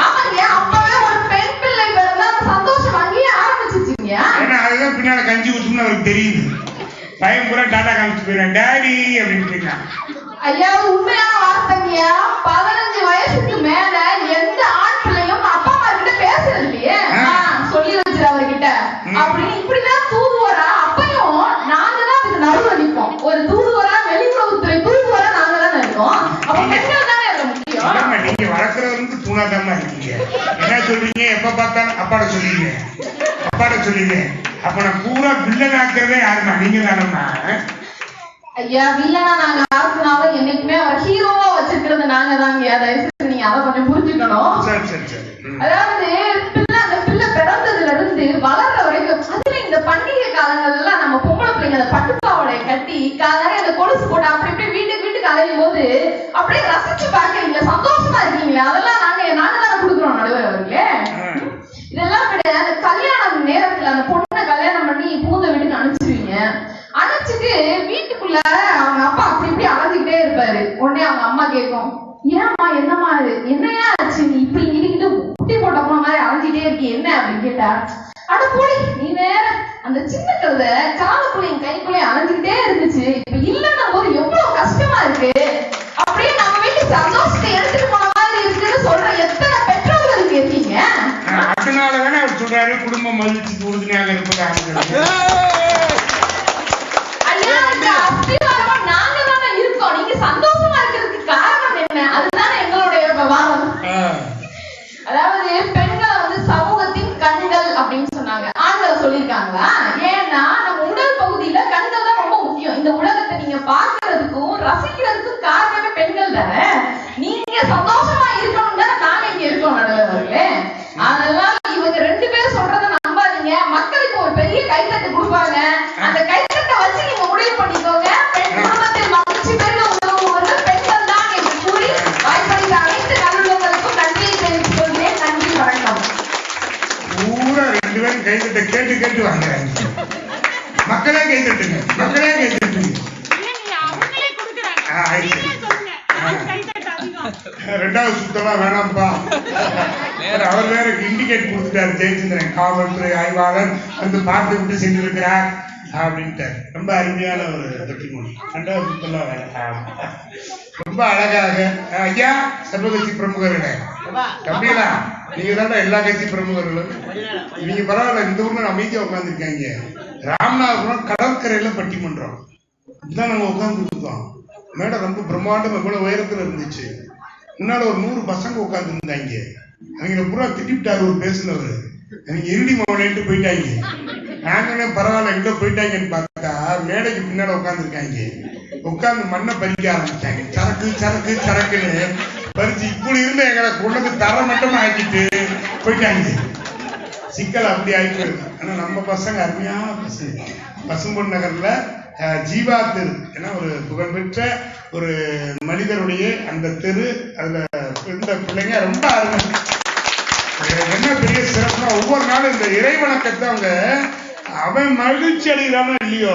ஆமாங்க, அப்பவே ஒரு பெண் பிள்ளை பிறந்தா அந்த சந்தோஷம் அங்கேயே ஆரம்பிச்சிருச்சுங்க. அதுதான் பின்னால கஞ்சி ஊத்தும்னு அவருக்கு தெரியுது. பையன் பூரா டாடா காமிச்சு போயிடுறான், டாடி அப்படின்னு. ஐயா உண்மையான வார்த்தைங்கயா, 15 வயசுக்கு மேல எந்த ஆண் பிள்ளையும் அப்பா அம்மா கிட்ட பேசுறது இல்லையே. சொல்லி வச்சிரு அவர்கிட்ட அப்படின்னு இப்படிதான் தூதுவரா. அப்பையும் நாங்க தான் அதுக்கு நடுவு நிற்போம். ஒரு தூதுவரா, வெளியுறவுத்துறை தூதுவரா நாங்க தானே இருக்கோம். அப்ப பெண்கள் தானே அதுல முக்கியம். நீங்க வளர்க்கறவருக்கு தூணாதாம இருக்கீங்க. என்ன சொல்றீங்க? எப்ப பார்த்தாலும் அப்பாட சொல்லுங்க. அப்ப நான் பூரா வில்லன் ஆக்குறதே யாருமா? நீங்க தானம்மா. ஐயா வில்லனா நாங்க ஆக்குனாலும் என்னைக்குமே அவர் ஹீரோவா வச்சிருக்கிறது நாங்க தாங்க. தயவுசெய்து நீங்க அதை கொஞ்சம் புரிஞ்சுக்கணும். அதாவது அந்த பிள்ளை பிறந்ததுல இருந்து வளர்ற வரைக்கும், அதுல இந்த பண்டிகை காலங்கள்ல நம்ம பொம்பளை பிள்ளைங்க அந்த பட்டுப்பாவடைய கட்டி காலையில அந்த கொலுசு போட்டு அப்படி இப்படி வீட்டுக்கு அலையும் போது அப்படியே ரசிச்சு பார்க்கறீங்க, சந்தோஷமா இருக்கீங்களா? அதெல்லாம் நாங்க தானே கொடுக்குறோம் நடுவர் அவர்களே. இதெல்லாம் விட அந்த கல்யாணம் நேரத்துல அந்த பொண்ணை கல்யாணம் பண்ணி பூந்த வீட்டுக்கு அனுப்பிச்சிருவீங்க. அனுப்பிச்சுட்டு வீட்டுக்குள்ள அவங்க அப்பா அப்படி இப்படி அலைஞ்சுக்கிட்டே இருப்பாரு. உடனே அவங்க அம்மா கேட்கும், ஏம்மா என்னம்மா இது, என்னையா ஆச்சு, நீ இப்படி இடிக்கிட்டு குட்டி போட்டப்ப மாதிரி அலைஞ்சிட்டே இருக்கி என்ன அப்படின்னு கேட்டா, அட போடி நீ வேற, அந்த சின்ன கழுத காலுக்குள்ளையும் கைக்குள்ளையும் அலைஞ்சுக்கிட்டே இருந்துச்சு, இப்ப இல்லைன்னா போது எவ்வளவு கஷ்டமா இருக்கு, அப்படியே நம்ம வீட்டு சந்தோஷத்தை எடுத்துட்டு போன மாதிரி இருக்குன்னு சொல்ற எத்தனை பெற்றோர்களுக்கு இருக்கீங்க. அதனாலதானே அவர் சொல்றாரு குடும்ப மகிழ்ச்சிக்கு உறுதுணையாக இருப்பதாக. ஐயா இந்த அஸ்திவாரமா நாங்க தானே இருக்கோம். நீங்க சந்தோஷமா இருக்கிறதுக்கு காரணம் என்ன? அதுதானே எங்களுடைய வாதம். அதாவது பெண்களை வந்து சமூகத்தின் கண்கள் அப்படின்னு சொன்னாங்க. ஆண்களை சொல்லியிருக்காங்களா? ஏன்னா நம்ம உடல் பகுதியில கண்கள் தான் ரொம்ப முக்கியம். இந்த உலகத்தை நீங்க பாக்குறதுக்கும் ரசிக்கிறதுக்கும் காரணமே பெண்கள் தானே. நீங்க சந்தோஷமா இருக்கணும் தானே நாங்க இங்க இருக்கோம் நடுவர்களே. அதனால இவங்க 2 பேரும் சொல்றத நம்பாதீங்க. மக்களுக்கு ஒரு பெரிய கைத்தட்டு கொடுப்பாங்க. அந்த கைத்தட்டை வச்சு நீங்க முடிவு பண்ணிக்கோங்க. பெண் குடும்பத்தில் மகிழ்ச்சி பெருக உதவுபவர்கள் பெண்கள் தான் என்று கூறி வாய்ப்பளித்த அனைத்து நல்லுள்ளவர்களுக்கும் நன்றியை தெரிவித்துக் கொள்கிறேன். நன்றி, வணக்கம். பூரா 2 பேரும் கைத்தட்ட கேட்டு வாங்குறாங்க. மக்களே கைத்தட்டுங்க. ரெண்டாவது சுத்தமா வேணாம்ப்பா. அவர் வேற இண்டிகேட் கொடுத்துட்டாரு ஜெயச்சந்திரன் காவல்துறை ஆய்வாளர் வந்து பார்த்து விட்டு சென்றிருக்கிறார் அப்படின்ட்டு. ரொம்ப அருமையான ஒரு வெற்றிமொழி. ரொம்ப அழகாக ஐயா சர்வகட்சி பிரமுகர்களே தம்பிகளா, நீங்க தானே எல்லா கட்சி பிரமுகர்களும். நீங்க பரவாயில்ல, இந்த ஊர்ல அமைதியா உட்காந்துருக்காங்க. ராமநாதபுரம் கடற்கரையில பட்டிமன்றம் இதுதான் நம்ம உட்கார்ந்து இருக்கோம். மேடம் ரொம்ப பிரம்மாண்டம், இவ்வளவு உயரத்துல இருந்துச்சு. முன்னால ஒரு 100 பசங்க உட்கார்ந்து இருந்தாங்க. அவங்க பூரா திட்டிவிட்டாரு ஒரு பேசுனவர். அவங்க இருடி மவனேட்டு போயிட்டாங்க. நாங்களே பரவாயில்ல எங்க போயிட்டாங்கன்னு பார்த்தா மேடைக்கு பின்னால உட்காந்துருக்காங்க. உட்கார்ந்து மண்ணை பறிக்க ஆரம்பிச்சாங்க. சரக்கு சரக்கு சரக்குன்னு பறிச்சு இப்படி இருந்த எங்களை கொண்டு தர மட்டும் ஆக்கிட்டு போயிட்டாங்க. சிக்கல் அப்படி ஆயிட்டு. ஆனா நம்ம பசங்க அருமையான பசங்க. பசும்பொன் நகர்ல ஜீவா தெரு ஏன்னா ஒரு புகழ்பெற்ற ஒரு மனிதருடைய அந்த தெரு, அதுல இந்த பிள்ளைங்க ரொம்ப அருமை. என்ன பெரிய சிறப்புனா ஒவ்வொரு நாளும் இந்த இறை வணக்கத்தை அவங்க அவன் மகிழ்ச்சி அடைகிறானோ இல்லையோ,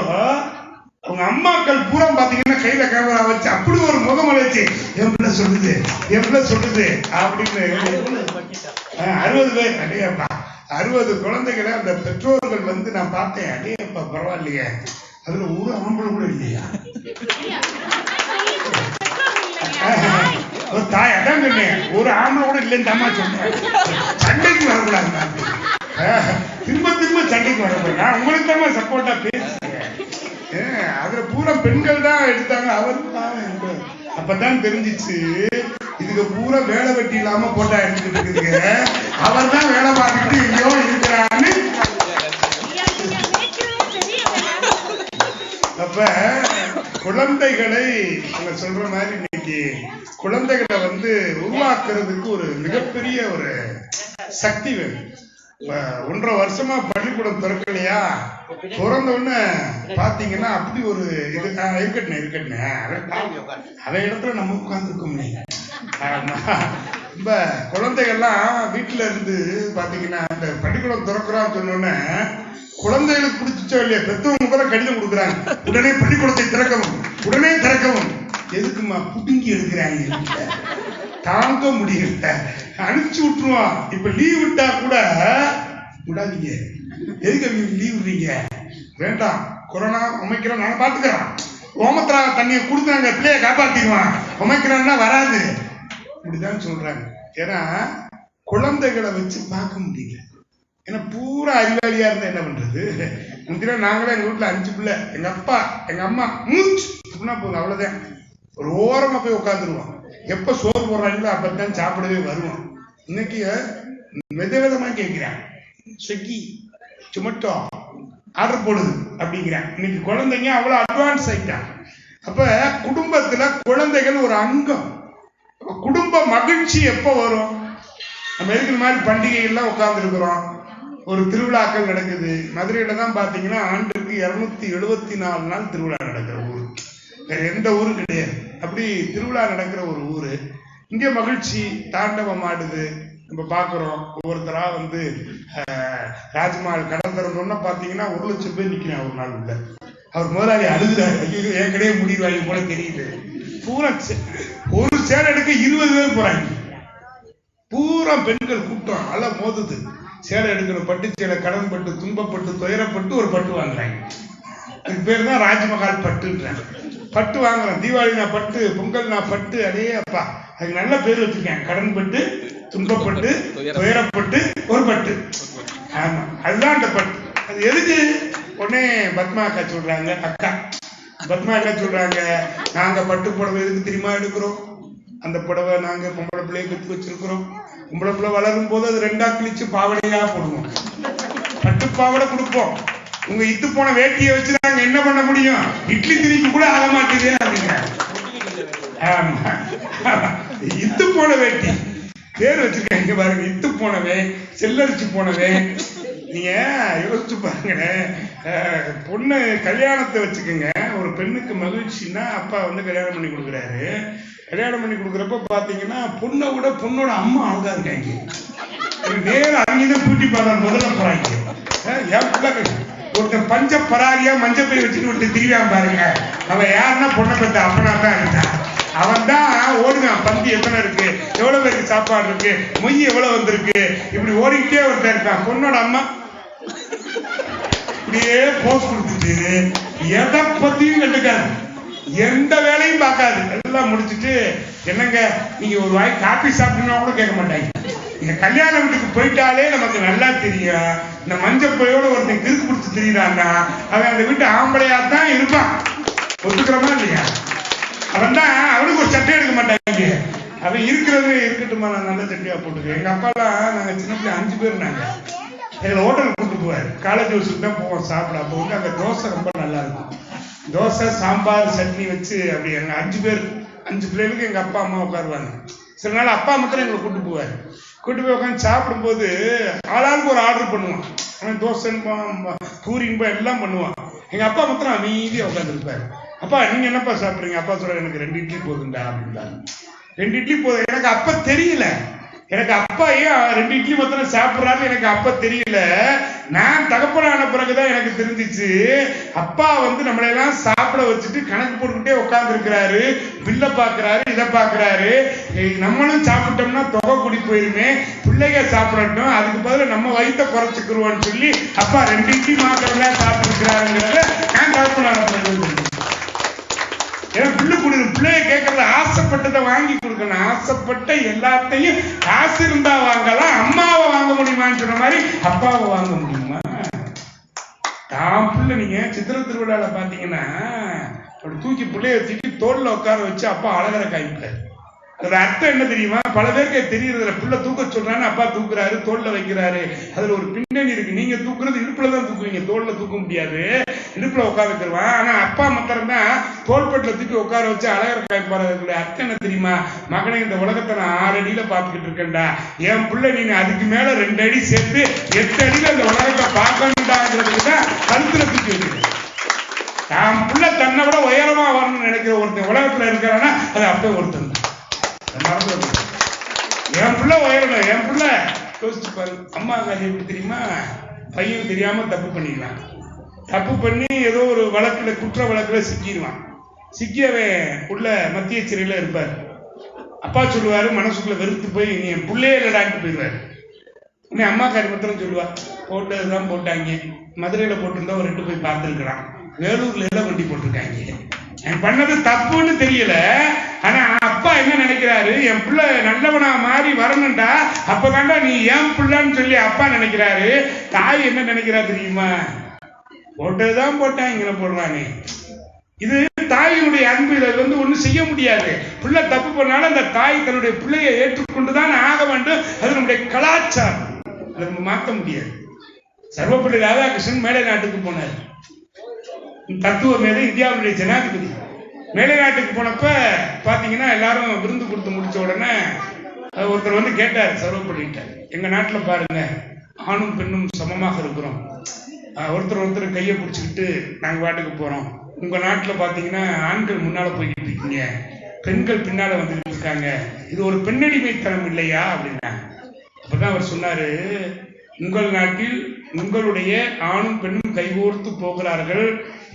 அவங்க அம்மாக்கள் பூரா பாத்தீங்கன்னா கையில கேமரா வச்சு அப்படி ஒரு முகமலர்ச்சி எவ்வளவு சொல்லுது எவ்வளவு சொல்லுது அப்படின்னு 60 பேர் அடையப்பா 60 குழந்தைகளை அந்த பெற்றோர்கள் வந்து நான் பார்த்தேன். அடையப்பா பரவாயில்லையே, அதுல ஒரு ஆம்பளை கூட இல்லையா? ஒரு தாய் அதான் சொன்னேன், ஒரு ஆம்பளை கூட இல்லைன்னு தாமா சொன்னேன். சண்டைக்கு வரக்கூடாது, திரும்ப திரும்ப சண்டைக்கு வரக்கூடாது. நான் உங்களுக்கு தாமா சப்போர்ட்டா பேசுறேன். அதுல பூரா பெண்கள் தான் எடுத்தாங்க. அவர் அப்பதான் தெரிஞ்சிச்சு இதுக்கு பூரா வேலை வெட்டி இல்லாம போட்டா எடுத்துக்கிட்டு இருக்குதுங்க. அவர் தான் வேலை பார்த்துட்டு எங்கேயோ இருக்கிறான்னு. அப்ப குழந்தைகளை அவங்க சொல்ற மாதிரி இன்னைக்கு குழந்தைகளை வந்து உருவாக்குறதுக்கு ஒரு மிகப்பெரிய ஒரு சக்தி வேணும். 1.5 வருஷமா பள்ளிக்கூடம் திறக்கலையா, திறந்த உடனே பாத்தீங்கன்னா அப்படி ஒரு இது இருக்கட்டும் அவன் இடத்துல நம்ம உட்கார்ந்துருக்கோம்னே. ரொம்ப குழந்தைகள்லாம் வீட்டுல இருந்து பாத்தீங்கன்னா இந்த பள்ளிக்கூடம் திறக்கிறான்னு சொன்னோடனே குழந்தைகளுக்கு பிடிச்சோ இல்லையா பெற்றவங்க கூட கடிதம் கொடுக்குறாங்க, உடனே பள்ளிக்கூடத்தை திறக்கவும் உடனே திறக்கவும். எதுக்குமா புடுங்கி எடுக்கிறாங்க, தாங்க முடியல, அனுப்பிச்சு விட்டுருவான். இப்ப லீவ் விட்டா கூட விடாதீங்க, எதுக்கு லீவ் விடுறீங்க, வேண்டாம் கொரோனா ஒமைக்கிறோம் நாங்க பாத்துக்கிறோம், ஓமத்திரா தண்ணியை கொடுத்தாங்க பிள்ளைய காப்பாத்திடுவான், ஒமைக்கிறான்னா வராது இப்படிதான் சொல்றாங்க. ஏன்னா குழந்தைகளை வச்சு பார்க்க முடியல. ஏன்னா பூரா அறிவாளியா இருந்தா என்ன பண்றது? முந்தின நாங்களே எங்க வீட்டுல 5 பிள்ளை, எங்க அப்பா எங்க அம்மா மூச்சு போதும் அவ்வளவுதான். ஒரு ஓரமா போய் உட்காந்துருவோம். எப்ப சோறு போடுறாங்களோ அப்பதான் சாப்பிடவே வருவோம். இன்னைக்கு விதவிதமா கேட்கிறான், ஸ்விக்கி சுமட்டோ ஆர்டர் போடுது அப்படிங்கிறான். இன்னைக்கு குழந்தைங்க அவ்வளவு அட்வான்ஸ் ஆயிட்டான். அப்ப குடும்பத்துல குழந்தைகள் ஒரு அங்கம். குடும்ப மகிழ்ச்சி எப்ப வரும்? நம்ம இருக்கிற மாதிரி பண்டிகைகள்லாம் உட்கார்ந்து இருக்கிறோம், ஒரு திருவிழாக்கள் நடக்குது. மதுரையில தான் பாத்தீங்கன்னா ஆண்டுக்கு 274 நாள் திருவிழா நடக்கிற ஊர், வேற எந்த ஊரும் கிடையாது. அப்படி திருவிழா நடக்கிற ஒரு ஊரு. இங்க மகிழ்ச்சி தாண்டவம் ஆடுது. நம்ம பாக்குறோம் ஒவ்வொருத்தரா வந்து ராஜ்மஹால் கடல் திறந்தோம்னா பாத்தீங்கன்னா 1 லட்சம் பேர் நிக்கிறான் ஒரு நாள் உள்ள. அவர் முதலாளி அழுகுறாரு, ஐயோ என் கிடையே முடிவாங்க போல தெரியுது. பூரா ஒரு சேலை எடுக்க 20 பேர் போறாங்க. பூரா பெண்கள் கூட்டம் நல்லா மோதுது. சேலை எடுக்கிற பட்டு சேலை கடன் பட்டு துன்பப்பட்டு துயரப்பட்டு ஒரு பட்டு வாங்குறாங்க. அதுக்கு பேர் தான் ராஜ்மஹால் பட்டுன்றாங்க. பட்டு வாங்குறோம், தீபாவளி நான் பட்டு, பொங்கல் நான் பட்டு, அடே அப்பா அதுக்கு நல்ல பேர் வச்சிருக்கேன். கடன் பட்டு துன்பப்பட்டு துயரப்பட்டு ஒரு பட்டு. ஆமா அதுதான் அந்த பட்டு. அது எதுக்கு? உடனே பத்மா அக்கா சொல்றாங்க, அக்கா பத்மா அக்கா சொல்றாங்க, நாங்க பட்டு புடவை எதுக்கு தெரியுமா எடுக்கிறோம்? அந்த புடவை நாங்க பொம்பளை பிள்ளைய கத்து வச்சிருக்கிறோம். பொம்பளை பிள்ளை வளரும் போது அது 2ஆ கிழிச்சு பாவடையா போடுவோம், பட்டு பாவடை கொடுப்போம். உங்க இத்து போன வேட்டியை வச்சு நாங்க என்ன பண்ண முடியும்? இட்லி திணிக்கு கூட ஆக மாட்டேது அப்படிங்க. இத்து போன வேட்டி பேர் வச்சிருக்காங்க பாருங்க, இத்து போனவன் செல்லரிச்சு போனவன். நீங்க யோசிச்சு பாருங்களேன், பொண்ணு கல்யாணத்தை வச்சுக்கோங்க. ஒரு பெண்ணுக்கு மகிழ்ச்சின்னா அப்பா வந்து கல்யாணம் பண்ணி கொடுக்குறாரு. கல்யாணம் பண்ணி கொடுக்குறப்ப பாத்தீங்கன்னா பொண்ணை விட பொண்ணோட அம்மா அவங்க இருக்காங்க. நேரம் அங்கேதான் பியூட்டி பார்லர் முதல்ல போறாங்க. ஒருத்தர் பஞ்ச பராரியா மஞ்சள் பை வச்சுட்டு ஒருத்தர் திரிவான் பாருங்க, அவன் யாருன்னா பொண்ணை பெற்ற அப்பனா தான் இருந்தான். அவன் தான் ஓடுனான். பந்தி எத்தனை இருக்கு, எவ்வளவு பேருக்கு சாப்பாடு இருக்கு, மொய் எவ்வளவு வந்திருக்கு, இப்படி ஓடிக்கிட்டே ஒருத்தர் இருக்கான். பொண்ணோட அம்மா இப்படியே போஸ் கொடுத்துட்டு எதை பத்தியும் கண்டுக்காது, எந்த வேலையும் பார்க்காது. எல்லாம் முடிச்சுட்டு என்னங்க நீங்க ஒரு வாய் காப்பி சாப்பிட்டீங்கன்னா கூட கேட்க மாட்டாங்க. நீங்க கல்யாண வீட்டுக்கு போயிட்டாலே நமக்கு நல்லா தெரியும், இந்த மஞ்சள் பையோட ஒருத்தன் கிறுக்கு பிடிச்சி தெரியுறான்னா அவன் அந்த வீட்டு ஆம்பளையா தான் இருப்பான். ஒத்துக்கிறோமா இல்லையா? அவன் தான் அவனுக்கு ஒரு சட்டை எடுக்க மாட்டாங்க. அவன் இருக்கிறது இருக்கட்டுமா, நான் நல்ல சட்டையா போட்டுக்கேன். எங்க அப்பாலாம் நாங்க சின்ன பிள்ளை 5 பேர் நாங்க, எங்களை ஹோட்டலுக்கு கூப்பிட்டு போவார். காலேஜ் ஹவுஸுக்கு தான் போவோம் சாப்பிட. அப்போ வந்து அங்கே தோசை ரொம்ப நல்லா இருக்கும். தோசை சாம்பார் சட்னி வச்சு அப்படி எங்கள் 5 பேர் 5 பிள்ளைகளுக்கு எங்கள் அப்பா அம்மா உட்காருவாங்க. சில நாள் அப்பா மாத்திரம் எங்களை கூப்பிட்டு போவார். கூப்பிட்டு போய் உட்காந்து சாப்பிடும்போது ஆளாளுக்கு ஒரு ஆர்டர் பண்ணுவான். அவன் தோசைன்பா பூரின்பா எல்லாம் பண்ணுவான். எங்கள் அப்பா மாத்திரம் அமைதியாக உட்காந்துருப்பாரு. அப்பா நீங்கள் என்னப்பா சாப்பிட்றீங்க? அப்பா சொல்ற எனக்கு 2 இட்லி போதுண்டா அப்படின்றாரு. 2 இட்லி போதும். எனக்கு அப்ப தெரியல, எனக்கு அப்பா ஏன் 2 இட்லி மாத்திரம் சாப்பிட்றாரு எனக்கு அப்ப தெரியல. நான் தகப்பனான பிறகுதான் எனக்கு தெரிஞ்சிச்சு, அப்பா வந்து நம்மளையெல்லாம் சாப்பிட வச்சுட்டு கணக்கு போட்டுக்கிட்டே உட்கார்ந்து இருக்கிறாரு, பில்லை பாக்குறாரு, இதை பாக்குறாரு. நம்மளும் சாப்பிட்டோம்னா தொகை கூடி போயிருமே, பிள்ளைங்க சாப்பிடட்டும், அதுக்கு பதில் நம்ம வயிற்ற குறைச்சிக்கிறோம்னு சொல்லி அப்பா 2 இட்லி மாத்திரம் சாப்பிட்டு இருக்கிறாருங்கிறத நான் தகப்பனான பிறகு ஏன்னா பிள்ளைய கேட்கறத ஆசைப்பட்டதை வாங்கி கொடுக்கணும். ஆசைப்பட்ட எல்லாத்தையும் காசு இருந்தா வாங்கலாம், அம்மாவை வாங்க முடியுமான்னு சொன்ன மாதிரி அப்பாவை வாங்க முடியுமா? தான் பிள்ளை நீங்க சித்திர திருவிழால பாத்தீங்கன்னா அப்படி தூக்கி பிள்ளைய தூக்கி தோல்ல உட்கார வச்சு அப்பா அழகரை காய்ப்பாரு. அதோட அர்த்தம் என்ன தெரியுமா? பல பேருக்கு தெரியறதுல பிள்ளை தூக்க சொல்றான்னு அப்பா தூக்குறாரு, தோல்ல வைக்கிறாரு. அதுல ஒரு பின்னணி இருக்கு. நீங்க தூக்குறது இடுப்புலதான் தூக்குவீங்க, தோல்ல தூக்க முடியாது, இடுப்புல உட்கார வச்சிருவான். ஆனா அப்பா மாத்திரம் தான் தோள்பட்டுல தூக்கி உட்கார வச்சு அழகரை காய்ப்பாரு. அதுக்குள்ள அர்த்தம் என்ன தெரியுமா? மகனை இந்த உலகத்தை நான் 6 அடியில பாத்துக்கிட்டு இருக்கேன்டா, என் பிள்ளை நீ அதுக்கு மேல 2 அடி சேர்த்து 8 அடியில இந்த உலகத்தை பார்க்கணும்டாங்கிறதுக்கு தான் கழுத்துல தூக்கி வச்சிருக்கேன். தான் பிள்ளை தன்னை விட உயரமா வரணும்னு நினைக்கிற ஒருத்தன் உலகத்துல இருக்கிறான்னா அது அப்ப ஒருத்தன் தான். என் பிள்ளை உயரணும், என் பிள்ளை யோசிச்சு பாரு. அம்மா காரி எப்படி தெரியுமா? பையன் தெரியாம தப்பு பண்ணிக்கலாம், தப்பு பண்ணி ஏதோ ஒரு வழக்குல குற்ற வழக்குல சிக்கிடுவான். சிக்கியவன் உள்ள மத்திய சிறையில இருப்பார். அப்பா சொல்லுவாரு, மனசுக்குள்ள வெறுத்து போய் நீ என் பிள்ளையே இல்லடான்ட்டு போயிடுவாரு. உடனே அம்மா காரி மாத்திரம் சொல்லுவா, போட்டதுதான் போட்டாங்க, மதுரையில போட்டிருந்தா ஒரு 2 போய் பார்த்துருக்கிறான், வேலூர்ல எல்லாம் வண்டி போட்டிருக்காங்க, பண்ணது தப்புன்னு தெரியல. ஆனா அப்பா என்ன நினைக்கிறாரு, என் பிள்ளை நல்லவனா மாறி வரணும்டா, அப்பதான்டா நீ என் பிள்ளைன்னு சொல்லி அப்பா நினைக்கிறாரு. தாய் என்ன நினைக்கிறா தெரியுமா? போட்டதுதான் போட்டான், இங்க போடுறானே. இது தாயினுடைய அன்பு. இதை வந்து ஒண்ணும் செய்ய முடியாது. பிள்ளை தப்பு பண்ணாலும் அந்த தாய் தன்னுடைய பிள்ளையை ஏற்றுக்கொண்டுதான் ஆக வேண்டும். அது நம்முடைய கலாச்சாரம், அதை நம்ம மாற்ற முடியாது. சர்வப்பள்ளி ராதாகிருஷ்ணன் மேலை நாட்டுக்கு போனார். தத்துவ மேதை, இந்தியாவுடைய ஜனாதிபதி. மேலை நாட்டுக்கு போனப்ப பாத்தீங்கன்னா எல்லாரும் விருந்து கொடுத்து முடிச்ச உடனே ஒருத்தர் வந்து கேட்டார் சர்வப்பள்ளிட்ட, எங்க நாட்டுல பாருங்க ஆணும் பெண்ணும் சமமாக இருக்கிறோம், ஒருத்தர் கையை பிடிச்சிக்கிட்டு நாங்க வாட்டுக்கு போறோம். உங்க நாட்டுல பாத்தீங்கன்னா ஆண்கள் முன்னால போய்கிட்டு இருக்கீங்க, பெண்கள் பின்னால வந்துட்டு இருக்காங்க, இது ஒரு பெண்ணடிமைத்தனம் இல்லையா அப்படின்னா. அப்பதான் அவர் சொன்னாரு, உங்கள் நாட்டில் உங்களுடைய ஆணும் பெண்ணும் கைகோர்த்து போகிறார்கள்,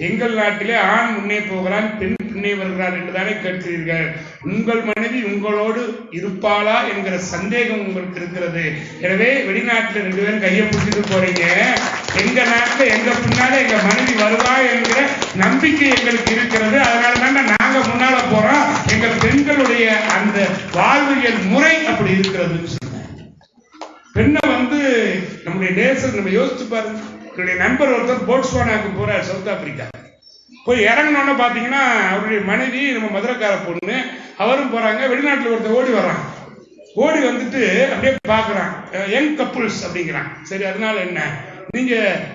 எங்கள் நாட்டிலே ஆண் முன்னே போகிறான், பெண் பின்னே வருகிறார் என்றுதானே கேட்கிறீர்கள். உங்கள் மனைவி உங்களோடு இருப்பாளா என்கிற சந்தேகம் உங்களுக்கு இருக்கிறது. எனவே வெளிநாட்டுல 2 பேரும் கையை பிடிச்சிட்டு போறீங்க, எங்க நாட்டுல எங்க பின்னால எங்க மனைவி வருவா என்கிற நம்பிக்கை எங்களுக்கு இருக்கிறது. அதனாலதான் நாங்க முன்னால போறோம். எங்கள் பெண்களுடைய அந்த வாழ்வியல் முறை அப்படி இருக்கிறதுன்னு சொன்னாங்க. பெண்ணை வந்து நம்முடைய தேசம் நம்ம யோசிச்சு பாருங்க. என்னுடைய நண்பர் ஒருத்தர் போட்ஸ்வானாக்கு போறார், சவுத் ஆப்பிரிக்கா. போய் இறங்கினோன்னு பாத்தீங்கன்னா அவருடைய மனைவி நம்ம மதுரைக்கார பொண்ணு, அவரும் போறாங்க. வெளிநாட்டுல ஒருத்தர் ஓடி வர்றான். ஓடி வந்துட்டு அப்படியே பாக்குறான், யங் கப்புள்ஸ் அப்படிங்கிறான். சரி, அதனால என்ன, நீங்க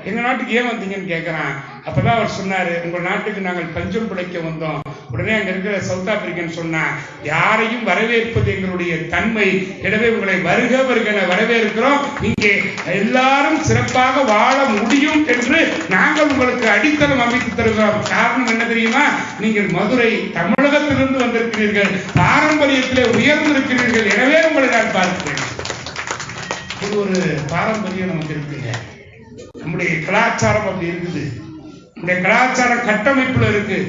எங்க நாட்டுக்கு ஏன் வந்தீங்கன்னு கேட்கிறான். அப்பதான் அவர் சொன்னாரு, உங்க நாட்டுக்கு நாங்கள் பஞ்சம் பிழைக்க வந்தோம். உடனே அங்க இருக்கிற சவுத் ஆப்பிரிக்கன் சொன்னா, யாரையும் வரவேற்பது எங்களுடைய தன்மை, எனவே உங்களை வருக வருக வரவேற்கிறோம், இங்கே எல்லாரும் சிறப்பாக வாழ முடியும் என்று நாங்கள் உங்களுக்கு அடித்தளம் அமைத்து தருகிறோம். காரணம் என்ன தெரியுமா? நீங்கள் மதுரை தமிழகத்திலிருந்து வந்திருக்கிறீர்கள், பாரம்பரியத்திலே உயர்ந்திருக்கிறீர்கள், எனவே உங்களை நான் பார்க்கிறேன். இது ஒரு பாரம்பரியம் நமக்கு இருக்குங்க. நம்முடைய கலாச்சாரம் அப்படி இருக்குது. இந்த கலாச்சார கட்டமைப்புல இருக்கு.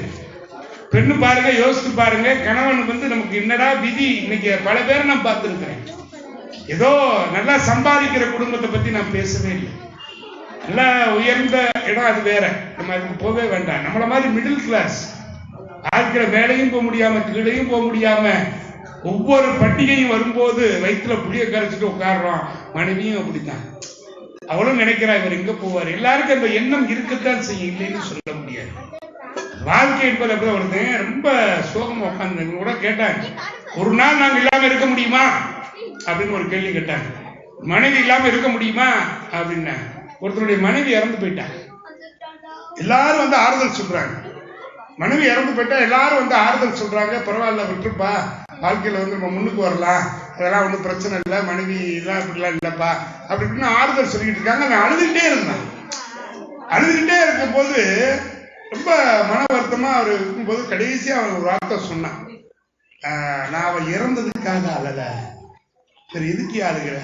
பெண்ணு பாருங்க, யோசித்து பாருங்க. கணவனுக்கு வந்து நமக்கு என்னடா விதி. இன்னைக்கு பல பேரை நான் பார்த்துருக்கிறேன். ஏதோ நல்லா சம்பாதிக்கிற குடும்பத்தை பத்தி நான் பேசவே இல்லை. நல்லா உயர்ந்த இடம் அது வேற, நம்ம அதுக்கு போகவே வேண்டாம். நம்மள மாதிரி மிடில் கிளாஸ் ஆட்கிற மேலையும் போக முடியாம கீழையும் போக முடியாம ஒவ்வொரு பண்டிகையும் வரும்போது வயிற்றுல புளிய கரைச்சிட்டு உட்காடுறோம். மனைவியும் அப்படித்தான். அவளும் நினைக்கிறா இவர் எங்க போவார். எல்லாருக்கும் அந்த எண்ணம் இருக்கத்தான் செய்யும், இல்லைன்னு சொல்ல முடியாது. வாழ்க்கை என்பது அப்படி ஒருத்தன் ரொம்ப சோகமா உட்காந்து கூட கேட்டாங்க, ஒரு நாள் நாங்க இல்லாம இருக்க முடியுமா அப்படின்னு ஒரு கேள்வி கேட்டாங்க. மனைவி இல்லாம இருக்க முடியுமா அப்படின்னா, ஒருத்தருடைய மனைவி இறந்து போயிட்டாங்க. எல்லாரும் வந்து ஆறுதல் சொல்றாங்க. மனைவி இறந்து போயிட்டா எல்லாரும் வந்து ஆறுதல் சொல்றாங்க. பரவாயில்ல விட்டுருப்பா, வாழ்க்கையில வந்து நம்ம முன்னுக்கு வரலாம், அதெல்லாம் ஒன்றும் பிரச்சனை இல்லை, மனைவி எல்லாம் இப்படிலாம் இல்லப்பா அப்படி இப்படின்னு ஆறுதல் சொல்லிட்டு இருக்காங்க. நான் அழுதுகிட்டே இருந்தேன். அழுதுகிட்டே இருக்கும் போது ரொம்ப மன வருத்தமா அவர் இருக்கும்போது கடைசியா அவன் ஒரு வார்த்தை சொன்னான், நான் அவன் இறந்ததுக்காக அழல, சரி எதுக்கு அழுகிற,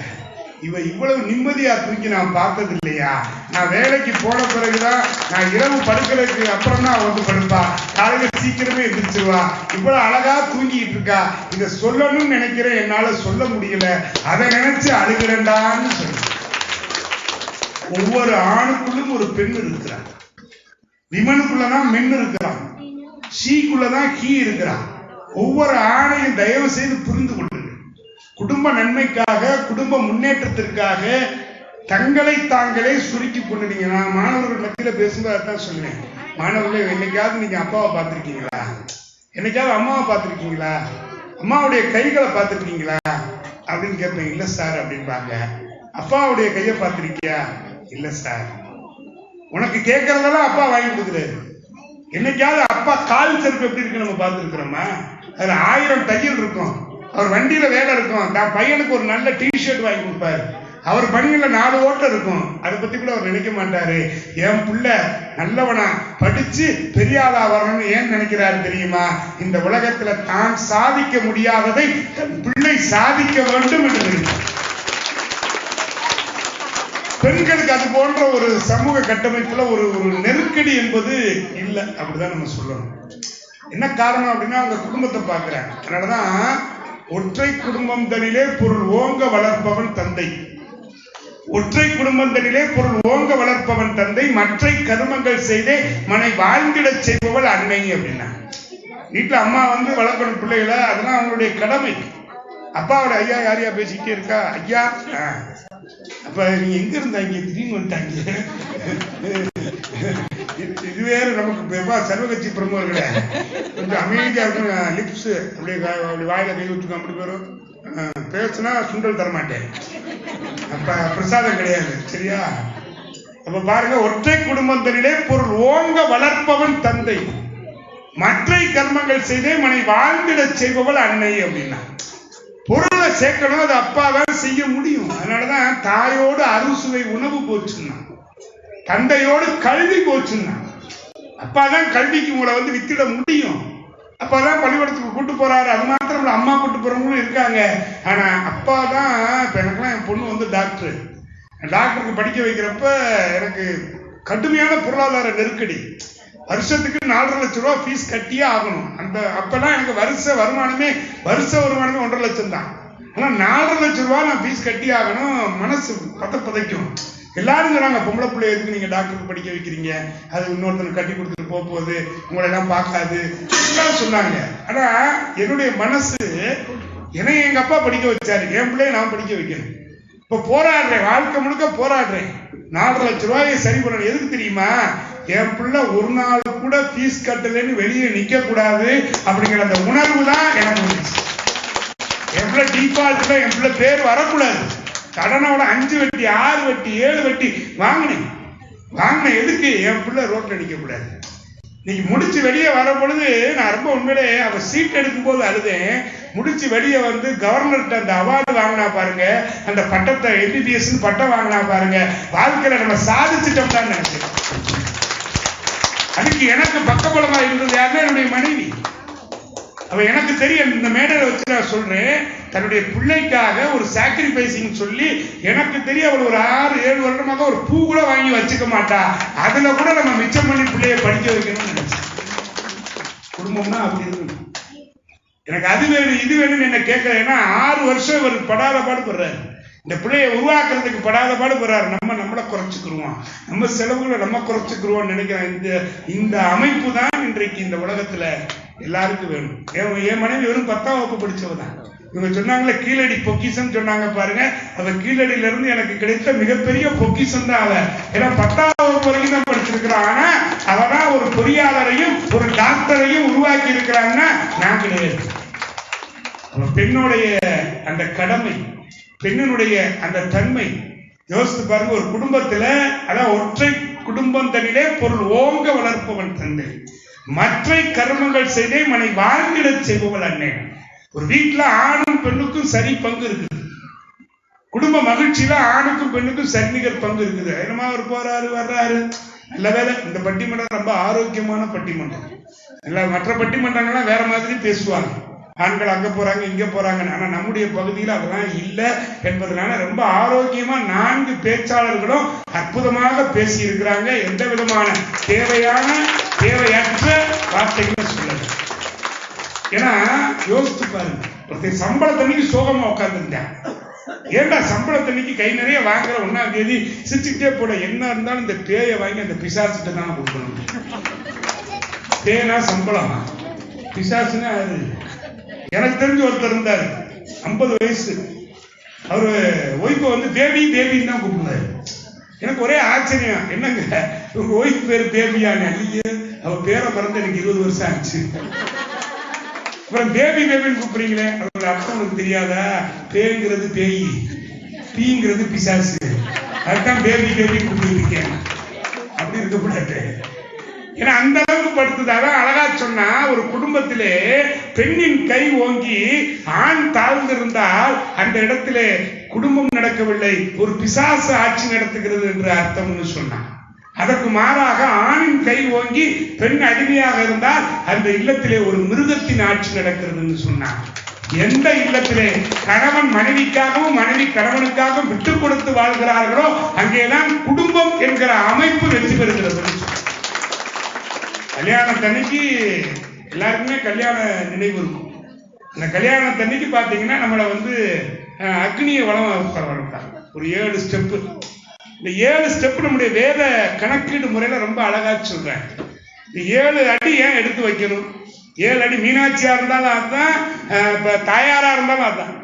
இவ இவ்வளவு நிம்மதியா தூக்கி நான் பார்த்தது இல்லையா. நான் வேலைக்கு போன பிறகுதான், நான் இரவு படுக்கிறதுக்கு அப்புறம் தான் வந்து படுப்பா, காலையில சீக்கிரமே எந்திரிச்சிருவா, இவ்வளவு அழகா தூங்கிட்டு இருக்கா, இதை சொல்லணும்னு நினைக்கிறேன், என்னால சொல்ல முடியல, அதை நினைச்சு அழுகிறேன்டான்னு சொல்லி. ஒவ்வொரு ஆணுக்குள்ளும் ஒரு பெண் இருக்கிறான். விமனுக்குள்ளதான் மென் இருக்கிறான், ஷீக்குள்ளதான் ஹீ இருக்கிறான். ஒவ்வொரு ஆணையும் தயவு செய்து புரிந்து கொள்ளுங்கள். குடும்ப நன்மைக்காக, குடும்ப முன்னேற்றத்திற்காக தங்களை தாங்களே சுருக்கி கொண்டுனீங்க. நான் மாணவர்கள் மத்தியில பேசும்போது அதான் சொல்லுவேன், மாணவர்களே என்னைக்காவது நீங்க அப்பாவை பார்த்திருக்கீங்களா, என்னைக்காவது அம்மாவை பார்த்திருக்கீங்களா, அம்மாவுடைய கைகளை பார்த்திருக்கீங்களா அப்படின்னு கேட்பேன். இல்ல சார் அப்படின்பாங்க. அப்பாவுடைய கையை பார்த்திருக்கியா? இல்ல சார். உனக்கு கேட்கறதெல்லாம் அப்பா வாங்கி கொடுக்குறாரு. என்னைக்காவது அப்பா கால் செருப்பு எப்படி இருக்கு நம்ம பார்த்துருக்கிறோமா? அதுல 1000 தையல் இருக்கும். அவர் வண்டியில வேலை இருக்கும், தான் பையனுக்கு ஒரு நல்ல டிஷர்ட் வாங்கி கொடுப்பாரு. அவர் பணியில 4 ஓட்டம் இருக்கும். அதை பத்தி கூட அவர் நினைக்க மாட்டாரு. என் பிள்ளை நல்லவனா படிச்சு பெரிய ஆளா வரணும்னு ஏன் நினைக்கிறாரு தெரியுமா? இந்த உலகத்துல தான் சாதிக்க முடியாததை தன் பிள்ளை சாதிக்க வேண்டும் என்று நினைக்கிறார். பெண்களுக்கு அது போன்ற ஒரு சமூக கட்டமைப்புல ஒரு நெருக்கடி என்பது இல்லை, அப்படிதான் நம்ம சொல்லணும். என்ன காரணம் அப்படின்னா அவங்க குடும்பத்தை பார்க்கிறாங்க. அதனாலதான் ஒற்றை குடும்பம் தனிலே பொருள் ஓங்க வளர்ப்பவன் தந்தை, ஒற்றை குடும்பம் தனிலே பொருள் ஓங்க வளர்ப்பவன் தந்தை, மற்ற கருமங்கள் செய்தே மனை வாழ்ந்திட செய்பவள் அன்னை அப்படின்னா. வீட்டுல அம்மா வந்து வளர்க்கணும் பிள்ளைகளை, அதெல்லாம் அவங்களுடைய கடமை. அப்பாவோட ஐயா யாரையா பேசிக்கிட்டே இருக்கா, ஐயா அப்ப நீங்க எங்க இருந்தாங்க திடீர்னு வந்துட்டாங்க. இது வேற நமக்கு சர்வகட்சி பிரமுகர்களே கொஞ்சம் அமைதியா இருக்கணும். லிப்ஸ் அப்படியே அப்படி வாயில கை வச்சுக்கோ, அப்படி வரும். பேசுனா சுண்டல் தரமாட்டேன், அப்ப பிரசாதம் கிடையாது, சரியா? அப்ப பாருங்க, ஒற்றை குடும்பத்திலே பொருள் ஓங்க வளர்ப்பவன் தந்தை, மற்ற கர்மங்கள் செய்தே மனை வாழ்ந்திட செய்பவள் அன்னை அப்படின்னா. பொருளை சேர்க்கணும், அது அப்பா தான் செய்ய முடியும். அதனாலதான் தாயோடு அறுசுவை உணவு போச்சுன்னா, தந்தையோடு கல்வி போச்சுன்னா. அப்பா தான் கல்விக்கு உங்களை வந்து வித்திட முடியும். அப்பாதான் பள்ளிக்கூடத்துக்கு கூட்டு போறாரு. அது மாத்திரம் அம்மா கூட்டு போறவங்களும் இருக்காங்க. ஆனா அப்பா தான். இப்ப எனக்குலாம் என் பொண்ணு வந்து டாக்டருக்கு படிக்க வைக்கிறப்ப எனக்கு கடுமையான பொருளாதார நெருக்கடி. வருஷத்துக்கு 4.5 லட்சம் ரூபாய் ஃபீஸ் கட்டியே ஆகணும். அப்பெல்லாம் எனக்கு வருஷ வருமானமே 1.5 லட்சம் தான். ஆனா 4.5 லட்சம் ரூபாய் நான் ஃபீஸ் கட்டி ஆகணும். மனசு பதைக்கும். எல்லாரும் சொன்னாங்க, பொம்பளை பிள்ளை எதுக்கு நீங்க டாக்டருக்கு படிக்க வைக்கிறீங்க, அது இன்னொருத்தனுக்கு கட்டி கொடுத்துட்டு போகுது, உங்களை எல்லாம் பார்க்காது எல்லாம் சொன்னாங்க. ஆனா என்னுடைய மனசு என்னை எங்க அப்பா படிக்க வச்சாரு, என் பிள்ளைய நான் படிக்க வைக்கணும். இப்ப போராடுறேன், வாழ்க்கை முழுக்க போராடுறேன். 4.5 லட்சம் ரூபாயை சரி பண்ணணும். எதுக்கு தெரியுமா? என் பிள்ளை ஒரு நாள் கூட ஃபீஸ் கட்டலன்னு வெளியே நிக்க கூடாது அப்படிங்கிற அந்த உணர்வு தான் எனக்கு வந்துச்சு. என் பிள்ளை டிஃபால்ட்ல என் பிள்ளை பேர் வரக்கூடாது. கடனோட 5 வட்டி 6 வட்டி 7 வட்டி வாங்கினேன். எதுக்கு? என் பிள்ளை ரோட்ல நிக்க கூடாது. நீங்க முடிச்சு வெளியே வர பொழுது நான் ரொம்ப உண்மையிலே அவ சீட் எடுக்கும் போது அழுதேன். முடிச்சு வெளியே வந்து கவர்னர்கிட்ட அந்த அவார்டு வாங்கினா பாருங்க, அந்த பட்டத்தை MBBS பட்டம் வாங்கினா பாருங்க, வாழ்க்கையில நம்ம சாதிச்சுட்டோம் தான் நினைச்சேன். அதுக்கு எனக்கு பக்கபலமா இருந்தது யாருன்னா என்னுடைய மனைவி. அவ எனக்கு தெரியும், இந்த மேடையில வச்சு நான் சொல்றேன், தன்னுடைய பிள்ளைக்காக ஒரு சாக்ரிஃபைசிங் சொல்லி எனக்கு தெரியும். அவள் ஒரு 6-7 வருடமாக ஒரு பூ கூட வாங்கி வச்சுக்க மாட்டா. அதுல கூட நம்ம மிச்சம் பண்ணி பிள்ளைய படிக்க வைக்கணும்னு நினைச்சேன். குடும்பம்னா அப்படி இருக்கணும். எனக்கு அது வேணும் இது வேணும்னு என்ன கேட்கல. ஏன்னா 6 வருஷம் இவர் படாத பாடுபடுறாரு. இந்த பிள்ளையை உருவாக்குறதுக்கு படாத பாடுபடுறாரு. நம்மளை குறைச்சிக்கிருவோம், நம்ம செலவுகளை நம்ம குறைச்சிக்கிருவோம் நினைக்கிறேன். இந்த அமைப்பு தான் இன்றைக்கு இந்த உலகத்துல எல்லாருக்கும் வேணும். என் மனைவி வெறும் 10ஆம் வகுப்பு படிச்சவ தான். இவங்க சொன்னாங்களே கீழடி பொக்கிஷம் சொன்னாங்க பாருங்க, அவ கீழடியில இருந்து எனக்கு கிடைத்த மிகப்பெரிய பொக்கிஷம் தான் அவ. ஏன்னா 10ஆம் வகுப்பு வரைக்கும் தான் படிச்சிருக்கிறான். ஆனா அவதான் ஒரு பொறியாளரையும் ஒரு டாக்டரையும் உருவாக்கி இருக்கிறாங்கன்னா நான் கிடையாது. பெண்ணுடைய அந்த கடமை, பெண்ணினுடைய அந்த தன்மை யோசித்து பாருங்க. ஒரு குடும்பத்துல அதான் ஒற்றை குடும்பம் தன்னிலே பொருள் ஓங்க வளர்ப்பவன் தந்தை, மற்ற கர்மங்கள் செய்தே மனை வாழ்ந்திட செய்பவள் அன்னை. ஒரு வீட்டுல ஆணும் பெண்ணுக்கும் சரி பங்கு இருக்குது. குடும்ப மகிழ்ச்சியில ஆணுக்கும் பெண்ணுக்கும் சரிநிகர் பங்கு இருக்குது. என்னமா அவர் போறாரு வர்றாரு, நல்ல வேலை. இந்த பட்டிமன்றம் ரொம்ப ஆரோக்கியமான பட்டிமன்றம். இல்ல மற்ற பட்டிமன்றங்கள்லாம் வேற மாதிரி பேசுவாங்க, ஆண்கள் அங்க போறாங்க இங்க போறாங்க. ஆனா நம்முடைய பகுதியில் அதெல்லாம் இல்லை என்பதனால ரொம்ப ஆரோக்கியமா 4 பேச்சாளர்களும் அற்புதமாக பேசி இருக்கிறாங்க. எந்த விதமான தேவையற்ற வார்த்தைகளும் சொல்லல. ஏன்னா யோசித்து பாருங்க, ஒருத்தர் சம்பளத்தன்னைக்கு சோகமா உட்கார்ந்துருந்தேன். ஏண்டா சம்பளத்தன்னைக்கு கை நிறைய வாங்குற 1ஆம் தேதி சிரிச்சுக்கிட்டே போட, என்ன இருந்தாலும் இந்த பேயை வாங்கி அந்த பிசாசுட்டு தான் கொடுக்கணும். பேனா சம்பளம், பிசாசுன்னா அது. எனக்கு தெரிஞ்ச ஒருத்தர் இருந்தாரு 50 வயசு. அவரு ஒய்ஃபை வந்து தேவி தேவின்னு தான் கூப்பிடுவாரு. எனக்கு ஒரே ஆச்சரியம், என்னங்க உங்க ஒய்ஃப் பேரு தேவியாங்க? இல்லையே, அவ பேரை மறந்து எனக்கு 20 வருஷம் ஆச்சு. அப்புறம் தேவி தேவின்னு கூப்பிடுறீங்களே, அதோட அர்த்தம் உனக்கு தெரியாதா? பேங்கிறது பேய், பீங்கிறது பிசாசு, அதுதான் தேவி தேவின்னு கூப்பிட்டு இருக்கேன். அப்படி இருக்கக்கூடாது. ஏன்னா அந்த அளவுக்கு படுத்துதாக அழகா சொன்னா, ஒரு குடும்பத்திலே பெண்ணின் கை ஓங்கி ஆண் தாழ்ந்திருந்தால் அந்த இடத்திலே குடும்பம் நடக்கவில்லை, ஒரு பிசாசு ஆட்சி நடத்துகிறது என்று அர்த்தம்னு சொன்னான். அதற்கு மாறாக ஆணின் கை ஓங்கி பெண் அடிமையாக இருந்தால் அந்த இல்லத்திலே ஒரு மிருகத்தின் ஆட்சி நடக்கிறதுன்னு சொன்னான். எந்த இல்லத்திலே கணவன் மனைவிக்காகவும் மனைவி கணவனுக்காகவும் விட்டு கொடுத்து வாழ்கிறார்களோ அங்கேதான் குடும்பம் என்கிற அமைப்பு வெற்றி பெறுகிறது. கல்யாணத்தன்னைக்கு எல்லாருக்குமே கல்யாண நினைவு இருக்கும். அந்த கல்யாணத்தன்னைக்கு பார்த்தீங்கன்னா நம்மளை வந்து அக்னியை வளர்த்தாங்க. ஒரு 7 ஸ்டெப்பு. இந்த 7 ஸ்டெப் நம்முடைய வேத கணக்கீடு முறையில ரொம்ப அழகா சொல்றேன். இந்த 7 அடி ஏன் எடுத்து வைக்கணும்? 7 அடி மீனாட்சியா இருந்தாலும் அதுதான், தாயாரா இருந்தாலும் அதுதான்.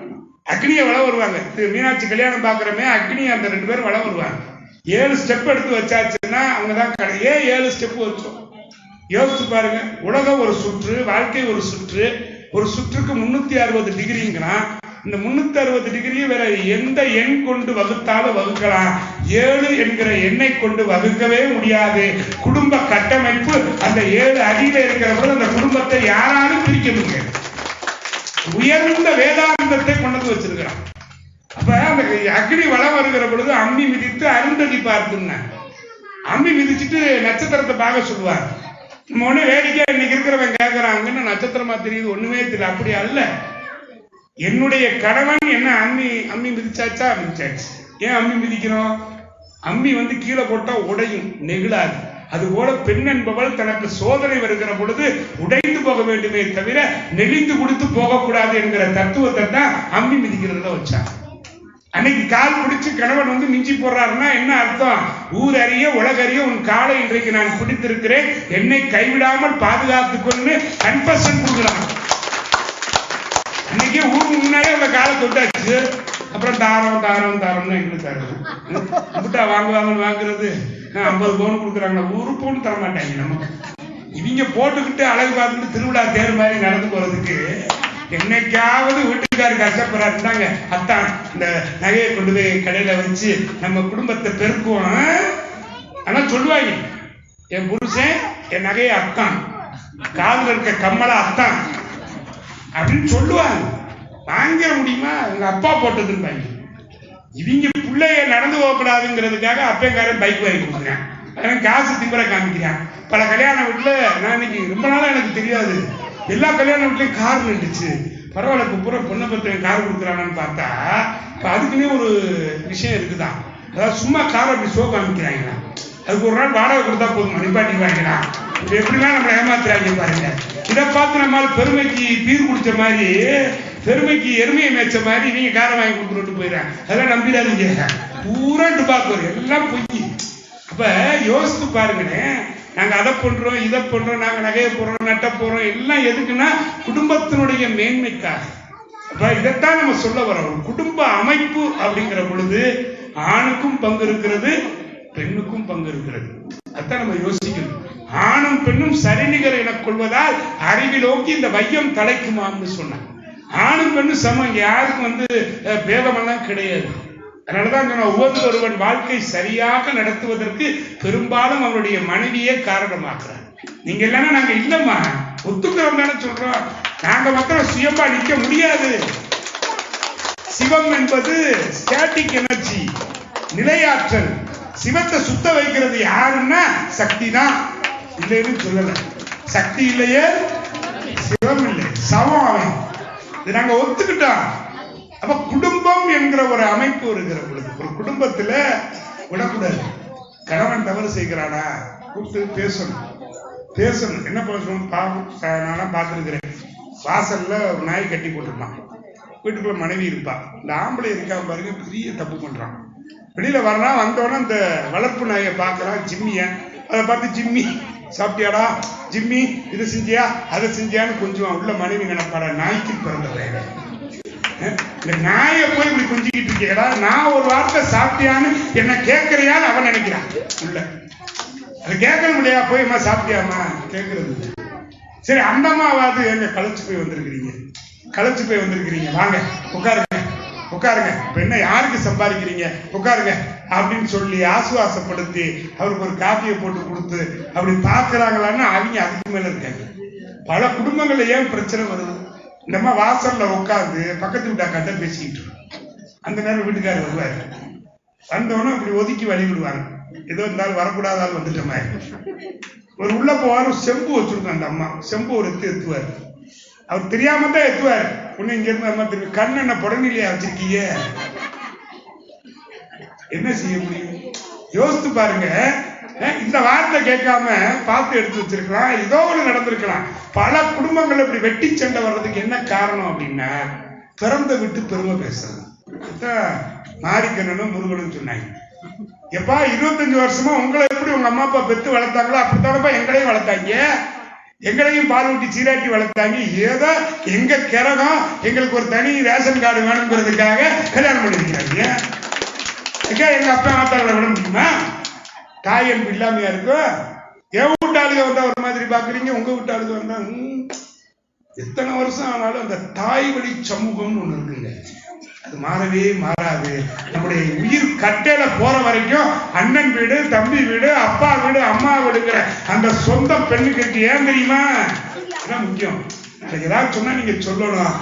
அக்னியை வள வருவாங்க. மீனாட்சி கல்யாணம் பாக்குறமே அக்னி, அந்த 2 பேரும் வள வருவாங்க. 7 ஸ்டெப் எடுத்து வச்சாச்சுன்னா அவங்கதான் கடை. ஏன் 7 ஸ்டெப் வச்சோம்? யோசிச்சு பாருங்க. உலகம் ஒரு சுற்று, வாழ்க்கை ஒரு சுற்று. ஒரு சுற்றுக்கு 360 டிகிரிங்கிறான். இந்த 360 டிகிரியை வேற எந்த எண் கொண்டு வகுத்தாலும் வகுக்கலாம். 7 என்கிற எண்ணை கொண்டு வகுக்கவே முடியாது. குடும்ப கட்டமைப்பு அந்த 7 அடியில இருக்கிற போது அந்த குடும்பத்தை யாராலும் பிரிக்க முடியாது. உயர்ந்த வேதாந்தத்தை கொண்டு வச்சிருக்கிறான். அப்ப அந்த அக்னி வளம் வருகிற பொழுது அம்பி மிதித்து அருந்ததி பார்த்துங்க. அம்பி மிதிச்சுட்டு நட்சத்திரத்தை பார்க்க சொல்லுவார். நம்ம ஒண்ணு வேடிக்கை இன்னைக்கு இருக்கிறவன் கேட்கறாங்கன்னு நட்சத்திரமா தெரியுது, ஒண்ணுமே தெரியல. அப்படி அல்ல. என்னுடைய கணவன் என்ன அம்மி மிதிச்சாச்சா? மிதிச்சாச்சு. ஏன் அம்மி மிதிக்கிறோம்? அம்மி வந்து கீழே போட்டா உடையும், நெகிழாது. அதுபோல பெண் என்பவள் தனக்கு சோதனை வருகிற பொழுது உடைந்து போக வேண்டுமே தவிர நெளிந்து கொடுத்து போகக்கூடாது என்கிற தத்துவத்தை தான் அம்மி மிதிக்கிறதுல வச்சாங்க. அன்னைக்கு கால் பிடிச்சு கணவன் வந்து மிஞ்சி போடுறாருன்னா என்ன அர்த்தம்? ஊர் அறிய உலகறிய உன் காலை இன்றைக்கு நான் பிடித்திருக்கிறேன், என்னை கைவிடாமல் பாதுகாத்துக் கொண்டு கன்ஃபெஷன் கொடுக்குறாங்க. அன்னைக்கே ஊருக்கு முன்னாலே உங்க காலை தொட்டாச்சு. அப்புறம் தாரம் தாரம் தாரம்னு எங்களுக்கு தருது. வாங்குவாங்கன்னு வாங்குறது 50 பவுன் கொடுக்குறாங்களா? 1 பவுன் தர மாட்டாங்க நமக்கு. இவங்க போட்டுக்கிட்டு அழகு பார்த்துட்டு திருவிழா தேர் மாதிரி நடந்து போறதுக்கு என்னைக்காவது வீட்டுக்காரு கஷ்டப்படுறாருந்தாங்க அத்தான் இந்த நகையை கொண்டு போய் கடையில வச்சு நம்ம குடும்பத்தை பெருக்குவோம். ஆனா சொல்லுவாங்க, என் புருஷன் என் நகையை அத்தான், காதுல இருக்க கம்மலா அத்தான் அப்படின்னு சொல்லுவாங்க. வாங்கிட முடியுமா? உங்க அப்பா போட்டதுன்னு. இவங்க பிள்ளைய நடந்து போகக்கூடாதுங்கிறதுக்காக அப்பங்காரன் பைக் வாங்கி கொடுக்குறேன், காசு திம்பரை காமிக்கிறேன். பல கல்யாண வீட்டுல நான் இன்னைக்கு ரொம்ப நாளா எனக்கு தெரியாது, எல்லா கல்யாண வீட்லயும் கார் நின்றுச்சு. பரவாயில்ல, இப்ப பூரா பொண்ணை பத்தி கார் கொடுக்குறாங்கன்னு பார்த்தா இப்ப அதுக்குன்னே ஒரு விஷயம் இருக்குதான். அதாவது சும்மா கார் அப்படி ஷோ காமிக்கிறாங்களா, அதுக்கு ஒரு நாள் வாடகை கொடுத்தா போதும், நிப்பாட்டி வாங்கிக்கலாம் எப்படிலாம் நம்ம ஏமாத்துறாங்க பாருங்க. இதை பார்த்து நம்மால் பெருமைக்கு பீர் குடிச்ச மாதிரி, பெருமைக்கு எருமையை மேய்ச்ச மாதிரி நீங்க காரம் வாங்கி கொடுத்துட்டு போயிடறாங்க. அதெல்லாம் நம்பிடாதீங்க. பூரா டுபாக்கூர், எல்லாம் பொய். அப்ப யோசித்து பாருங்கண்ணே, நாங்க அதை பண்றோம், இதை பண்றோம், நாங்க நகையை போடுறோம், நட்ட போறோம், எல்லாம் எதுக்குன்னா குடும்பத்தினுடைய மேன்மைக்காக. அப்ப இதைத்தான் நம்ம சொல்ல வரோம். குடும்ப அமைப்பு அப்படிங்கிற பொழுது ஆணுக்கும் பங்கு இருக்கிறது, பெண்ணுக்கும் பங்கு இருக்கிறது. அதான் நம்ம யோசிக்கணும். ஆணும் பெண்ணும் சரிநிகர் என கொள்வதால் அறிவிலோக்கி இந்த வையம் தலைக்குமான்னு சொன்னாங்க. ஆணும் பெண்ணும் சமம், யாருக்கும் பேதமெல்லாம் கிடையாது. அதனாலதான் ஒவ்வொருவன் வாழ்க்கை சரியாக நடத்துவதற்கு பெரும்பாலும் அவருடைய மனைவியே காரணமாக்குறாங்க. நீங்க இல்லைன்னா நாங்க இல்லம்மா, ஒத்துக்கிறோம் தானே சொல்றோம். நாங்க மாத்திரம் சுயமா நிக்க முடியாது. சிவம் என்பது ஸ்டாட்டிக் எனர்ஜி, நிலையாற்றல். சிவத்தை சுத்த வைக்கிறது யாருன்னா சக்தி தான். இல்லைன்னு சொல்லல, சக்தி இல்லையே சிவம் இல்லை, சமம் அவன். இது நாங்க ஒத்துக்கிட்டோம். அப்ப குடும்பம் என்கிற ஒரு அமைப்பு இருக்கிற பொழுது ஒரு குடும்பத்துல விடக்கூடாது. கணவன் தவறு செய்கிறானா கூப்பிட்டு பேசணும். என்ன பேசணும்? நான் பார்த்துருக்கிறேன், வாசல்ல ஒரு நாய் கட்டி போட்டிருப்பான், வீட்டுக்குள்ள மனைவி இருப்பா, இந்த ஆம்பளை இருக்கா பாருங்க, பெரிய தப்பு பண்றான். வெளியில வரலாம், வந்தோடனே இந்த வளர்ப்பு நாயை பார்க்கலாம், ஜிம்மிய. அதை பார்த்து ஜிம்மி சாப்பிட்டியாடா, ஜிம்மி இதை செஞ்சியா, அதை செஞ்சியான்னு கொஞ்சம் உள்ள மனைவி நினைப்பாடா, நாய்க்கு பிறந்த வேலை. இந்த நாயை போய் இப்படி கொஞ்சிக்கிட்டு இருக்கேடா, நான் ஒரு வார்த்தை சாப்பிட்டியான்னு என்ன கேட்கறியான்னு அவன் நினைக்கிறான். உள்ள அது கேட்கணும் இல்லையா, போய் அம்மா சாப்பிட்டியாமா கேட்கறது. சரி, அந்த அம்மாவாது எங்க களைச்சு போய் வந்திருக்கிறீங்க, வாங்க உட்காருங்க, இப்ப என்ன யாருக்கு சம்பாதிக்கிறீங்க, உட்காருங்க அப்படின்னு சொல்லி ஆசுவாசப்படுத்தி அவருக்கு ஒரு காப்பியை போட்டு கொடுத்து அப்படி பாக்குறாங்களான்னு அவங்க அதுக்கு மேல இருக்காங்க. பல குடும்பங்கள்ல ஏன் பிரச்சனை வருது? நம்ம வாசல்ல உட்காந்து பக்கத்து வீட்டாக்காட்ட பேசிக்கிட்டு இருக்கோம். அந்த நேரம் வீட்டுக்காரர் வருவாரு, வந்தவனும் இப்படி ஒதுக்கி வழி விடுவாங்க. ஏதோ இருந்தாலும் வரக்கூடாதாலும் வந்துட்ட மாதிரி. ஒரு உள்ள போவாரு, செம்பு வச்சிருக்கோம். அந்த அம்மா செம்பு ஒரு எத்துவாரு. அவர் தெரியாம தான் எத்துவாரு. ஒண்ணு இங்க இருந்து அம்மா திரும்பி, கண் என்ன புடனிலையா வச்சிருக்கீங்க, என்ன செய்ய முடியும்? யோசித்து பாருங்க. இந்த வார்த்தை கேட்காம பார்த்து எடுத்து வச்சிருக்கலாம், ஏதோ ஒண்ணு நடந்திருக்கலாம். பல குடும்பங்கள் இப்படி வெட்டி சண்டை வர்றதுக்கு என்ன காரணம் அப்படின்னா, பிறந்த விட்டு பெருமை பேசுறது. மாரிக்கண்ணனும் முருகனும் சொன்னாங்க, எப்பா 25 வருஷமா உங்களை எப்படி உங்க அம்மா அப்பா பெத்து வளர்த்தாங்களோ அப்படித்தானப்பா எங்களையும் வளர்த்தாங்க, எங்களையும் பால் ஊட்டி சீராட்டி வளர்த்தாங்க. ஏதோ எங்க கிரகம் எங்களுக்கு ஒரு தனி ரேஷன் கார்டு வேணுங்கிறதுக்காக கல்யாணம் பண்ணிருக்கிறாங்க. எங்க அப்பா ஆத்தாங்களை விட முடியுமா? தாய் அன்பு இல்லாமையா இருக்கும். என் வீட்டாளுக வந்தா ஒரு மாதிரி பாக்குறீங்க, உங்க வீட்டாளுக வந்தா எத்தனை வருஷம் ஆனாலும் அந்த தாய் வழி சமூகம்னு ஒண்ணு இருக்குங்க, அது மாறவே மாறாது. நம்முடைய உயிர் கட்டையில போற வரைக்கும் அண்ணன் வீடு, தம்பி வீடு, அப்பா வீடு, அம்மா வீடுங்கிற அந்த சொந்த பெண்ணுக்கு ஏன் தெரியுமா முக்கியம்? ஏதாவது சொன்னா நீங்க சொல்லணும்.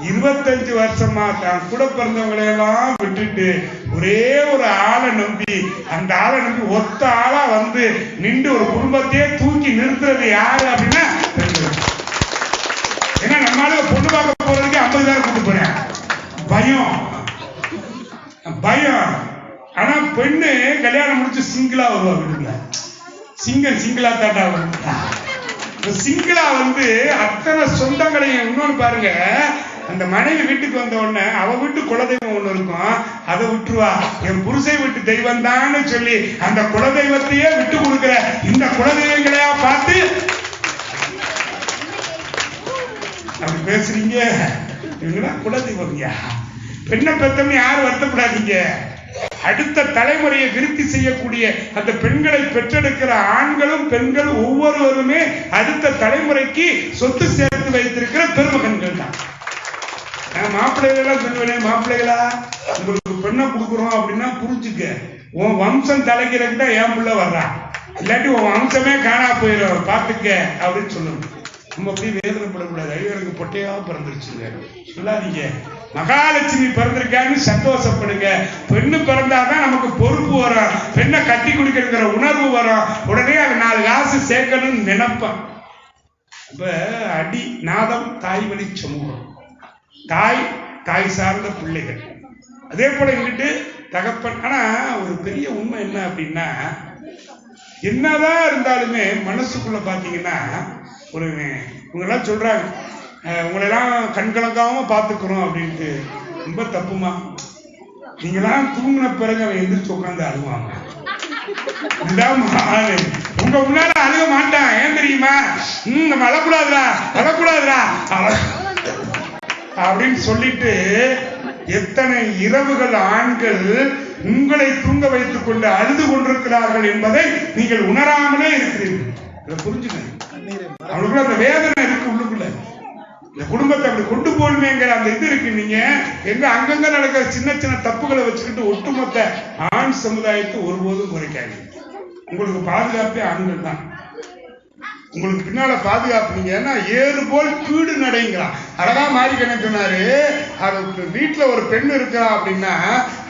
25 வருஷமா தான் கூட பிறந்தவங்களை எல்லாம் விட்டுட்டு ஒரே ஒரு ஆளை நம்பி, அந்த ஆளை நம்பி ஒத்த ஆளா வந்து நின்று ஒரு குடும்பத்தையே தூக்கி நிறுத்துறது யாரு அப்படின்னா பெண்கள். ஏன்னா நம்மளால பொண்ணு பார்க்க போறதுக்கு 50,000 கூட்டு போறேன், பயம். ஆனா பெண்ணு கல்யாணம் முடிச்சு சிங்கிளா வருவா வீட்டுல. சிங்கிளா தாட்டா வருவா. சிங்கிளா வந்து அத்தனை சொந்தங்களையும். இன்னொன்னு பாருங்க, அந்த மனைவி வீட்டுக்கு வந்த உடனே அவ வீட்டு குலதெய்வம் ஒண்ணு இருக்கும், அதை விட்டுருவா. என் புருஷை வீட்டு தெய்வம் தான்னு சொல்லி அந்த குலதெய்வத்தையே விட்டு கொடுக்கிற இந்த குலதெய்வங்களையா பார்த்து அப்படி பேசுறீங்க. இவங்கதான் குலதெய்வம்யா. பெண்ணை பெத்தவங்க யாரும் வருத்தப்படாதீங்க. அடுத்த தலைமுறையை விருத்தி செய்யக்கூடிய அந்த பெண்களை பெற்றெடுக்கிற ஆண்களும் பெண்களும் ஒவ்வொருவருமே அடுத்த தலைமுறைக்கு சொத்து சேர்த்து வைத்திருக்கிற பெருமகன்கள் தான். மாப்பிள்ளைகளெல்லாம் சொல்லுவேன், மாப்பிள்ளைகளா உங்களுக்கு பெண்ணை கொடுக்குறோம் அப்படின்னா புரிஞ்சுக்க, உன் வம்சம் தலைக்கிறதுக்கு தான் என் பிள்ளை வர்றான், இல்லாட்டி உன் வம்சமே காணா போயிடும் பார்த்துக்க அப்படின்னு சொல்லணும். நம்ம அப்படி வேதனைப்படக்கூடாது. ஐயருக்கு பொட்டையா பிறந்துருச்சுங்க சொல்லாதீங்க. மகாலட்சுமி பிறந்திருக்கான்னு சந்தோஷப்படுங்க. பெண்ணு பிறந்தாதான் நமக்கு பொறுப்பு வரும், பெண்ணை கட்டி குடிக்கிற உணர்வு வரும். உடனே அது 4 காசு சேர்க்கணும்னு நினைப்பேன். அப்ப அடி நாதம் தாய் வழி சமூகம், தாய் சார்ந்த பிள்ளைகள். அதே போல இங்கிட்டு தகப்பன். ஆனா ஒரு பெரிய உண்மை என்ன அப்படின்னா, என்னதான் இருந்தாலுமே மனசுக்குள்ள பாத்தீங்கன்னா ஒரு இவங்கெல்லாம் சொல்றாங்க உங்களெல்லாம் கண்கலங்காம பாத்துக்கிறோம் அப்படின்ட்டு. ரொம்ப தப்புமா. நீங்களாம் தூங்கின பிறகு அவன் எந்திரிச்சு உட்காந்து அழுவாங்க. உங்க முன்னால அழுக மாட்டான். ஏன் தெரியுமா? நம்ம அழக்கூடாதுடா அழக்கூடாதுடா அப்படின்னு சொல்லிட்டு எத்தனை இரவுகள் ஆண்கள் உங்களை தூங்க வைத்துக் கொண்டு அழுது கொண்டிருக்கிறார்கள் என்பதை நீங்கள் உணராமலே இருக்கிறீர்கள். புரிஞ்சுக்கணும். அவனுக்குள்ள அந்த வேதனை இருக்கு உள்ளுக்குள்ள. இந்த குடும்பத்தை அப்படி கொண்டு போகணுமேங்கிற அந்த இது இருக்கு. நீங்க எங்க அங்கங்க நடக்கிற சின்ன சின்ன தப்புகளை வச்சுக்கிட்டு ஒட்டுமொத்த ஆண் சமுதாயத்தை ஒருபோதும் குறைக்காது. உங்களுக்கு பாதுகாப்பே ஆண்கள் தான். உங்களுக்கு பின்னால பாதுகாப்பு. நீங்க ஏன்னா ஏறு போல் கீடு நடைங்கிறான். அழகா மாறிக்கணும் சொன்னாரு. அது வீட்டுல ஒரு பெண் இருக்கிறா அப்படின்னா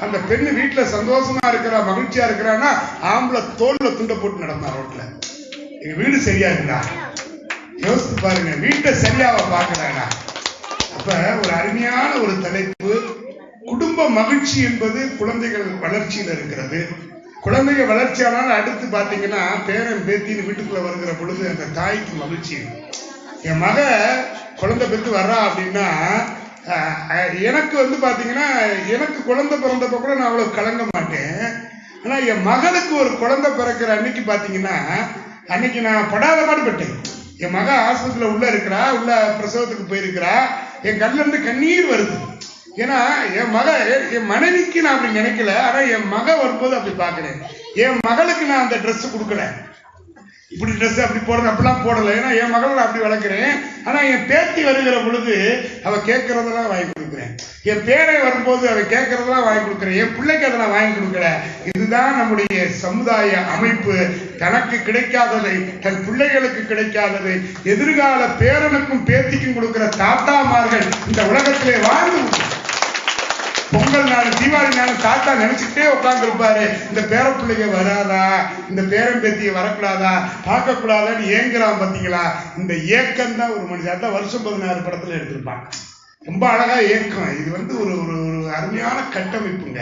அந்த பெண்ணு வீட்டுல சந்தோஷமா இருக்கிறா மகிழ்ச்சியா இருக்கிறான்னா ஆம்பளை தோல்ல துண்டை போட்டு நடந்தா ரோட்ல. எங்க வீடு சரியா இருக்குடா. யோசித்து பாருங்க. வீட்டை சரியாவ பாக்குறாடா. அப்ப ஒரு அருமையான ஒரு தலைப்பு. குடும்ப மகிழ்ச்சி என்பது குழந்தைகள் வளர்ச்சியில் இருக்கிறது. குழந்தைகள் வளர்ச்சியானாலும் அடுத்து பாத்தீங்கன்னா பேரன் பேத்தின்னு வீட்டுக்குள்ள வருகிற பொழுது அந்த தாய்க்கு மகிழ்ச்சி. என் மக குழந்தை பெற்று வர்றா அப்படின்னா எனக்கு பாத்தீங்கன்னா எனக்கு குழந்தை பிறந்தப்ப கூட நான் அவ்வளவு கலங்க மாட்டேன். ஆனா என் மகளுக்கு ஒரு குழந்தை பிறக்கிற அன்னைக்கு பாத்தீங்கன்னா அன்னைக்கு நான் படாத பாடுபட்டேன். என் மக ஆஸ்பத்திரியில உள்ள இருக்கிறா. உள்ள பிரசவத்துக்கு போயிருக்கிறா. என் கண்ணுல இருந்து கண்ணீர் வருது. ஏன்னா என் மனைவிக்கு நான் அப்படி நினைக்கல. ஆனா என் மக வரும்போது அப்படி பாக்குறேன். என் மகளுக்கு நான் அந்த ட்ரெஸ் கொடுக்கல. இப்படி ட்ரெஸ் அப்படி போடுறது அப்படிலாம் போடல. ஏன்னா என் மகளை நான் அப்படி வளர்க்கிறேன். ஆனா என் பேத்தி வருகிற பொழுது அவ கேட்கறதெல்லாம் வாங்கி கொடுக்குறேன். என் பேரை வரும்போது அவ கேட்கறதெல்லாம் வாங்கி கொடுக்குறேன். என் பிள்ளைக்கு அதை நான் வாங்கி கொடுக்கல. இதுதான் நம்முடைய சமுதாய அமைப்பு. தனக்கு கிடைக்காததை தன் பிள்ளைகளுக்கு கிடைக்காததை எதிர்கால பேரனுக்கும் பேத்திக்கும் கொடுக்கிற தாத்தாமார்கள் இந்த உலகத்திலே வாழ்ந்து. பொங்கல் நாள் தீபாவளி நாள் தாத்தா நினைச்சுட்டே உட்கார்ந்து இருப்பாரு. இந்த பேர பிள்ளைங்க வராதா, இந்த பேரன் பேத்திய வரக்கூடாதா, பார்க்க கூடாதான்னு ஏங்குறான். பாத்தீங்களா? இந்த ஏக்கம் தான் ஒரு மனுஷன். அதான் வருஷம் 16 படத்துல எடுத்திருப்பாங்க. ரொம்ப அழகா ஏக்கம். இது ஒரு அருமையான கட்டமைப்புங்க.